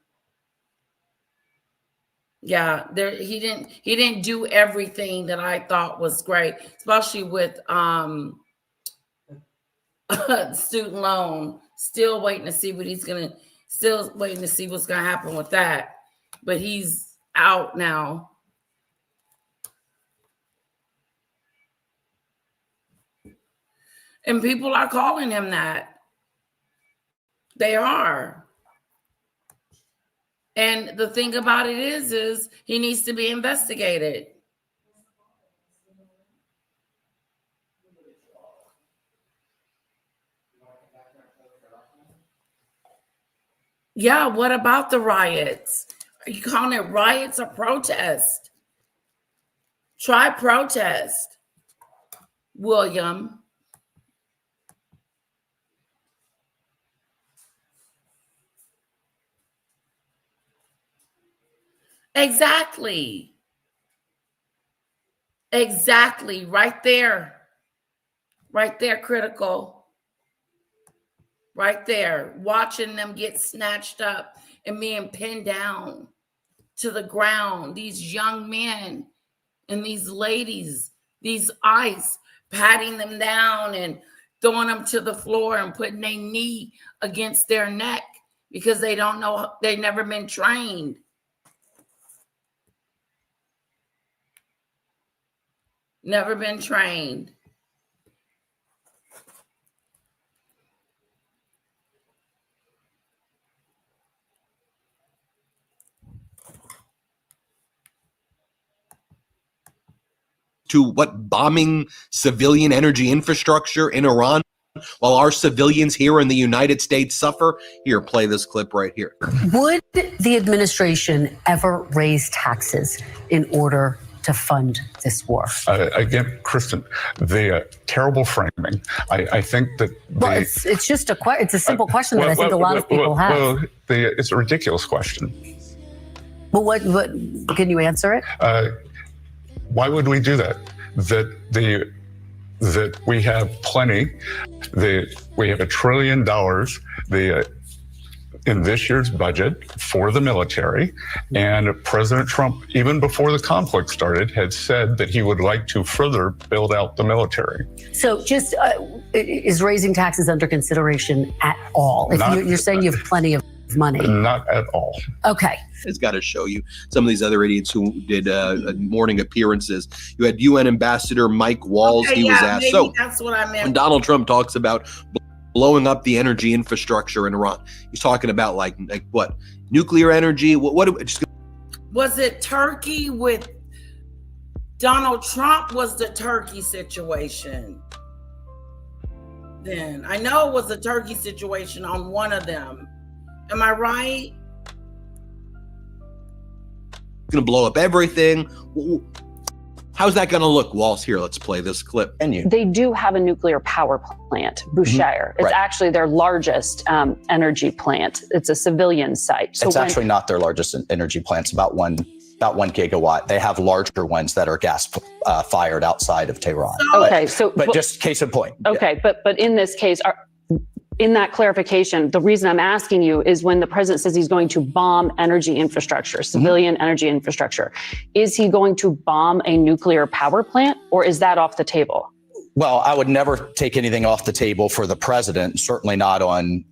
Yeah, he didn't do everything that I thought was great, especially with student loan. Still waiting to see what's gonna happen with that. But he's out now. And people are calling him that. They are. And the thing about it is he needs to be investigated. Yeah, what about the riots? Are you calling it riots or protest? Try protest, William. Exactly. Exactly. Right there. Right there, critical. Right there. Watching them get snatched up and being pinned down to the ground. These young men And these ladies, these ICE, patting them down and throwing them to the floor and putting their knee against their neck because they don't know, they've never been trained. Never been trained. To what, bombing civilian energy infrastructure in Iran while our civilians here in the United States suffer? Here, play this clip right here. Would the administration ever raise taxes in order to fund this war? Again, Kristen, the terrible framing. I think that Well, it's just it's a simple question that I think a lot of people have. Well, it's a ridiculous question. But what can you answer it? Why would we do that? That we have plenty. We have $1 trillion in this year's budget for the military, and President Trump, even before the conflict started, had said that he would like to further build out the military. So, just is raising taxes under consideration at all? If you're saying you have plenty of money, not at all. Okay. It's got to show you some of these other idiots who did morning appearances. You had UN Ambassador Mike Walls. Okay, he was asked. maybe So that's what I meant. when Donald Trump talks about blowing up the energy infrastructure in Iran, he's talking about like what? Nuclear energy? What just Was it Turkey with Donald Trump? Was the Turkey situation? Then I know it was a Turkey situation on one of them. Am I right? going to blow up everything. How's that going to look? Walls, here, let's play this clip. They do have a nuclear power plant, Bushehr. It's actually their largest energy plant. It's a civilian site. So it's actually not their largest energy plant. It's about one gigawatt. They have larger ones that are gas fired outside of Tehran. Okay, but just case in point. Okay, but in this case, in that clarification, the reason I'm asking you is when the president says he's going to bomb energy infrastructure, civilian energy infrastructure, is he going to bomb a nuclear power plant, or is that off the table? Well, I would never take anything off the table for the president, certainly not on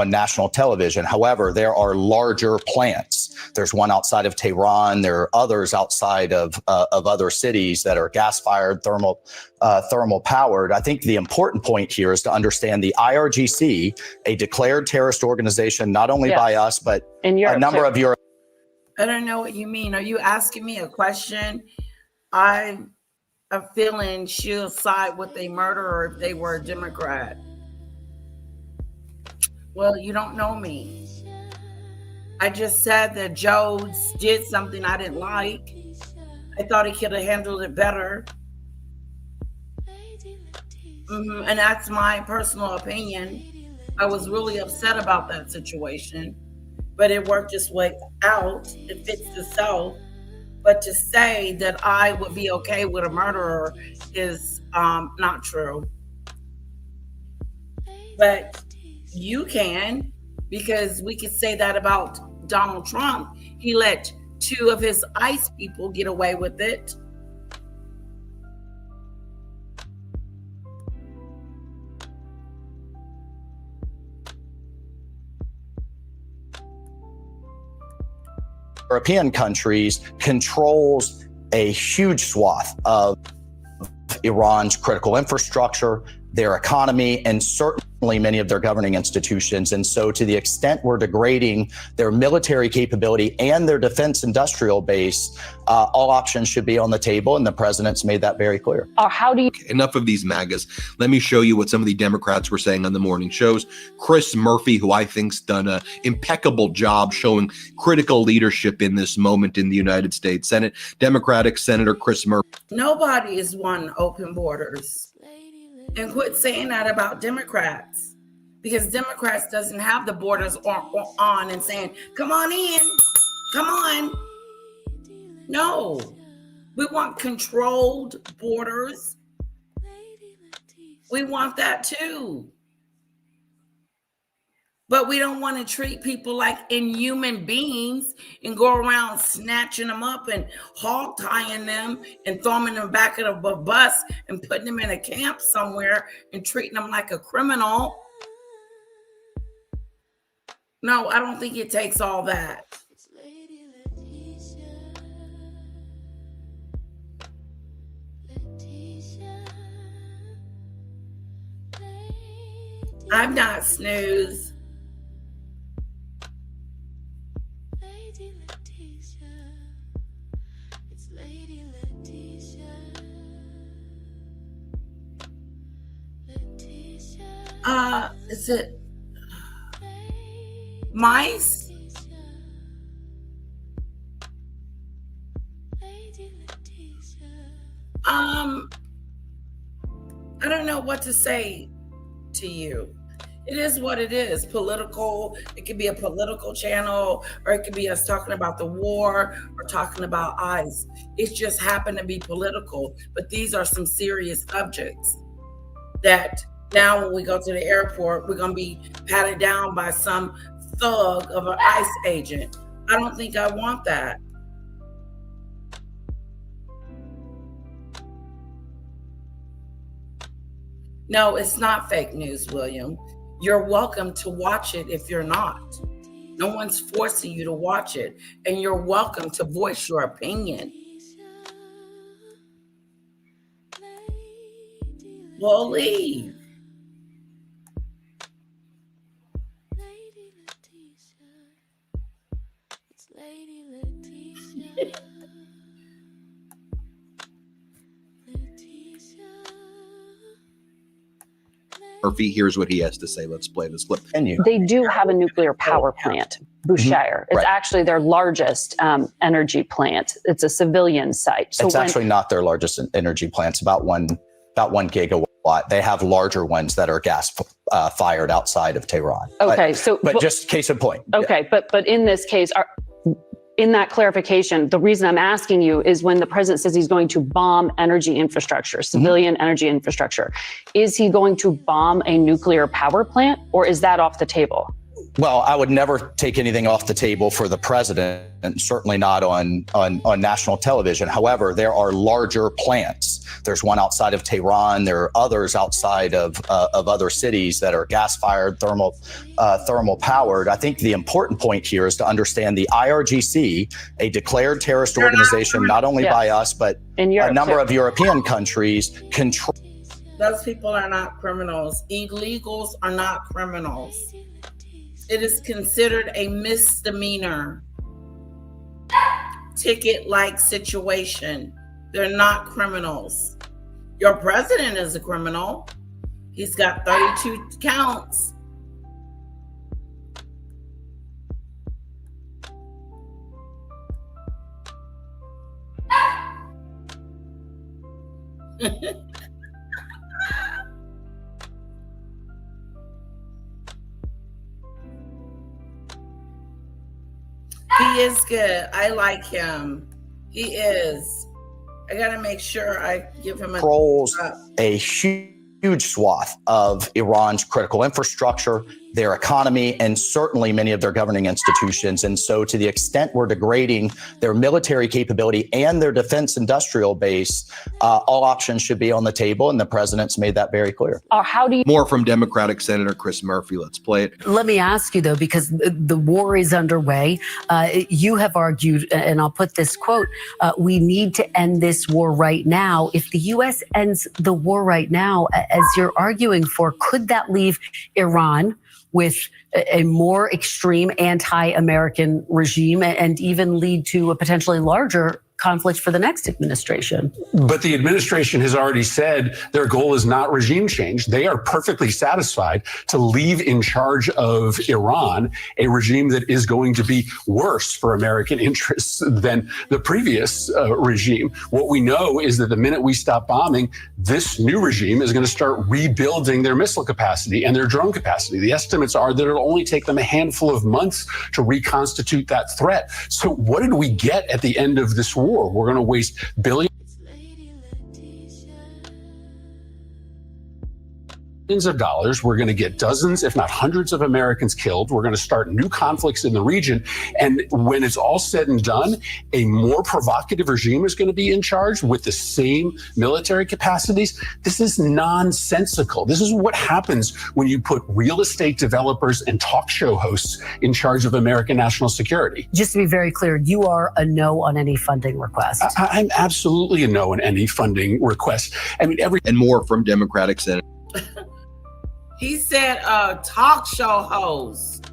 national television. However, there are larger plants. There's one outside of Tehran. There are others outside of other cities that are gas-fired, thermal powered. I think the important point here is to understand the IRGC, a declared terrorist organization, not only by us, but in Europe, a number of Europe. I don't know what you mean. Are you asking me a question? I'm feeling she'll side with a murderer if they were a Democrat. Well, you don't know me. I just said that Jones did something I didn't like. I thought he could have handled it better. And that's my personal opinion. I was really upset about that situation, but it worked its way out. It fits itself. But to say that I would be okay with a murderer is not true. But you can, because we could say that about Donald Trump. He let 2 of his ICE people get away with it. European countries controls a huge swath of Iran's critical infrastructure, their economy, and certainly many of their governing institutions. And so to the extent we're degrading their military capability and their defense industrial base, all options should be on the table. And the president's made that very clear. How do you... Enough of these MAGAs. Let me show you what some of the Democrats were saying on the morning shows. Chris Murphy, who I think's done an impeccable job showing critical leadership in this moment in the United States Senate. Democratic Senator Chris Murphy. Nobody has won open borders. And quit saying that about Democrats, because Democrats doesn't have the borders on and saying, come on in, come on. No, we want controlled borders. We want that too. But we don't want to treat people like inhuman beings and go around snatching them up and hog tying them and throwing them in the back of a bus and putting them in a camp somewhere and treating them like a criminal. No, I don't think it takes all that. I'm not Snooze. Is it Mice? I don't know what to say to you. It is what it is. Political. It could be a political channel, or it could be us talking about the war or talking about ICE. It just happened to be political, but these are some serious subjects that now when we go to the airport, we're going to be patted down by some thug of an ICE agent. I don't think I want that. No, it's not fake news, William. You're welcome to watch it if you're not. No one's forcing you to watch it, and you're welcome to voice your opinion. Well, leave. Murphy, here's what he has to say. Let's play this clip. They do have a nuclear power plant, Boushire. It's actually their largest energy plant. It's a civilian site. So it's actually not their largest energy plant. It's about one gigawatt. They have larger ones that are gas fired outside of Tehran. Okay, but just case in point. Okay, but in this case, in that clarification, the reason I'm asking you is when the president says he's going to bomb energy infrastructure, civilian energy infrastructure, is he going to bomb a nuclear power plant, or is that off the table? Well, I would never take anything off the table for the president, and certainly not on national television. However, there are larger plants. There's one outside of Tehran. There are others outside of other cities that are gas-fired, thermal powered. I think the important point here is to understand the IRGC, a declared terrorist organization, not only by us, but in Europe, a number of European countries, control. Those people are not criminals. Illegals are not criminals. It is considered a misdemeanor ticket-like situation. They're not criminals. Your president is a criminal. He's got 32 counts. He is good. I like him. He is. I got to make sure I give him controls a huge swath of Iran's critical infrastructure, their economy, and certainly many of their governing institutions. And so to the extent we're degrading their military capability and their defense industrial base, all options should be on the table. And the president's made that very clear. How do you... More from Democratic Senator Chris Murphy. Let's play it. Let me ask you, though, because the war is underway. You have argued, and I'll put this quote, we need to end this war right now. If the U.S. ends the war right now, as you're arguing for, could that leave Iran with a more extreme anti-American regime and even lead to a potentially larger conflict for the next administration? But the administration has already said their goal is not regime change. They are perfectly satisfied to leave in charge of Iran a regime that is going to be worse for American interests than the previous regime. What we know is that the minute we stop bombing, this new regime is going to start rebuilding their missile capacity and their drone capacity. The estimates are that it'll only take them a handful of months to reconstitute that threat. So what did we get at the end of this war? We're going to waste billions. billions of dollars. We're going to get dozens, if not hundreds of Americans killed. We're going to start new conflicts in the region. And when it's all said and done, a more provocative regime is going to be in charge with the same military capacities. This is nonsensical. This is what happens when you put real estate developers and talk show hosts in charge of American national security. Just to be very clear, you are a no on any funding request. I'm absolutely a no on any funding request. I mean, and more from Democratic Senators. He said talk show host.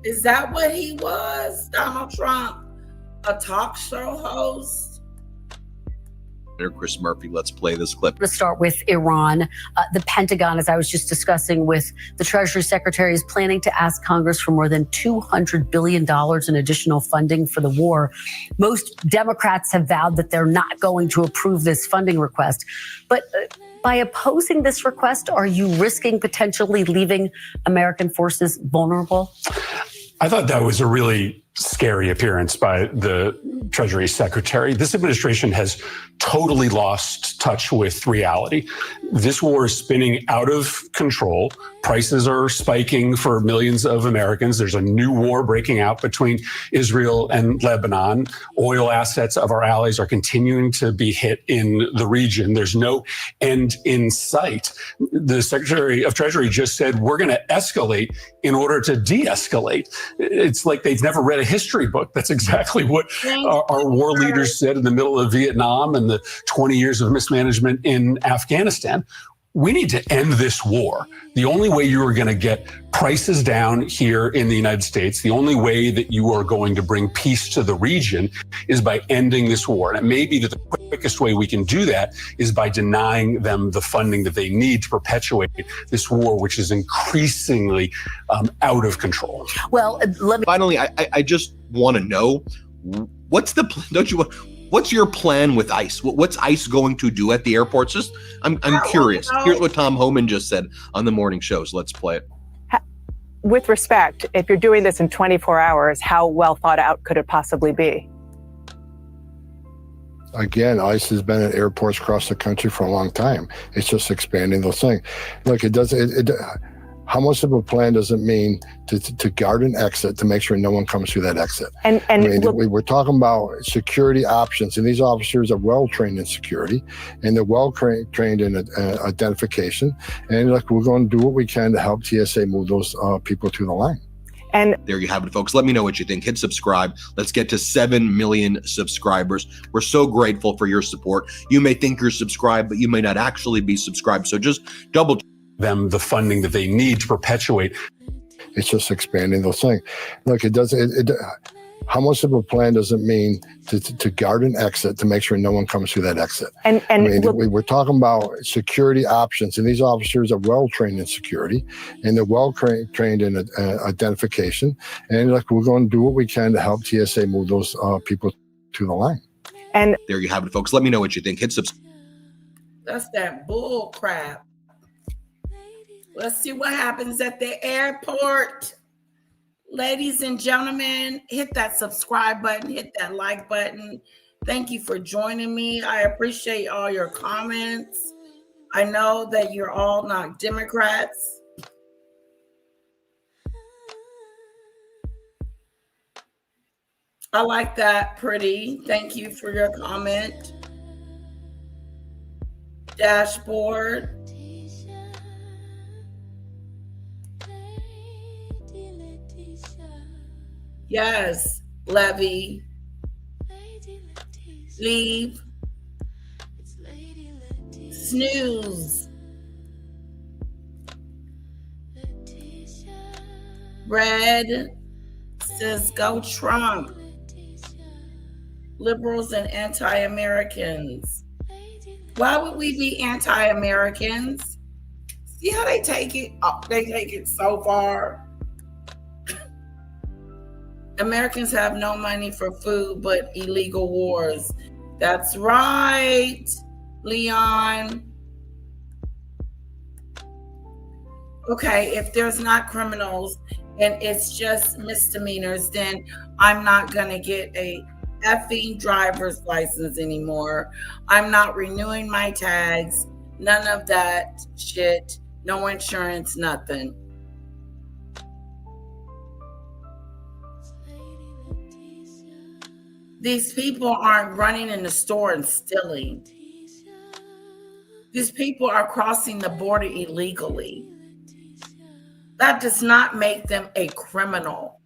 Is that what he was, Donald Trump? A talk show host? Chris Murphy, let's play this clip. To start with Iran, the Pentagon, as I was just discussing with the Treasury Secretary, is planning to ask Congress for more than $200 billion in additional funding for the war. Most Democrats have vowed that they're not going to approve this funding request. But by opposing this request, are you risking potentially leaving American forces vulnerable? I thought that was a really scary appearance by the Treasury Secretary. This administration has totally lost touch with reality. This war is spinning out of control. Prices are spiking for millions of Americans. There's a new war breaking out between Israel and Lebanon. Oil assets of our allies are continuing to be hit in the region. There's no end in sight. The Secretary of Treasury just said, we're going to escalate in order to de-escalate. It's like they've never read a history book. That's exactly what our war leaders said in the middle of Vietnam and the 20 years of mismanagement in Afghanistan. We need to end this war. The only way you are going to get prices down here in the United States, the only way that you are going to bring peace to the region is by ending this war. And it may be that the quickest way we can do that is by denying them the funding that they need to perpetuate this war, which is increasingly out of control. Well, let me. Finally, I just want to know, what's your plan with ICE? What's ICE going to do at the airports? Just, I'm curious. Here's what Tom Homan just said on the morning shows. Let's play it. With respect, if you're doing this in 24 hours, how well thought out could it possibly be? Again, ICE has been at airports across the country for a long time. It's just expanding those things. Look, how much of a plan does it mean to guard an exit to make sure no one comes through that exit? And I mean, we're talking about security options, and these officers are well trained in security, and they're well trained in identification. And look, we're going to do what we can to help TSA move those people to the line. And there you have it, folks. Let me know what you think. Hit subscribe. Let's get to 7 million subscribers. We're so grateful for your support. You may think you're subscribed, but you may not actually be subscribed. So just double them the funding that they need to perpetuate. It's just expanding those things. Look, how much of a plan does it mean to guard an exit to make sure no one comes through that exit? And I mean, we're talking about security options, and these officers are well trained in security, and they're well trained in identification. And look, we're going to do what we can to help TSA move those people to the line. And there you have it, folks. Let me know what you think. Hit subscribe. That's that bull crap. Let's see what happens at the airport. Ladies and gentlemen, hit that subscribe button, hit that like button. Thank you for joining me. I appreciate all your comments. I know that you're all not Democrats. I like that, pretty. Thank you for your comment. Dashboard. Yes, Levy. Leave. Snooze. Red says go Trump. Liberals and anti-Americans. Why would we be anti-Americans? See how they take it? Oh, they take it so far. Americans have no money for food but illegal wars. That's right, Leon. Okay, if there's not criminals and it's just misdemeanors, then I'm not gonna get a effing driver's license anymore. I'm not renewing my tags. None of that shit. No insurance, nothing. These people aren't running in the store and stealing. These people are crossing the border illegally. That does not make them a criminal.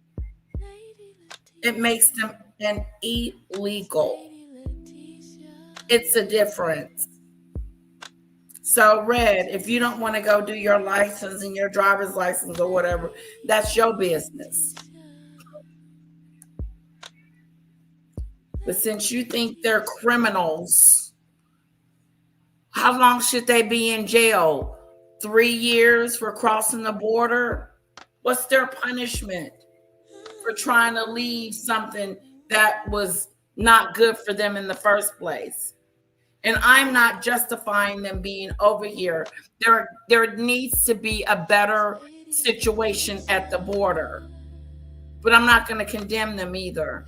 It makes them an illegal. It's a difference. So, Red, if you don't want to go do your license and your driver's license or whatever, that's your business. But since you think they're criminals, how long should they be in jail? 3 years for crossing the border? What's their punishment for trying to leave something that was not good for them in the first place? And I'm not justifying them being over here. There needs to be a better situation at the border. But I'm not going to condemn them either.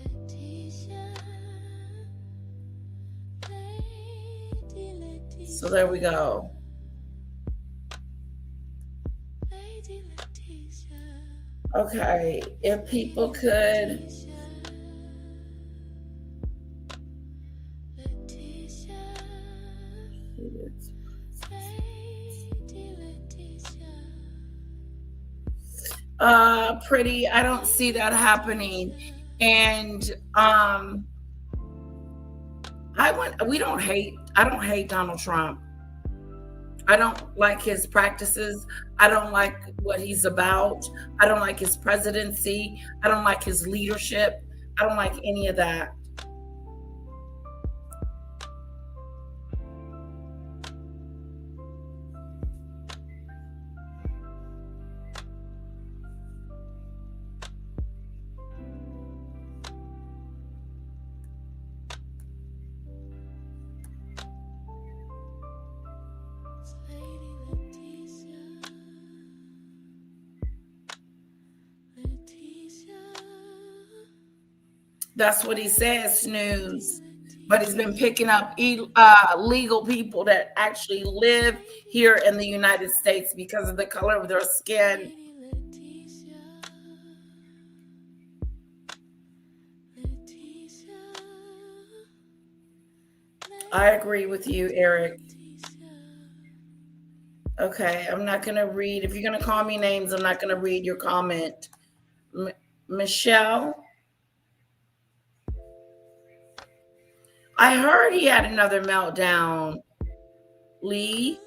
So there we go. Okay, if people could. Pretty, I don't see that happening. And I don't hate Donald Trump. I don't like his practices. I don't like what he's about. I don't like his presidency. I don't like his leadership. I don't like any of that. That's what he says, snooze. But he's been picking up legal people that actually live here in the United States because of the color of their skin. I agree with you, Eric. Okay, I'm not going to read. If you're going to call me names, I'm not going to read your comment. Michelle? I heard he had another meltdown. Lee?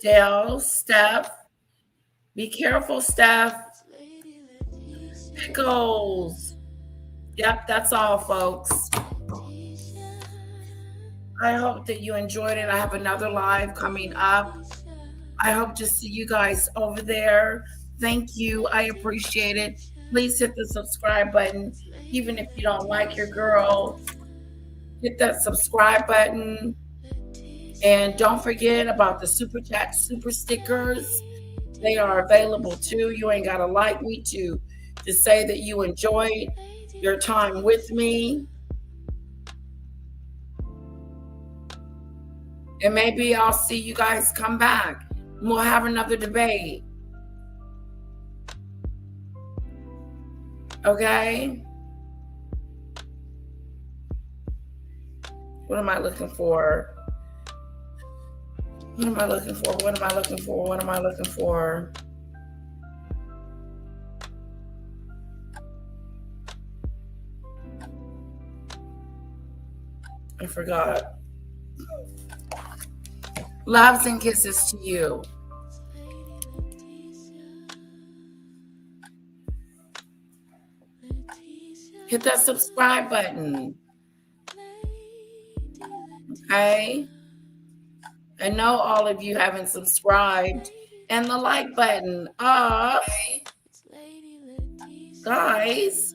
Dale? Steph? Be careful, Steph. Pickles. Yep, that's all, folks. I hope that you enjoyed it. I have another live coming up. I hope to see you guys over there. Thank you. I appreciate it. Please hit the subscribe button. Even if you don't like your girl, hit that subscribe button. And don't forget about the Super Chat Super Stickers. They are available too. You ain't got to like me to say that you enjoyed your time with me. And maybe I'll see you guys come back. We'll have another debate. Okay? What am I looking for? What am I looking for? What am I looking for? What am I looking for? I forgot. Loves and kisses to you. Hit that subscribe button. Okay? I know all of you haven't subscribed. And the like button. Guys.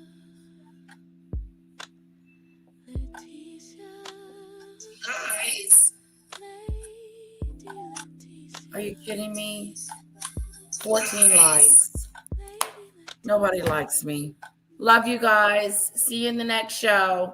Are you kidding me? 14 likes. Nobody likes me. Love you guys. See you in the next show.